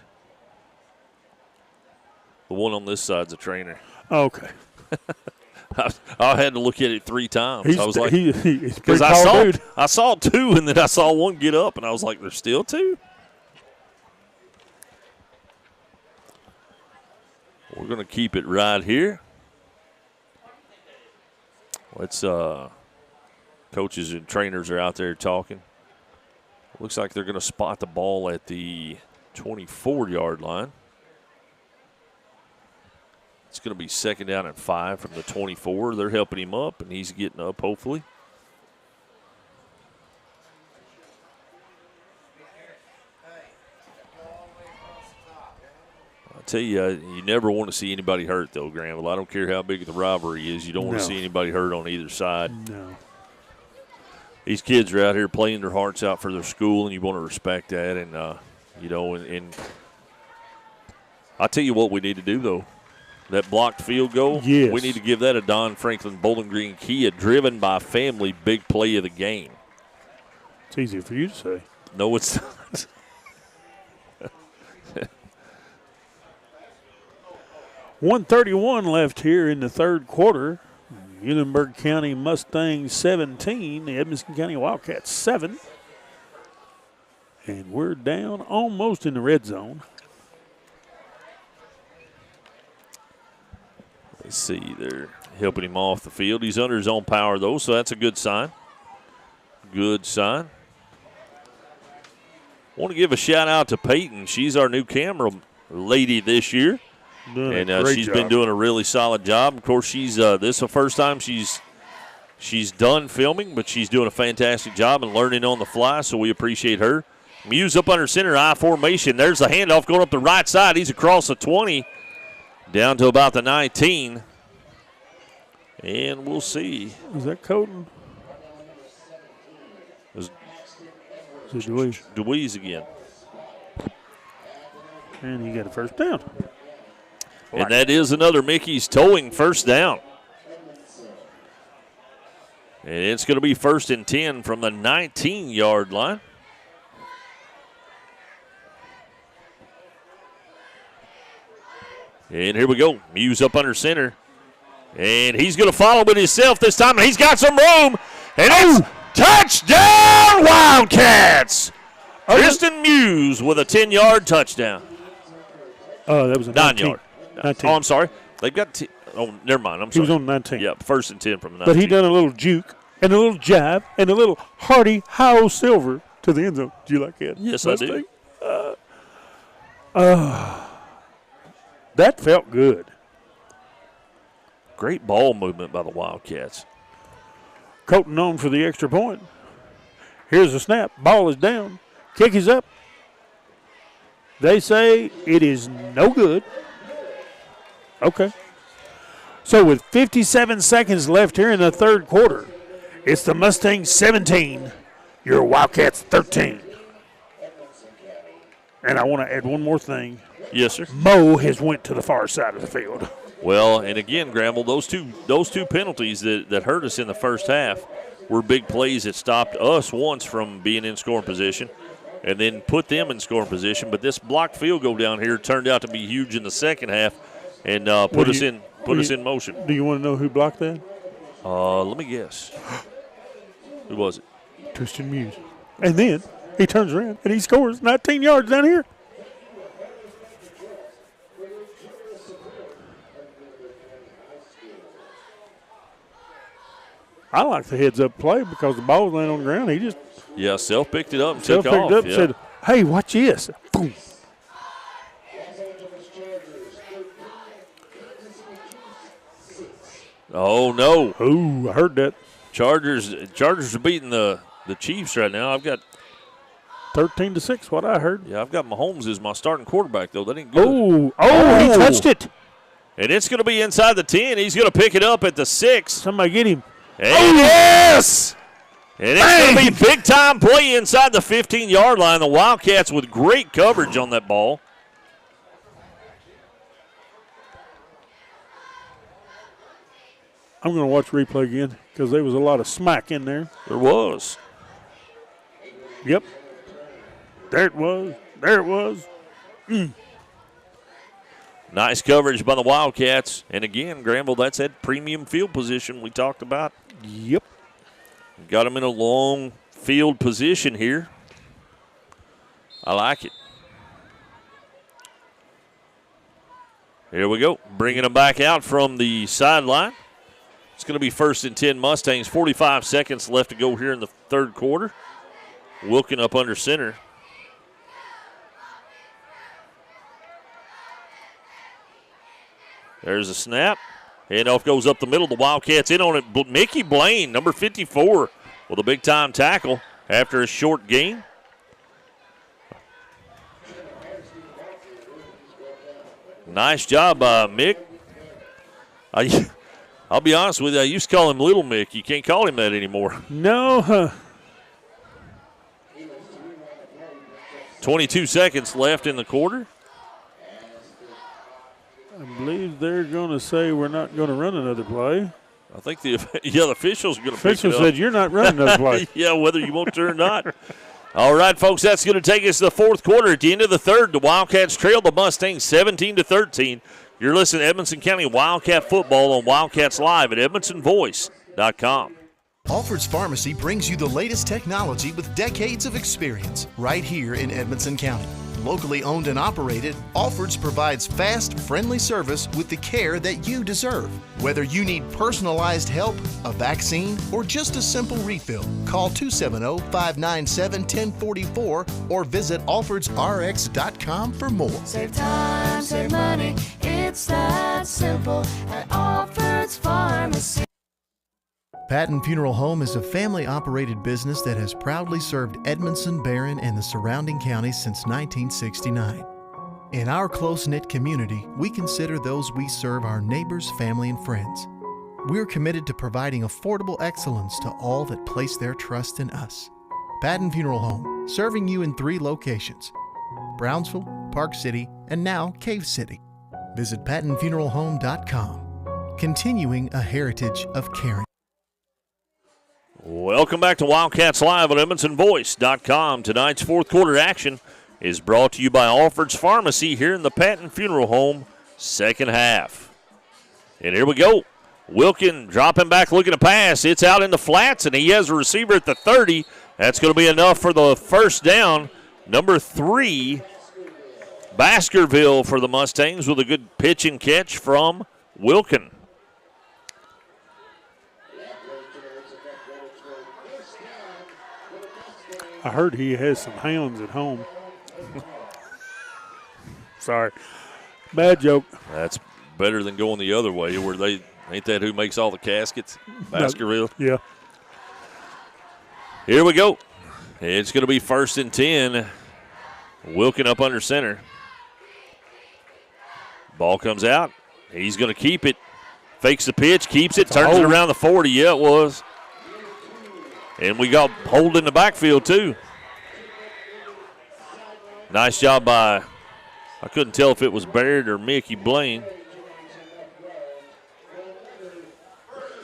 The one on this side's a trainer. Okay. I had to look at it 3 times. I was like, he's because dude. I saw 2, and then I saw one get up, and I was like, there's still 2? We're going to keep it right here. Let's coaches and trainers are out there talking. Looks like they're going to spot the ball at the 24-yard line. It's going to be 2nd down and 5 from the 24. They're helping him up, and he's getting up, hopefully. I tell you, you never want to see anybody hurt, though, Granville. I don't care how big the rivalry is. You don't want to see anybody hurt on either side. No. These kids are out here playing their hearts out for their school, and you want to respect that. And, and I'll tell you what we need to do, though. That blocked field goal, yes. We need to give that a Don Franklin Bowling Green Kia driven by family big play of the game. It's easy for you to say. No, it's not. 1:31 left here in the third quarter. Muhlenberg County Mustangs 17, the Edmonson County Wildcats 7. And we're down almost in the red zone. Let's see, they're helping him off the field. He's under his own power, though, so that's a good sign. Good sign. Want to give a shout-out to Peyton. She's our new camera lady this year. And she's been doing a really solid job. Of course, she's this is the first time she's done filming, but she's doing a fantastic job and learning on the fly, so we appreciate her. Muse up under center, I formation. There's the handoff going up the right side. He's across the 20, down to about the 19. And we'll see. Is that Colton? Is it Deweese? Deweese again. And he got a first down. And that is another Mickey's towing first down. And it's going to be 1st and 10 from the 19-yard line. And here we go. Muse up under center. And he's going to follow it himself this time. And he's got some room. And it's touchdown Wildcats. Tristan Muse with a 10-yard touchdown. Oh, that was a 9-yard. 19. Oh, I'm sorry. They've got never mind. I'm sorry. He was on 19. Yeah, 1st and 10 from the 19. But he done a little juke and a little jab and a little hearty How Silver to the end zone. Do you like that? Yes, Mustang? I do. That felt good. Great ball movement by the Wildcats. Colton on for the extra point. Here's the snap. Ball is down. Kick is up. They say it is no good. Okay. So with 57 seconds left here in the third quarter, it's the Mustangs 17, your Wildcats 13. And I want to add one more thing. Yes, sir. Mo has went to the far side of the field. Well, and again, Gramble, those two penalties that hurt us in the first half were big plays that stopped us once from being in scoring position and then put them in scoring position. But this blocked field goal down here turned out to be huge in the second half and put us in motion. Do you want to know who blocked that? Let me guess. Who was it? Tristan Muse. And then he turns around and he scores 19 yards down here. I like the heads-up play because the ball was laying on the ground. He just self-picked it up and took off. Up, said, hey, watch this. Boom. Oh, no. Oh, I heard that. Chargers are beating the Chiefs right now. I've got 13-6, what I heard. Yeah, I've got Mahomes as my starting quarterback, though. That ain't good. Oh, he touched it. And it's going to be inside the 10. He's going to pick it up at the 6. Somebody get him. And yes! And it's going to be big-time play inside the 15-yard line. The Wildcats with great coverage on that ball. I'm going to watch replay again because there was a lot of smack in there. There was. Yep. There it was. There it was. Nice coverage by the Wildcats. And again, Granville, that's that premium field position we talked about. Yep. Got them in a long field position here. I like it. Here we go. Bringing them back out from the sideline. It's going to be 1st and 10 Mustangs. 45 seconds left to go here in the third quarter. Wilkin up under center. There's a snap. Handoff goes up the middle. The Wildcats in on it. Mickey Blaine, number 54, with a big-time tackle after a short gain. Nice job by Mick. I'll be honest with you, I used to call him Little Mick. You can't call him that anymore. No. 22 seconds left in the quarter. I believe they're going to say we're not going to run another play. I think the officials are going to pick it up. Official said you're not running another play. Yeah, whether you want to or not. All right, folks, that's going to take us to the fourth quarter. At the end of the third, the Wildcats trail the Mustangs 17-13. You're listening to Edmonson County Wildcat football on Wildcats Live at EdmonsonVoice.com. Alfred's Pharmacy brings you the latest technology with decades of experience right here in Edmonson County. Locally owned and operated, Alfred's provides fast, friendly service with the care that you deserve. Whether you need personalized help, a vaccine, or just a simple refill, call 270-597-1044 or visit alfordsrx.com for more. Save time, save money, it's that simple at Alfred's Pharmacy. Patton Funeral Home is a family-operated business that has proudly served Edmondson, Barron, and the surrounding counties since 1969. In our close-knit community, we consider those we serve our neighbors, family, and friends. We're committed to providing affordable excellence to all that place their trust in us. Patton Funeral Home, serving you in 3 locations: Brownsville, Park City, and now Cave City. Visit PattonFuneralHome.com, continuing a heritage of caring. Welcome back to Wildcats Live on EdmonsonVoice.com. Tonight's fourth quarter action is brought to you by Alfred's Pharmacy here in the Patton Funeral Home second half. And here we go. Wilkin dropping back, looking to pass. It's out in the flats, and he has a receiver at the 30. That's going to be enough for the first down. Number 3, Baskerville for the Mustangs with a good pitch and catch from Wilkin. I heard he has some hounds at home. Sorry. Bad joke. That's better than going the other way where they ain't that who makes all the caskets? Baskerville. No. Yeah. Here we go. It's going to be 1st and 10. Wilkin up under center. Ball comes out. He's going to keep it. Fakes the pitch, keeps it, turns it around the 40. Yeah, it was. And we got hold in the backfield, too. Nice job by, I couldn't tell if it was Barrett or Mickey Blaine.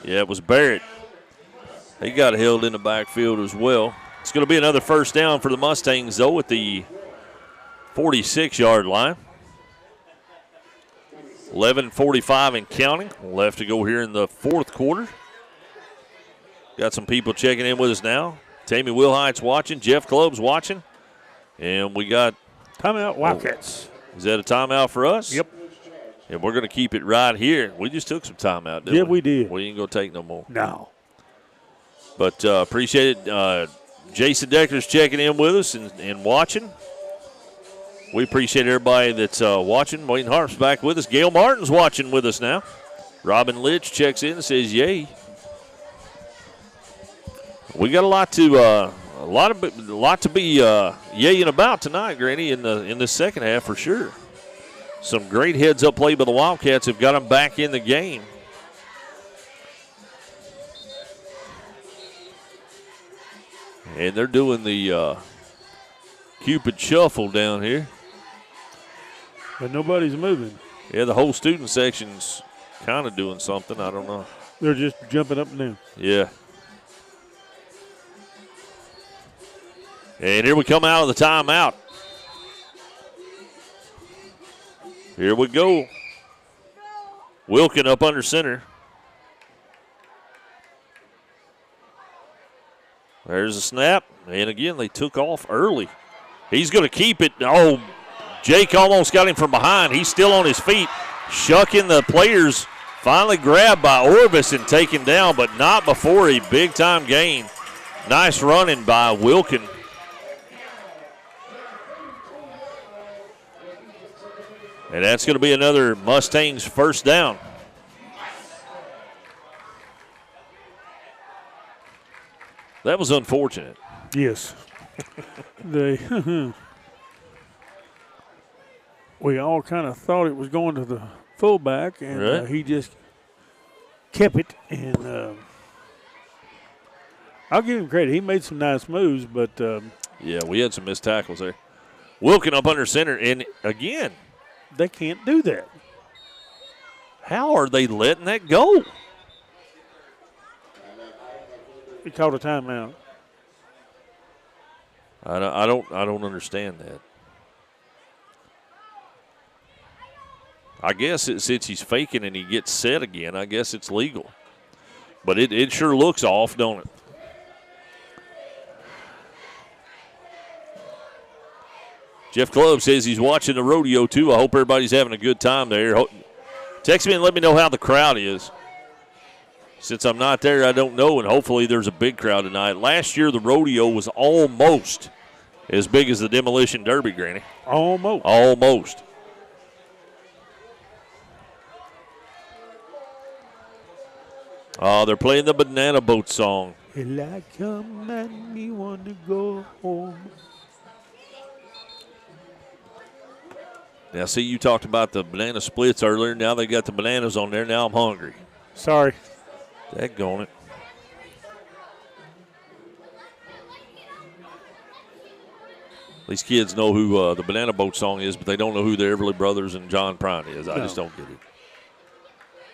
Yeah, it was Barrett. He got held in the backfield as well. It's going to be another first down for the Mustangs, though, at the 46-yard line. 11:45 and counting. Left to go here in the fourth quarter. Got some people checking in with us now. Tammy Wilhite's watching. Jeff Club's watching. And we got timeout Wildcats. Is that a timeout for us? Yep. And we're going to keep it right here. We just took some timeout, didn't we? Yeah, we did. We ain't going to take no more. No. But appreciate it. Jason Decker's checking in with us and watching. We appreciate everybody that's watching. Wayne Harp's back with us. Gail Martin's watching with us now. Robin Litch checks in and says, yay. We got a lot to be yaying about tonight, Granny, in the second half for sure. Some great heads-up play by the Wildcats have got them back in the game. And they're doing the Cupid shuffle down here. But nobody's moving. Yeah, the whole student section's kind of doing something. I don't know. They're just jumping up and down. Yeah. And here we come out of the timeout. Here we go. Wilkin up under center. There's a snap. And again, they took off early. He's going to keep it. Oh, Jake almost got him from behind. He's still on his feet. Shucking the players. Finally grabbed by Orvis and taken down, but not before a big-time gain. Nice running by Wilkin. And that's going to be another Mustangs first down. That was unfortunate. Yes. We all kind of thought it was going to the fullback, and Right. he just kept it. And I'll give him credit. He made some nice moves, but Yeah, we had some missed tackles there. Wilkin up under center, and again, they can't do that. how are they letting that go? He called a timeout. I don't understand that. I guess since he's faking and he gets set again, I guess it's legal. But it sure looks off, don't it? Jeff Club says he's watching the rodeo, too. I hope everybody's having a good time there. Text me and let me know how the crowd is. Since I'm not there, I don't know, and hopefully there's a big crowd tonight. Last year, the rodeo was almost as big as the Demolition Derby, Granny. Almost. Almost. Oh, they're playing the Banana Boat song. Till I come and me want to go home. Now, see, you talked about the banana splits earlier. Now they got the bananas on there. Now I'm hungry. Sorry. Daggone it. These kids know who the Banana Boat song is, but they don't know who the Everly Brothers and John Prine is. I just don't get it.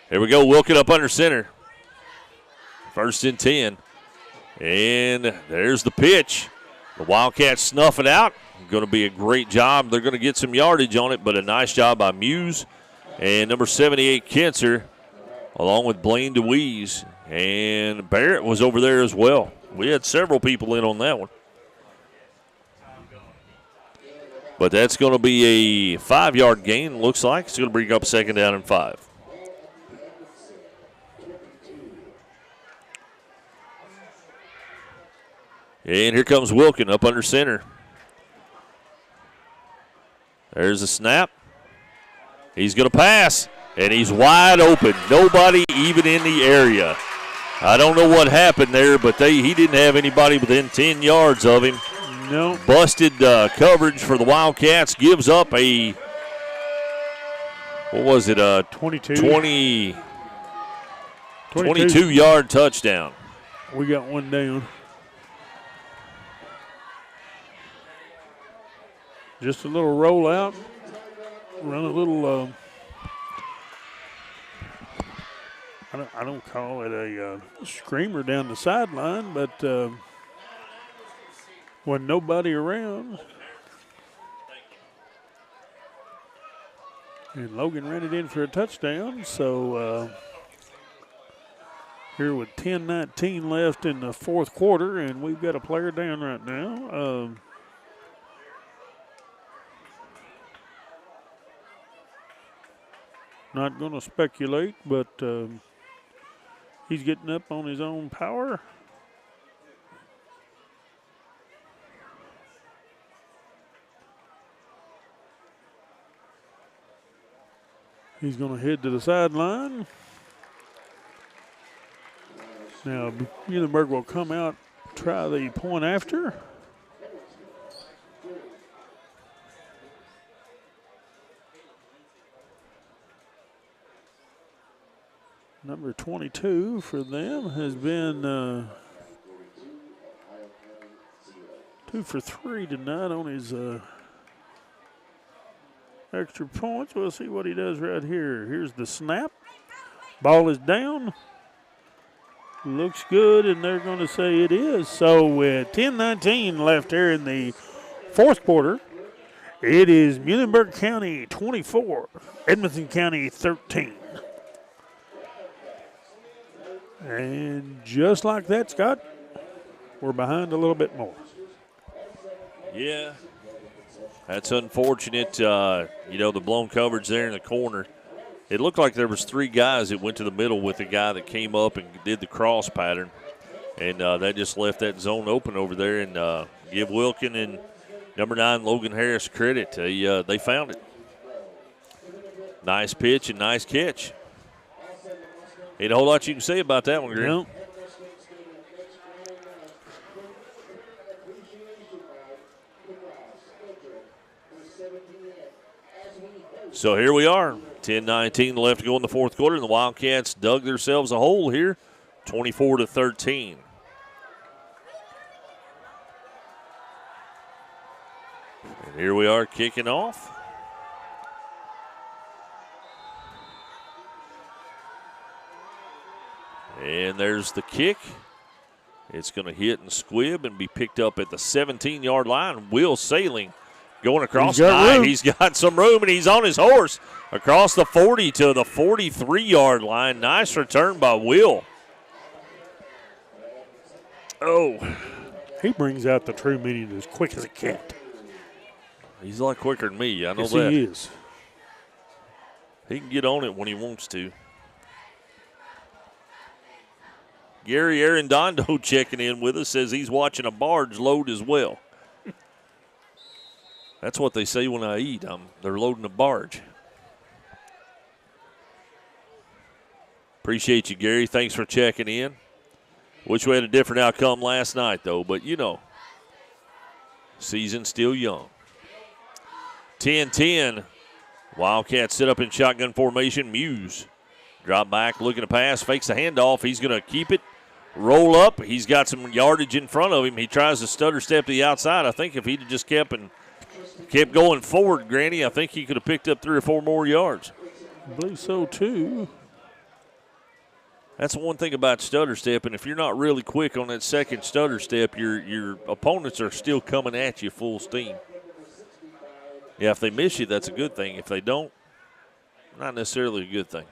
Here we go. Wilkin up under center. 1st and 10. And there's the pitch. The Wildcats snuff it out. Going to be a great job. They're going to get some yardage on it, but a nice job by Muse and number 78, Kinser, along with Blaine DeWeese. And Barrett was over there as well. We had several people in on that one. But that's going to be a 5-yard gain, looks like. It's going to bring up 2nd down and 5. And here comes Wilkin up under center. There's a snap. He's going to pass, and he's wide open. Nobody even in the area. I don't know what happened there, but he didn't have anybody within 10 yards of him. No. Busted coverage for the Wildcats. Gives up a, what was it, 22-yard touchdown. We got one down. Just a little rollout. Run a little, I don't call it a screamer down the sideline, but when nobody around. And Logan ran it in for a touchdown. So here with 10:19 left in the 4th quarter, and we've got a player down right now. Not going to speculate, but he's getting up on his own power. He's going to head to the sideline. Now, Muhlenberg will come out, try the point after. Number 22 for them has been 2 for 3 tonight on his extra points. We'll see what he does right here. Here's the snap. Ball is down. Looks good, and they're going to say it is. So with 10:19 left here in the 4th quarter, it is Muhlenberg County 24, Edmonson County 13. And just like that, Scott, we're behind a little bit more. Yeah, that's unfortunate. The blown coverage there in the corner. It looked like there was 3 guys that went to the middle with the guy that came up and did the cross pattern. And that just left that zone open over there. And give Wilkin and number 9, Logan Harris, credit. They found it. Nice pitch and nice catch. Ain't a whole lot you can say about that one, Green. No. So here we are, 10-19 left to go in the fourth quarter, and the Wildcats dug themselves a hole here, 24-13. And here we are kicking off. And there's the kick. It's going to hit and squib and be picked up at the 17-yard line. Will Saling going across nine. He's got some room, and he's on his horse across the 40 to the 43-yard line. Nice return by Will. Oh. He brings out the true meaning of as quick as a cat. He's a lot quicker than me. I know yes, that. He is. He can get on it when he wants to. Gary Arredondo checking in with us, says he's watching a barge load as well. That's what they say when I eat. They're loading a barge. Appreciate you, Gary. Thanks for checking in. Wish we had a different outcome last night, though. But, you know, season's still young. 10-10. Wildcats sit up in shotgun formation. Muse drop back, looking to pass, fakes the handoff. He's going to keep it, roll up. He's got some yardage in front of him. He tries to stutter step to the outside. I think if he'd have just kept going forward, Granny, I think he could have picked up 3 or 4 more yards. I believe so, too. That's the one thing about stutter step, and if you're not really quick on that second stutter step, your opponents are still coming at you full steam. Yeah, if they miss you, that's a good thing. If they don't, not necessarily a good thing.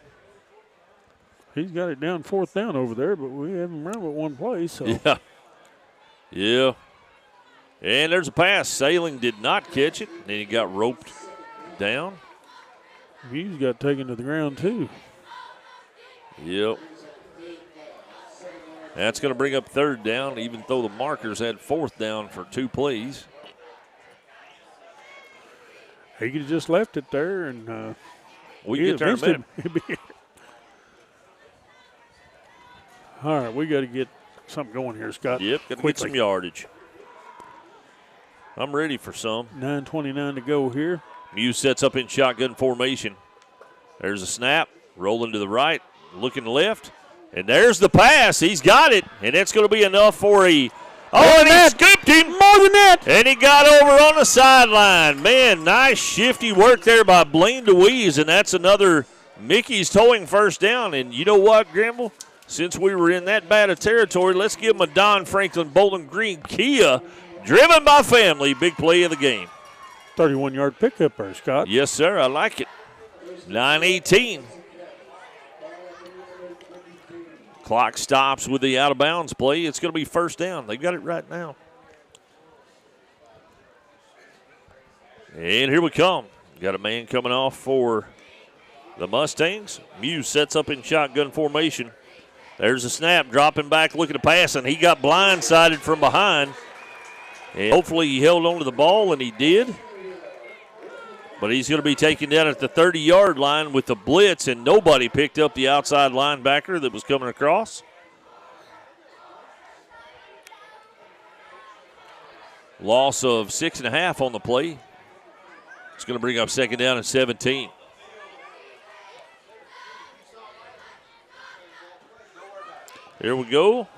He's got it down 4th down over there, but we haven't run with one play. So. Yeah. Yeah. And there's a pass. Saling did not catch it. Then he got roped down. Muse got taken to the ground, too. Yep. That's going to bring up 3rd down, even though the markers had 4th down for 2 plays. He could have just left it there, and we get there in a minute. All right, we got to get something going here, Scott. Yep, got to get some yardage. I'm ready for some. 9:29 to go here. Muse sets up in shotgun formation. There's a snap, rolling to the right, looking left, and there's the pass. He's got it, and it's going to be enough for a and he scooped him. More than that. And he got over on the sideline. Man, nice shifty work there by Blaine DeWeese, and that's another Mickey's towing 1st down. And you know what, Grimble? Since we were in that bad a territory, let's give him a Don Franklin Bowling Green Kia, driven by family. Big play of the game. 31-yard pickup there, Scott. Yes, sir. I like it. 9:18. Clock stops with the out-of-bounds play. It's going to be 1st down. They got it right now. And here we come. Got a man coming off for the Mustangs. Muse sets up in shotgun formation. There's a snap, dropping back, looking to pass, and he got blindsided from behind. And hopefully he held on to the ball, and he did. But he's going to be taken down at the 30-yard line with the blitz, and nobody picked up the outside linebacker that was coming across. Loss of 6.5 on the play. It's going to bring up 2nd down and 17. Here we go.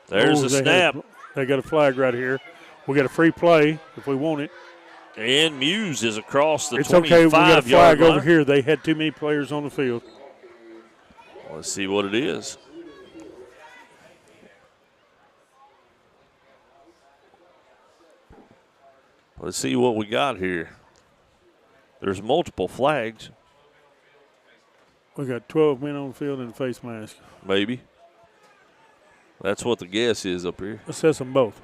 There's a snap. They got a flag right here. We got a free play if we want it. And Muse is across the 25-yard line. It's okay. We got a flag over here. They had too many players on the field. Let's see what it is. Let's see what we got here. There's multiple flags. We got 12 men on the field in face mask. Maybe. That's what the guess is up here. Assess them both.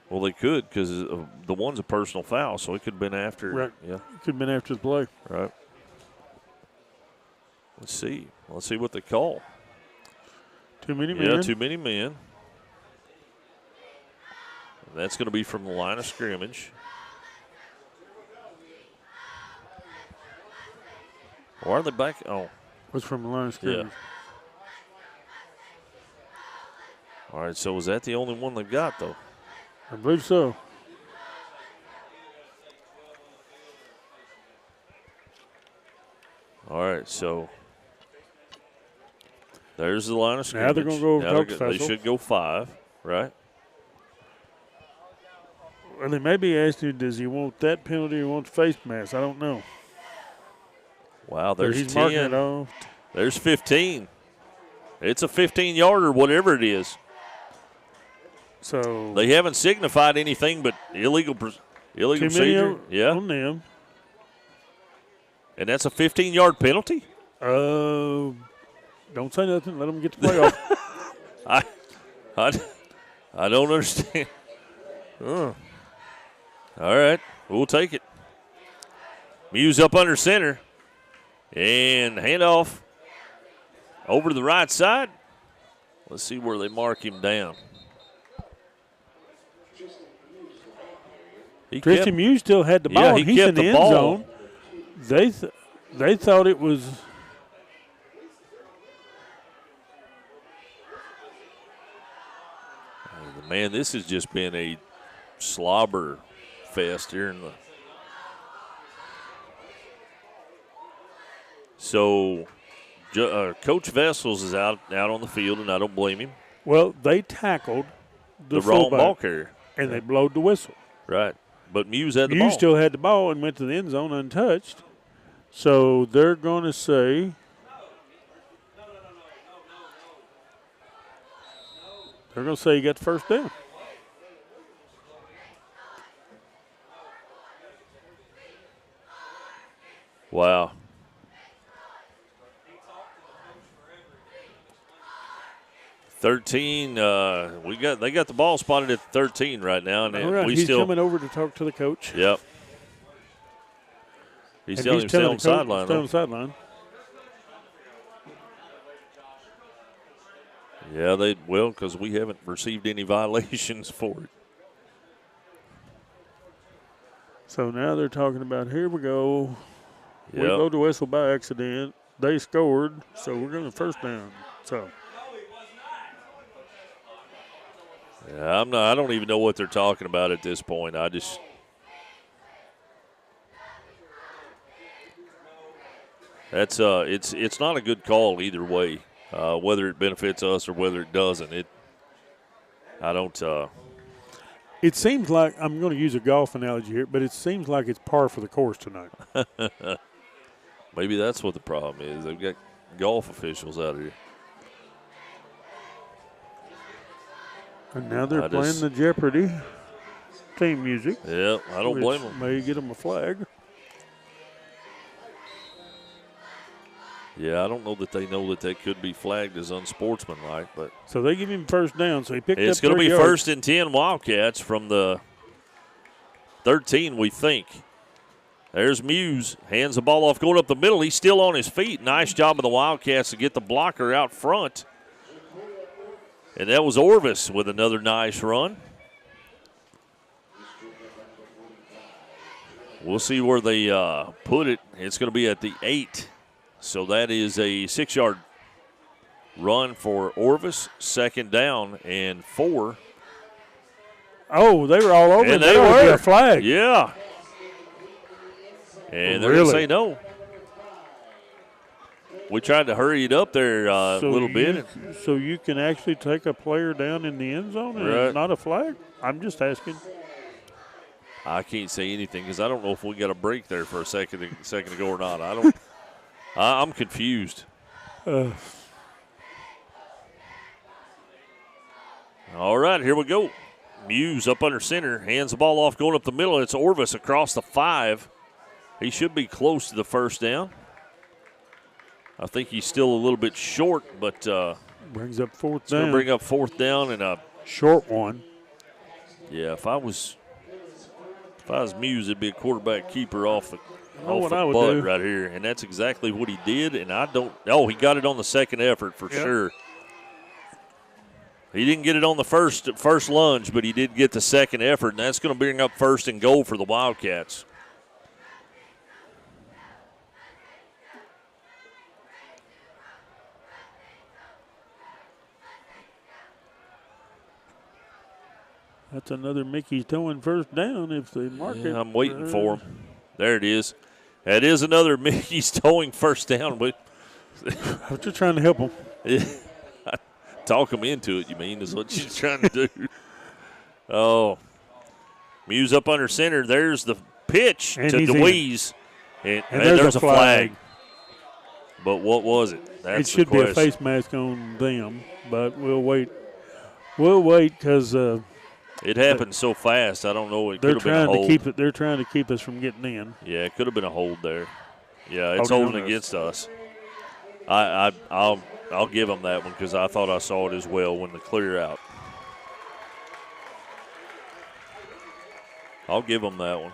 Well, they could because the one's a personal foul, so it could have been after. Right. Yeah. Could have been after the play. Right. Let's see. Let's see what they call. Too many men. Yeah, too many men. And that's going to be from the line of scrimmage. Why are they back? Oh. Was from the line of scrimmage. All right, so is that the only one they've got, though? I believe so. All right, so there's the line of scrimmage. Now they're going to go over to They should go 5, right? Well, they may be asking, does he want that penalty or want the face mask? I don't know. Wow, there's he's 10. marking it off. There's 15. It's a 15-yarder, whatever it is. So they haven't signified anything but illegal procedure. Yeah, on them. And that's a 15-yard penalty? Don't say nothing. Let them get the playoff. I don't understand. All right, we'll take it. Muse up under center. And handoff over to the right side. Let's see where they mark him down. Tristan Muse still had the ball. Yeah, He's in the end zone. They thought it was. Man, this has just been a slobber fest here in the. So, Coach Vessels is out on the field, and I don't blame him. Well, they tackled the wrong ball carrier, and they blowed the whistle. Right, but Muse had the ball. Muse still had the ball and went to the end zone untouched. So they're going to say he got the first down. Wow. They got the ball spotted at 13 right now, and he's coming over to talk to the coach. Yep. He's telling him to stay on the sideline. Stay on the sideline. Yeah, they will, because we haven't received any violations for it. So now they're talking about, here we go. Yep. We blew the whistle by accident. They scored, so we're going to first down. So. Yeah, I don't even know what they're talking about at this point. It's not a good call either way, whether it benefits us or whether it doesn't. It seems like, I'm going to use a golf analogy here, but it seems like it's par for the course tonight. Maybe that's what the problem is. They've got golf officials out here. And now they're playing the Jeopardy theme music. Yeah, I don't blame them. May get them a flag. Yeah, I don't know that they know that could be flagged as unsportsmanlike, but so they give him first down. So he picked up 3 yards. It's going to be first and 10 Wildcats from the 13, we think. There's Muse, hands the ball off, going up the middle. He's still on his feet. Nice job of the Wildcats to get the blocker out front. And that was Orvis with another nice run. We'll see where they put it. It's going to be at the 8. So that is a 6-yard run for Orvis. Second down and 4. Oh, they were all over. And they were. A flag. Yeah. And they're going to say no. We tried to hurry it up there a little bit. So you can actually take a player down in the end zone and it's not a flag? I'm just asking. I can't say anything because I don't know if we got a break there for a second ago or not. I'm confused. All right, here we go. Muse up under center, hands the ball off, going up the middle. It's Orvis across the 5. He should be close to the first down. I think he's still a little bit short, but brings up fourth down. Going to bring up fourth down and a short one. Yeah, if I was Muse, it'd be a quarterback keeper off the butt right here, and that's exactly what he did. And he got it on the second effort for sure. He didn't get it on the first lunge, but he did get the second effort, and that's going to bring up first and goal for the Wildcats. That's another Mickey's towing first down if they mark it. I'm waiting for him. There it is. That is another Mickey's towing first down. But I'm just trying to help them. Talk them into it, you mean, is what she's trying to do. Oh. Muse up under center. There's the pitch and to DeWeese. And there's a flag. But what was it? That's it should be a face mask on them, but we'll wait. We'll wait because it happened so fast. I don't know. It they're could have been a trying hold. to keep it. They're trying to keep us from getting in. Yeah, it could have been a hold there. Yeah, it's holding against us. I'll give them that one because I thought I saw it as well when the clear out. I'll give them that one.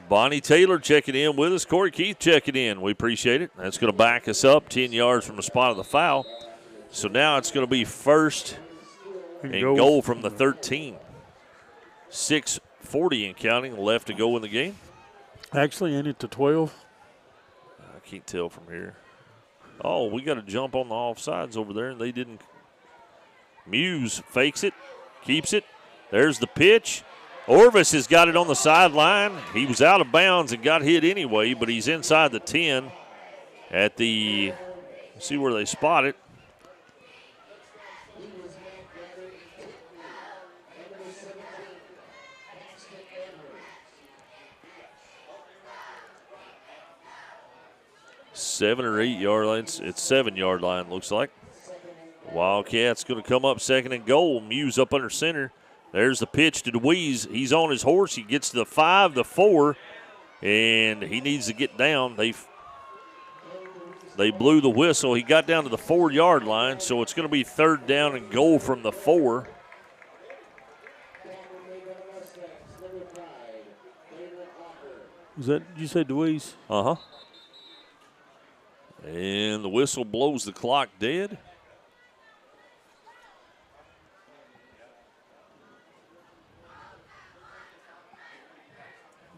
Bonnie Taylor checking in with us. Corey Keith checking in. We appreciate it. That's going to back us up 10 yards from the spot of the foul. So now it's going to be first and goal from the 13. 6:40 and counting left to go in the game. Actually, in it to 12. I can't tell from here. Oh, we got to jump on the offsides over there, and they didn't. Muse fakes it, keeps it. There's the pitch. Orvis has got it on the sideline. He was out of bounds and got hit anyway, but he's inside the 10 at the, see where they spot it. Seven or 8 yard lines. It's 7 yard line, looks like. Wildcats going to come up second and goal. Muse up under center. There's the pitch to DeWeese. He's on his horse. He gets to the 5, the 4, and he needs to get down. They blew the whistle. He got down to the 4 yard line, so it's going to be third down and goal from the 4. Was that, did you say DeWeese? Uh-huh. And the whistle blows the clock dead.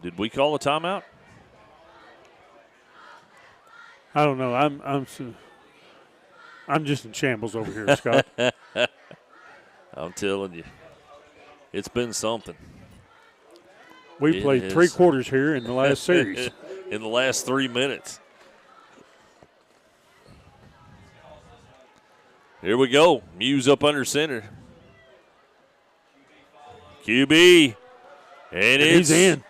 Did we call a timeout? I don't know. I'm just in shambles over here, Scott. I'm telling you, it's been something. We played 3 quarters here in the last series. In the last 3 minutes. Here we go. Muse up under center. QB. And he's in.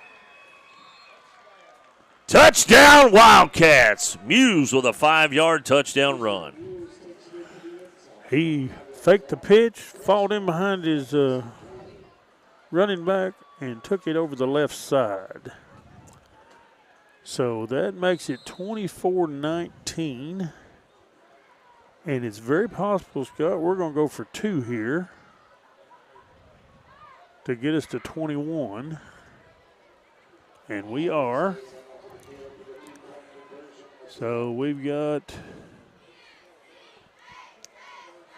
Touchdown, Wildcats. Muse with a 5-yard touchdown run. He faked the pitch, fought in behind his running back, and took it over the left side. So that makes it 24-19. And it's very possible, Scott, we're going to go for 2 here to get us to 21. And we are. So we've got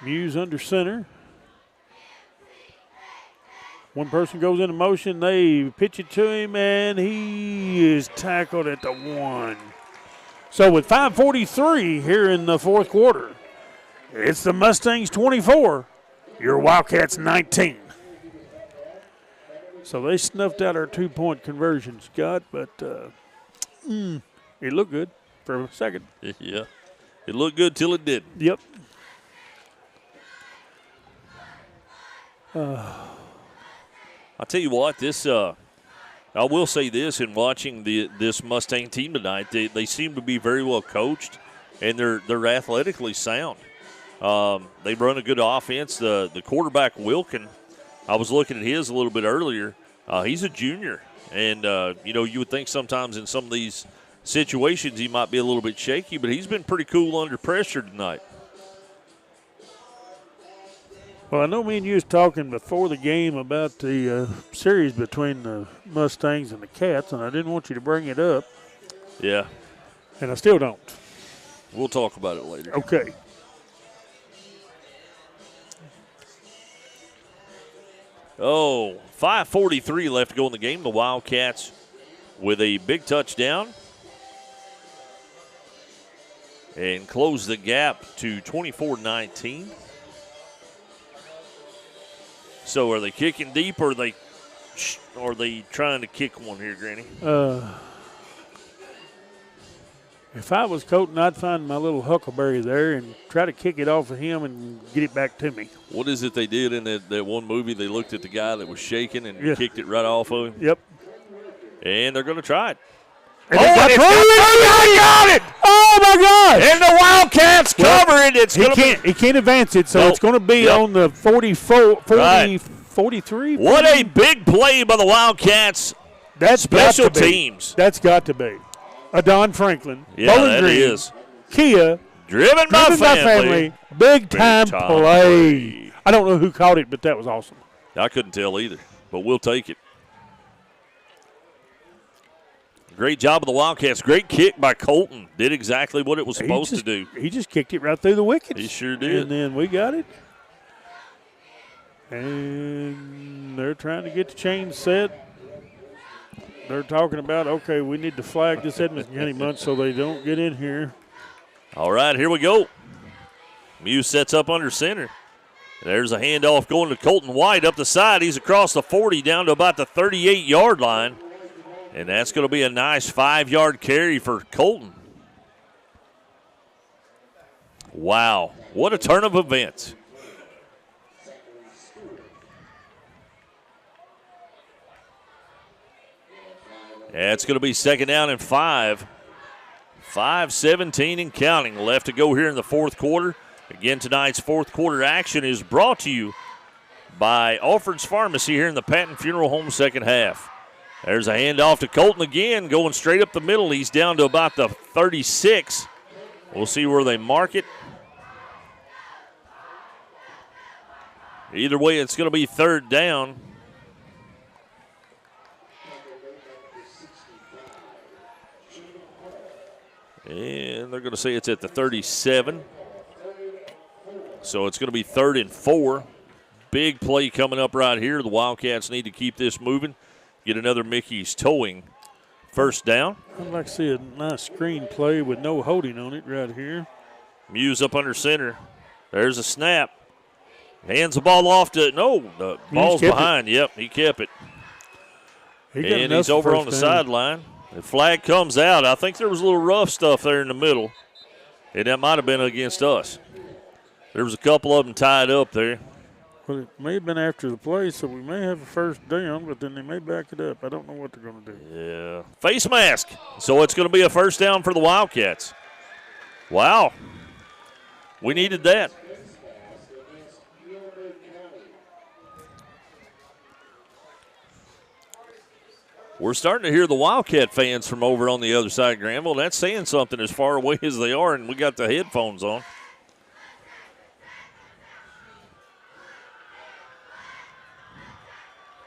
Muse under center. One person goes into motion. They pitch it to him, and he is tackled at the 1. So with 5:43 here in the fourth quarter, it's the Mustangs 24, your Wildcats 19. So they snuffed out our 2-point conversion, Scott, but it looked good for a second. Yeah, it looked good till it didn't. Yep. I'll tell you what, I will say this, in watching this Mustang team tonight, they seem to be very well coached, and they're athletically sound. They run a good offense. The quarterback, Wilkin, I was looking at his a little bit earlier. He's a junior, and, you would think sometimes in some of these situations he might be a little bit shaky, but he's been pretty cool under pressure tonight. Well, I know me and you was talking before the game about the series between the Mustangs and the Cats, and I didn't want you to bring it up. Yeah. And I still don't. We'll talk about it later. Okay. Oh, 5:43 left to go in the game. The Wildcats with a big touchdown and close the gap to 24-19. So are they kicking deep, or are they trying to kick one here, Granny? If I was Colton, I'd find my little huckleberry there and try to kick it off of him and get it back to me. What is it they did in that one movie? They looked at the guy that was shaking and kicked it right off of him? Yep. And they're going to try it. And they got it! Oh, my God! And the Wildcats cover it. He can't advance it, so it's going to be on the 43. What a big play by the Wildcats. That's special teams. That's got to be. Adon Franklin. Yeah, Bowling that Green, is. Kia. Driven by family. Big time play. I don't know who caught it, but that was awesome. I couldn't tell either, but we'll take it. Great job of the Wildcats. Great kick by Colton. Did exactly what it was supposed to do. He just kicked it right through the wickets. He sure did. And then we got it. And they're trying to get the chain set. They're talking about, okay, we need to flag this Edmonson County bunch so they don't get in here. All right, here we go. Muse sets up under center. There's a handoff going to Colton White up the side. He's across the 40 down to about the 38-yard line. And that's going to be a nice 5-yard carry for Colton. Wow, what a turn of events. Yeah, it's going to be second down and 5. 5:17 and counting left to go here in the fourth quarter. Again, tonight's fourth quarter action is brought to you by Alfred's Pharmacy here in the Patton Funeral Home second half. There's a handoff to Colton again, going straight up the middle. He's down to about the 36. We'll see where they mark it. Either way, it's going to be third down. And they're going to say it's at the 37. So it's going to be 3rd and 4. Big play coming up right here. The Wildcats need to keep this moving. Get another Mickey's towing. First down. I'd like to see a nice screen play with no holding on it right here. Muse up under center. There's a snap. Hands the ball off to, the ball's behind. Yep, he kept it. And he's over on the sideline. The flag comes out. I think there was a little rough stuff there in the middle. And that might have been against us. There was a couple of them tied up there. Well, it may have been after the play, so we may have a first down, but then they may back it up. I don't know what they're going to do. Yeah. Face mask. So it's going to be a first down for the Wildcats. Wow. We needed that. We're starting to hear the Wildcat fans from over on the other side of Granville. That's saying something as far away as they are, and we got the headphones on.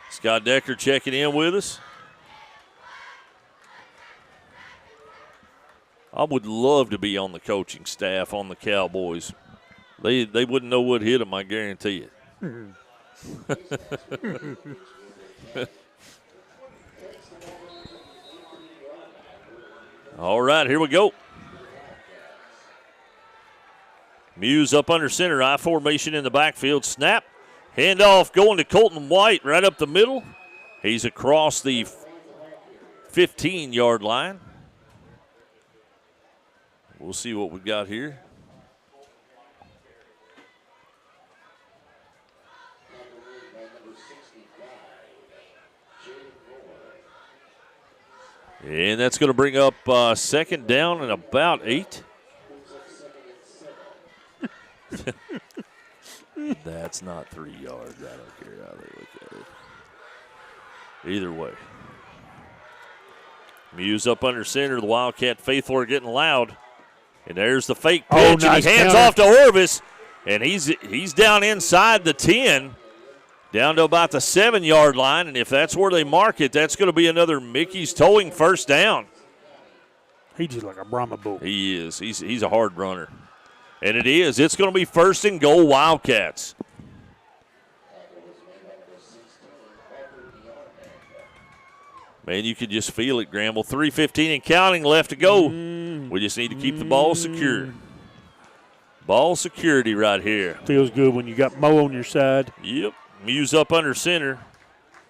Scott Decker checking in with us. I would love to be on the coaching staff on the Cowboys. They wouldn't know what hit them, I guarantee it. All right, here we go. Muse up under center, I formation in the backfield. Snap, handoff going to Colton White right up the middle. He's across the 15-yard line. We'll see what we got here. And that's going to bring up second down and about 8. That's not 3 yards. I don't care how they look at it. Either way. Muse up under center. The Wildcat faithful are getting loud. And there's the fake pitch. Nice and he hands off to Orvis. And he's down inside the 10. Down to about the 7-yard line, and if that's where they mark it, that's going to be another Mickey's towing first down. He's just like a Brahma bull. He is. He's a hard runner. And it is. It's going to be first and goal Wildcats. Man, you could just feel it, Granville. 3:15 and counting left to go. We just need to keep the ball secure. Ball security right here. Feels good when you got Mo on your side. Yep. Muse up under center.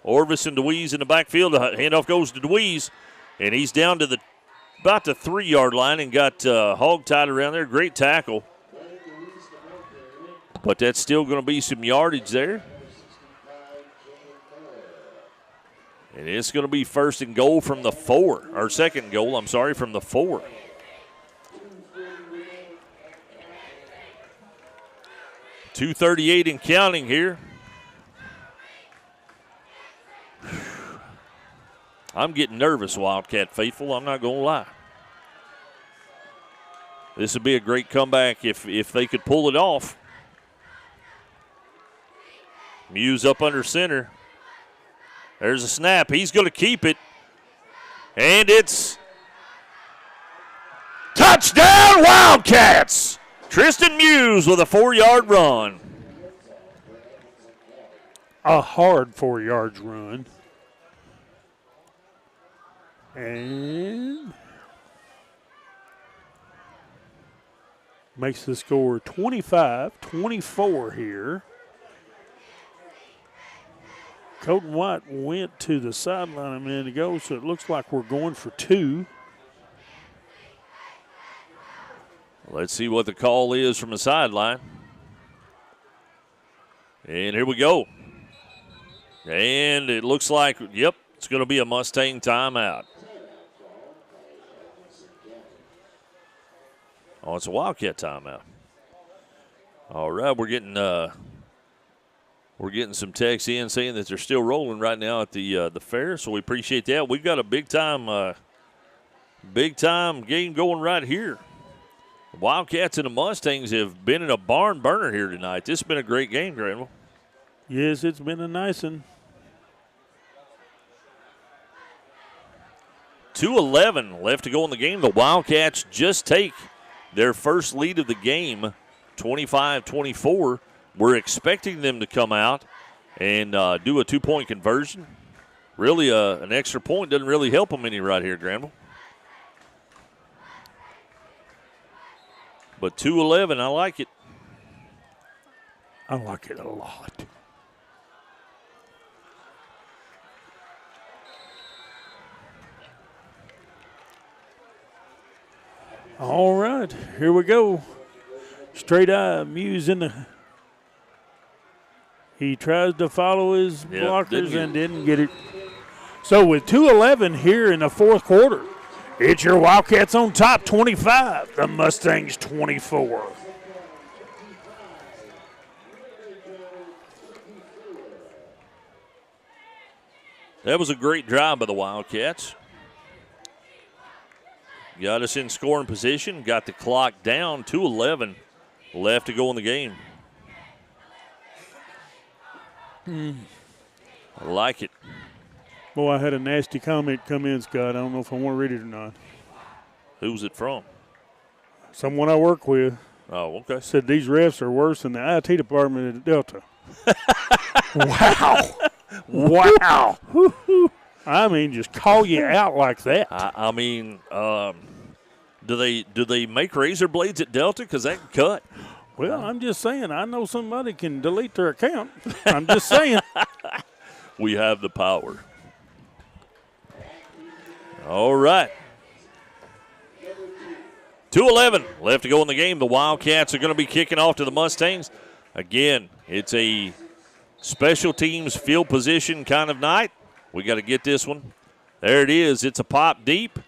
Orvis and DeWeese in the backfield. The handoff goes to DeWeese, and he's down to about the 3-yard line and got hog-tied around there. Great tackle. But that's still going to be some yardage there. And it's going to be first and goal from the 4, or second and goal, from the 4. .238 and counting here. I'm getting nervous, Wildcat faithful. I'm not going to lie. This would be a great comeback if they could pull it off. Muse up under center. There's a snap. He's going to keep it. And it's touchdown Wildcats! Tristan Muse with a 4-yard run. A hard 4 yards run. And makes the score 25-24 here. Colton White went to the sideline a minute ago, so it looks like we're going for 2. Let's see what the call is from the sideline. And here we go. And it looks like, yep, it's going to be a Mustang timeout. Oh, it's a Wildcat timeout. All right, we're getting some texts in saying that they're still rolling right now at the fair, so we appreciate that. We've got a big time game going right here. The Wildcats and the Mustangs have been in a barn burner here tonight. This has been a great game, Granville. Yes, it's been a nice one. 2:11 left to go in the game. The Wildcats just take their first lead of the game, 25-24. We're expecting them to come out and do a 2-point conversion. Really, an extra point doesn't really help them any right here, Granville. But 2:11, I like it. I like it a lot. All right, here we go. Straight eye, Muse in the. He tries to follow his blockers and didn't get it. So with 2:11 here in the fourth quarter, it's your Wildcats on top, 25. The Mustangs 24. That was a great drive by the Wildcats. Got us in scoring position, got the clock down, 2:11 left to go in the game. I like it. Boy, I had a nasty comment come in, Scott. I don't know if I want to read it or not. Who's it from? Someone I work with. Oh, okay. Said these refs are worse than the IT department at Delta. Wow. Wow. I mean, just call you out like that. I mean, do they make razor blades at Delta? Because that can cut. Well, I'm just saying, I know somebody can delete their account. I'm just saying. We have the power. All right. 2:11 left to go in the game. The Wildcats are going to be kicking off to the Mustangs. Again, it's a special teams field position kind of night. We got to get this one. There it is. It's a pop deep.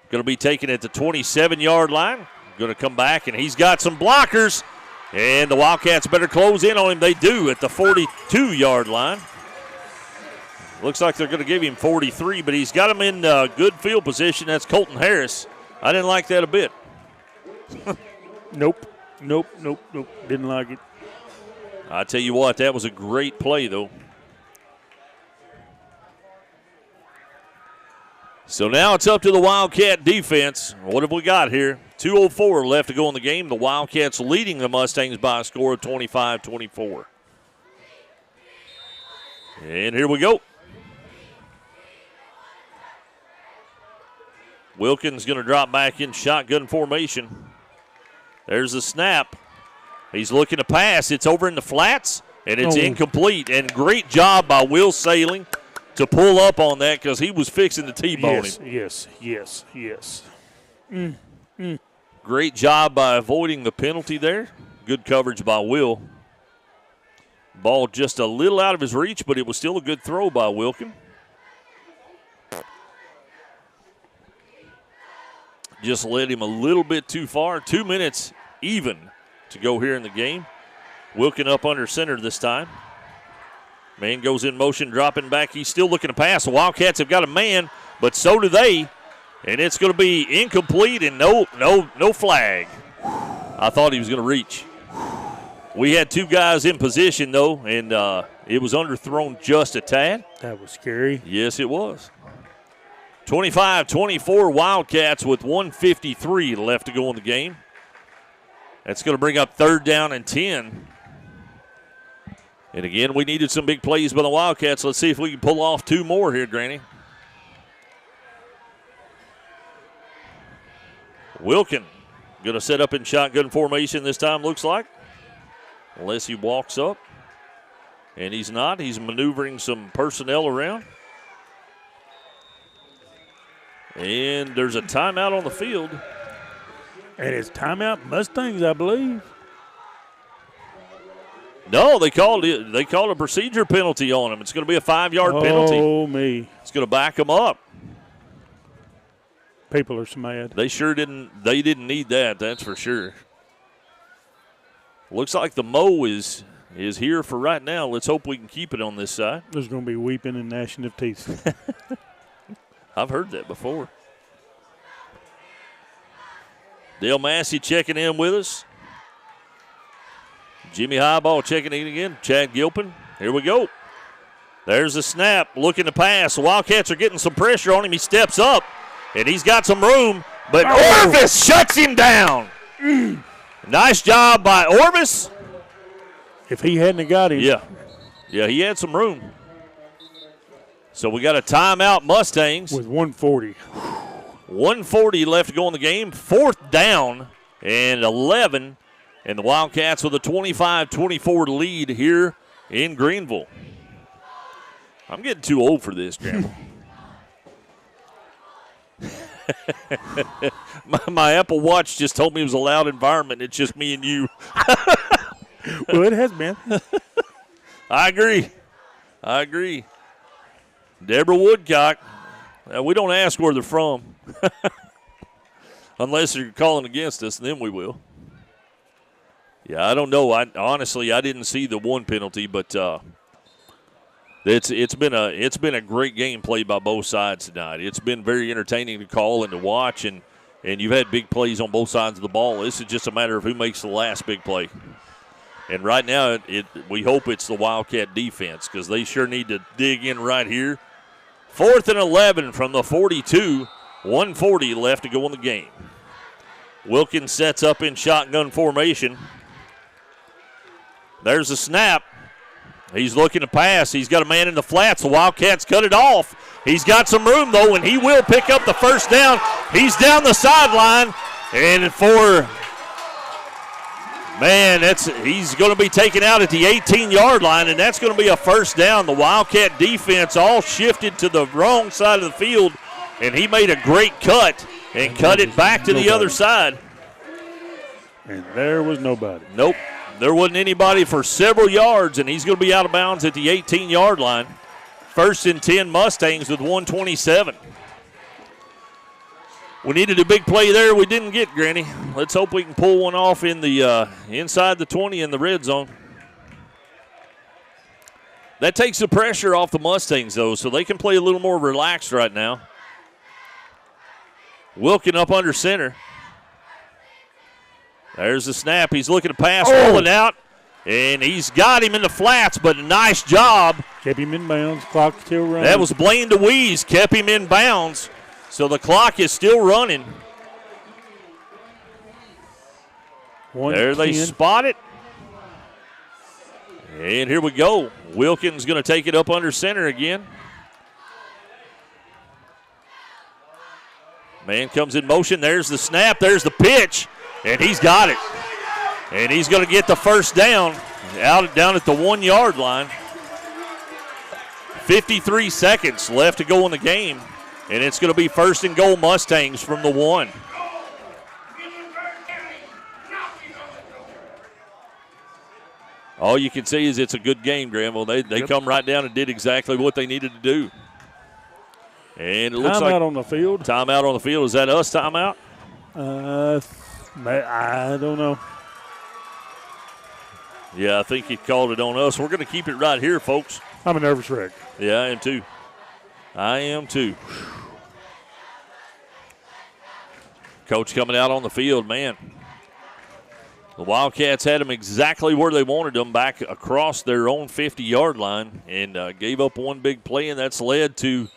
Going to be taken at the 27-yard line. Going to come back, and he's got some blockers. And the Wildcats better close in on him. They do at the 42-yard line. Looks like they're going to give him 43, but he's got him in good field position. That's Colton Harris. I didn't like that a bit. Nope. Didn't like it. I tell you what, that was a great play, though. So now it's up to the Wildcat defense. What have we got here? 2:04 left to go in the game. The Wildcats leading the Mustangs by a score of 25-24. And here we go. Wilkins going to drop back in shotgun formation. There's the snap. He's looking to pass. It's over in the flats. And it's incomplete. And great job by Will Sailing to pull up on that because he was fixing the T-bone him. Yes. Great job by avoiding the penalty there. Good coverage by Will. Ball just a little out of his reach, but it was still a good throw by Wilkin. Just led him a little bit too far. 2 minutes even to go here in the game. Wilkin up under center this time. Man goes in motion, dropping back. He's still looking to pass. The Wildcats have got a man, but so do they. And it's going to be incomplete and no flag. I thought he was going to reach. We had two guys in position, though, and it was underthrown just a tad. That was scary. Yes, it was. 25-24 Wildcats with 1:53 left to go in the game. That's going to bring up 3rd down and 10. And again, we needed some big plays by the Wildcats. Let's see if we can pull off 2 more here, Granny. Wilkin going to set up in shotgun formation this time, looks like. Unless he walks up. And he's not. He's maneuvering some personnel around. And there's a timeout on the field. And it's timeout Mustangs, I believe. No, they called a procedure penalty on him. It's going to be a 5-yard penalty. Oh, me. It's going to back him up. People are so mad. They didn't need that, that's for sure. Looks like the Mo is here for right now. Let's hope we can keep it on this side. There's going to be weeping and gnashing of teeth. I've heard that before. Dale Massey checking in with us. Jimmy Highball checking in again. Chad Gilpin. Here we go. There's the snap. Looking to pass. The Wildcats are getting some pressure on him. He steps up, and he's got some room. But Orvis shuts him down. Nice job by Orvis. If he hadn't got him. Yeah, he had some room. So we got a timeout Mustangs. With 1:40. 1:40 left to go in the game. 4th down and 11. And the Wildcats with a 25-24 lead here in Greenville. I'm getting too old for this, Grandma. my Apple Watch just told me it was a loud environment. It's just me and you. Well, it has been. I agree. Deborah Woodcock. We don't ask where they're from. Unless you're calling against us, then we will. Yeah, I don't know. Honestly, I didn't see the one penalty, but it's been a great game played by both sides tonight. It's been very entertaining to call and to watch, and you've had big plays on both sides of the ball. This is just a matter of who makes the last big play. And right now, we hope it's the Wildcat defense because they sure need to dig in right here. 4th and 11 from the 42. 1:40 left to go in the game. Wilkins sets up in shotgun formation. There's a snap. He's looking to pass. He's got a man in the flats. The Wildcats cut it off. He's got some room, though, and he will pick up the 1st down. He's down the sideline. And he's going to be taken out at the 18-yard line, and that's going to be a 1st down. The Wildcat defense all shifted to the wrong side of the field, and he made a great cut and cut it back to the other side. And there was nobody. Nope. There wasn't anybody for several yards, and he's going to be out of bounds at the 18-yard line. 1st and 10 Mustangs with 1:27. We needed a big play there. We didn't get, Granny. Let's hope we can pull one off in the inside the 20 in the red zone. That takes the pressure off the Mustangs, though, so they can play a little more relaxed right now. Wilkin up under center. There's the snap. He's looking to pass, rolling out, and he's got him in the flats, but a nice job. Kept him in bounds. Clock still running. That was Blaine DeWeese, kept him in bounds, so the clock is still running. There they spot it. And here we go. Wilkins going to take it up under center again. Man comes in motion. There's the snap. There's the pitch. And he's got it. And he's going to get the 1st down. down at the 1 yard line. 53 seconds left to go in the game, and it's going to be first and goal Mustangs from the 1. All you can see is it's a good game, Granville. They come right down and did exactly what they needed to do. And it looks like timeout on the field. Timeout on the field. Is that us timeout? I don't know. Yeah, I think he called it on us. We're going to keep it right here, folks. I'm a nervous wreck. Yeah, I am too. I am too. Coach coming out on the field, man. The Wildcats had them exactly where they wanted them, back across their own 50-yard line, and gave up one big play, and that's led to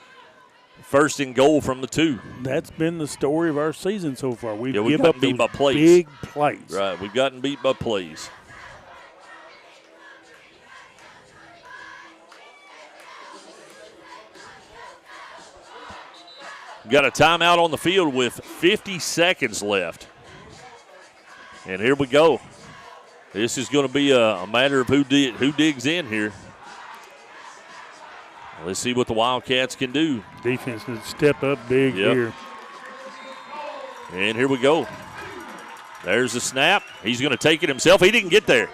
first and goal from the 2. That's been the story of our season so far. We've gotten up beat by plays. Big plays. Right, we've gotten beat by plays. We've got a timeout on the field with 50 seconds left. And here we go. This is going to be a matter of who digs in here. Let's see what the Wildcats can do. Defense can step up big here. And here we go. There's the snap. He's going to take it himself. He didn't get there.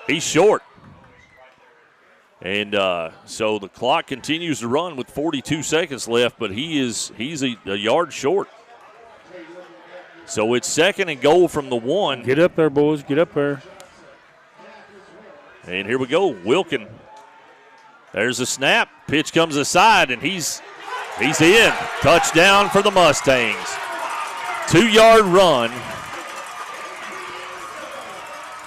He's short. And so the clock continues to run with 42 seconds left, but he's a yard short. So it's second and goal from the 1. Get up there, boys. Get up there. And here we go. Wilkin. There's a snap. Pitch comes aside, and he's in. Touchdown for the Mustangs. 2-yard run.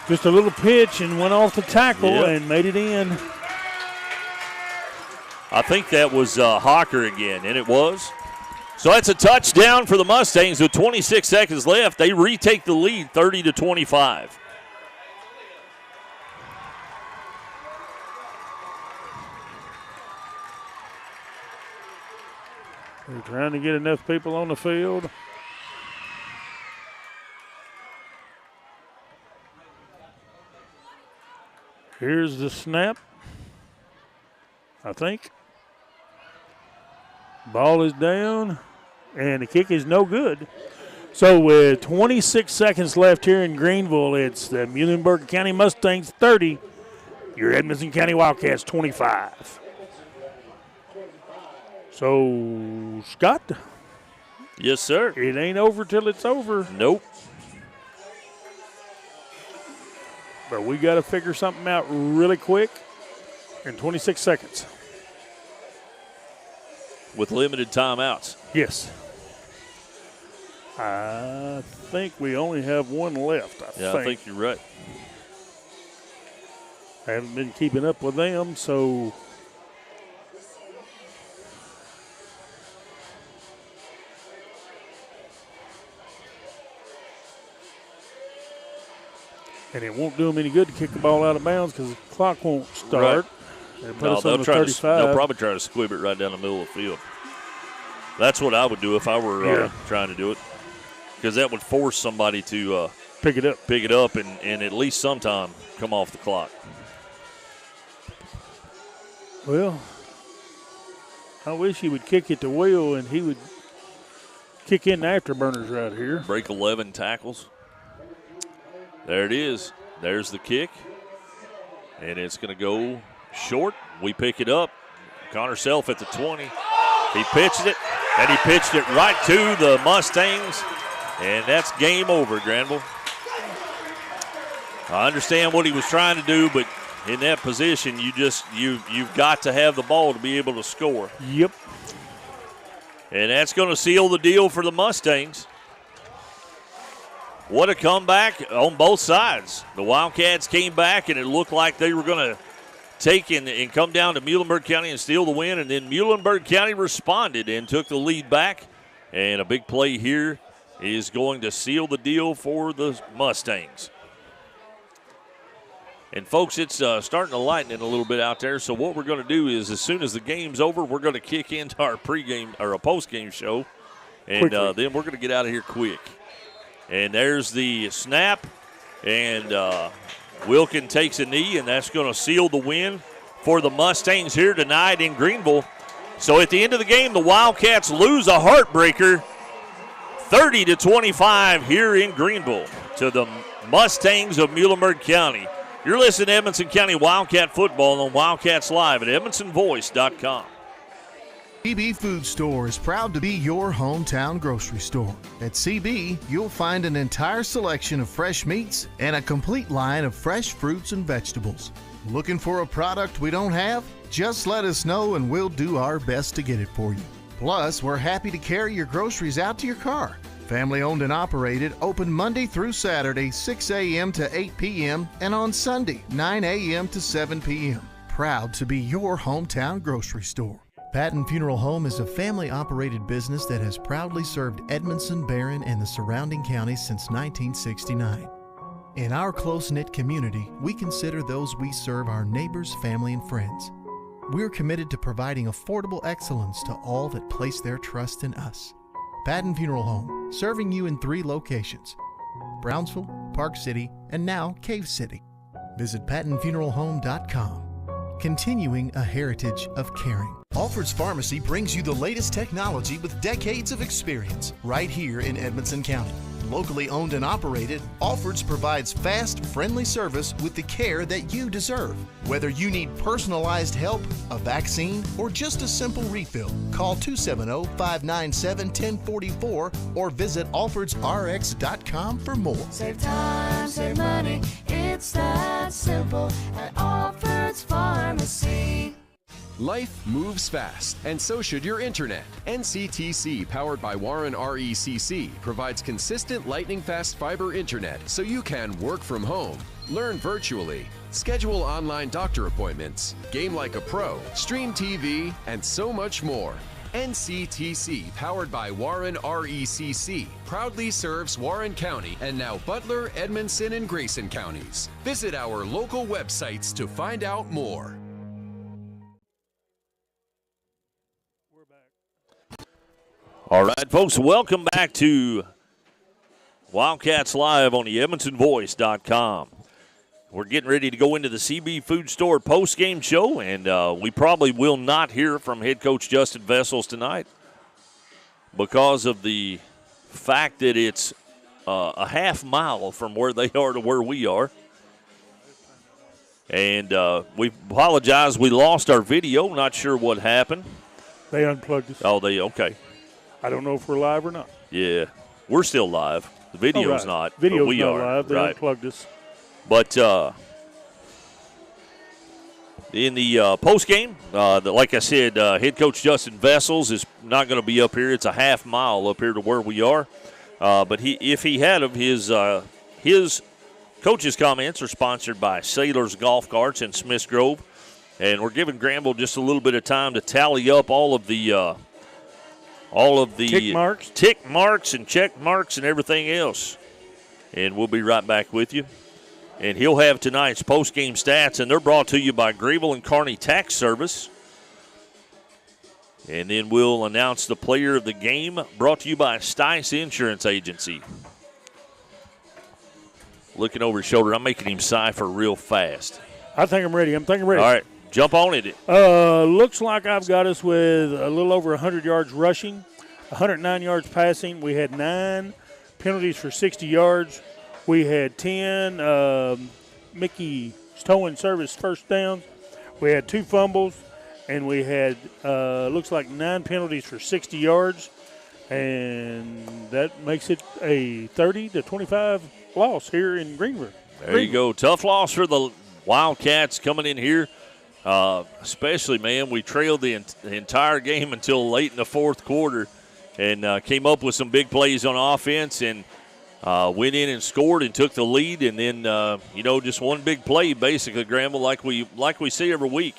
Just a little pitch and went off the tackle and made it in. I think that was Hawker again, and it was. So that's a touchdown for the Mustangs with 26 seconds left. They retake the lead 30-25. They're trying to get enough people on the field. Here's the snap, I think. Ball is down, and the kick is no good. So with 26 seconds left here in Greenville, it's the Muhlenberg County Mustangs 30, your Edmonson County Wildcats 25. So, Scott? Yes, sir. It ain't over till it's over. Nope. But we got to figure something out really quick in 26 seconds. With limited timeouts. Yes. I think we only have one left, I think you're right. I haven't been keeping up with them, so... And it won't do them any good to kick the ball out of bounds because the clock won't start. Right. No, they'll probably try to squib it right down the middle of the field. That's what I would do if I were trying to do it, because that would force somebody to pick it up, and at least sometime come off the clock. Well, I wish he would kick it to Will and he would kick in the afterburners right here. Break 11 tackles. There it is. There's the kick. And it's going to go short. We pick it up. Connor Self at the 20. He pitched it, and he pitched it right to the Mustangs. And that's game over, Granville. I understand what he was trying to do, but in that position, you've got to have the ball to be able to score. Yep. And that's going to seal the deal for the Mustangs. What a comeback on both sides. The Wildcats came back, and it looked like they were going to take and come down to Muhlenberg County and steal the win, and then Muhlenberg County responded and took the lead back. And a big play here is going to seal the deal for the Mustangs. And, folks, it's starting to lighten it a little bit out there. So what we're going to do is, as soon as the game's over, we're going to kick into our pregame or a postgame show, and then we're going to get out of here quick. And there's the snap, and Wilkin takes a knee, and that's going to seal the win for the Mustangs here tonight in Greenville. So at the end of the game, the Wildcats lose a heartbreaker, 30-25 here in Greenville to the Mustangs of Muhlenberg County. You're listening to Edmonson County Wildcat football on Wildcats Live at edmonsonvoice.com. CB Food Store is proud to be your hometown grocery store. At CB, you'll find an entire selection of fresh meats and a complete line of fresh fruits and vegetables. Looking for a product we don't have? Just let us know and we'll do our best to get it for you. Plus, we're happy to carry your groceries out to your car. Family owned and operated, open Monday through Saturday, 6 a.m. to 8 p.m. and on Sunday, 9 a.m. to 7 p.m. Proud to be your hometown grocery store. Patton Funeral Home is a family-operated business that has proudly served Edmondson, Barron, and the surrounding counties since 1969. In our close-knit community, we consider those we serve our neighbors, family, and friends. We're committed to providing affordable excellence to all that place their trust in us. Patton Funeral Home, serving you in 3 locations: Brownsville, Park City, and now Cave City. Visit PattonFuneralHome.com. Continuing a heritage of caring. Alfred's Pharmacy brings you the latest technology with decades of experience right here in Edmonson County. Locally owned and operated, Alfred's provides fast, friendly service with the care that you deserve. Whether you need personalized help, a vaccine, or just a simple refill, call 270-597-1044 or visit alfordsrx.com for more. Save time, save money, it's that simple at Alfred's Pharmacy. Life moves fast, and so should your internet. NCTC, powered by Warren RECC, provides consistent lightning-fast fiber internet so you can work from home, learn virtually, schedule online doctor appointments, game like a pro, stream TV, and so much more. NCTC, powered by Warren RECC, proudly serves Warren County and now Butler, Edmondson, and Grayson counties. Visit our local websites to find out more. All right, folks, welcome back to Wildcats Live on the edmonsonvoice.com. We're getting ready to go into the CB Food Store post-game show, and we probably will not hear from head coach Justin Vessels tonight because of the fact that it's a half mile from where they are to where we are. And we apologize. We lost our video. Not sure what happened. They unplugged us. Oh, okay. I don't know if we're live or not. Yeah, we're still live. The video's not. Video's but we not are live. They right. unplugged us. But in the post game, like I said, head coach Justin Vessels is not going to be up here. It's a half mile up here to where we are. But if he had of his coach's comments are sponsored by Sailors Golf Carts in Smiths Grove, and we're giving Granville just a little bit of time to tally up all of the tick marks and check marks and everything else. And we'll be right back with you. And he'll have tonight's post-game stats, and they're brought to you by Grable and Kearney Tax Service. And then we'll announce the player of the game, brought to you by Stice Insurance Agency. Looking over his shoulder, I'm making him cipher real fast. I think I'm ready. All right, jump on it. Looks like I've got us with a little over 100 yards rushing, 109 yards passing. We had 9 penalties for 60 yards. We had 10 Mickey towing service first downs. We had 2 fumbles, and we had looks like 9 penalties for 60 yards, and that makes it a 30-25 loss here in Greenville. There you go. Tough loss for the Wildcats coming in here. Especially, man, we trailed the entire game until late in the fourth quarter and came up with some big plays on offense and went in and scored and took the lead. And then, just one big play, basically, Granville, like we see every week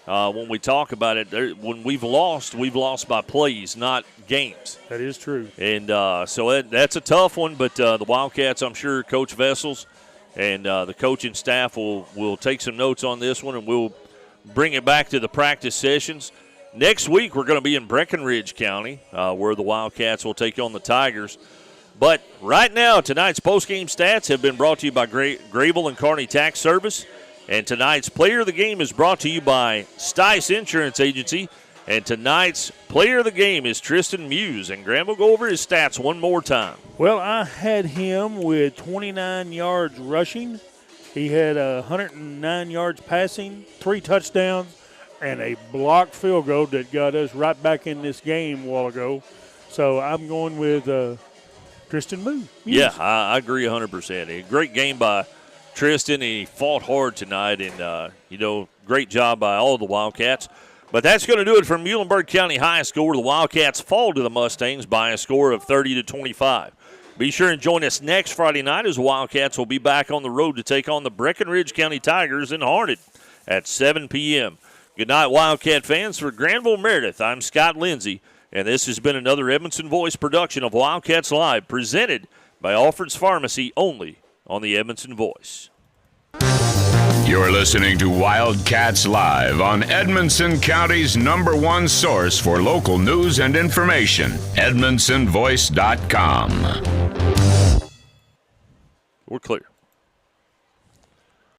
when we talk about it. When we've lost by plays, not games. That is true. And so that's a tough one, but the Wildcats, I'm sure Coach Vessels and the coaching staff will take some notes on this one, and we'll bring it back to the practice sessions. Next week, we're going to be in Breckenridge County, where the Wildcats will take on the Tigers. But right now, tonight's postgame stats have been brought to you by Grable and Kearney Tax Service. And tonight's player of the game is brought to you by Stice Insurance Agency. And tonight's player of the game is Tristan Muse. And Graham will go over his stats one more time. Well, I had him with 29 yards rushing. He had 109 yards passing, 3 touchdowns, and a blocked field goal that got us right back in this game a while ago. So I'm going with Tristan Muse. Yeah, I agree 100%. A great game by Tristan. He fought hard tonight, and, great job by all the Wildcats. But that's going to do it from Muhlenberg County High School, where the Wildcats fall to the Mustangs by a score of 30-25. Be sure and join us next Friday night as the Wildcats will be back on the road to take on the Breckenridge County Tigers in Harnett at 7 p.m. Good night, Wildcat fans. For Granville Meredith, I'm Scott Lindsay, and this has been another Edmondson Voice production of Wildcats Live, presented by Alfred's Pharmacy, only on the Edmondson Voice. You're listening to Wildcats Live on Edmondson County's #1 source for local news and information, EdmondsonVoice.com. We're clear.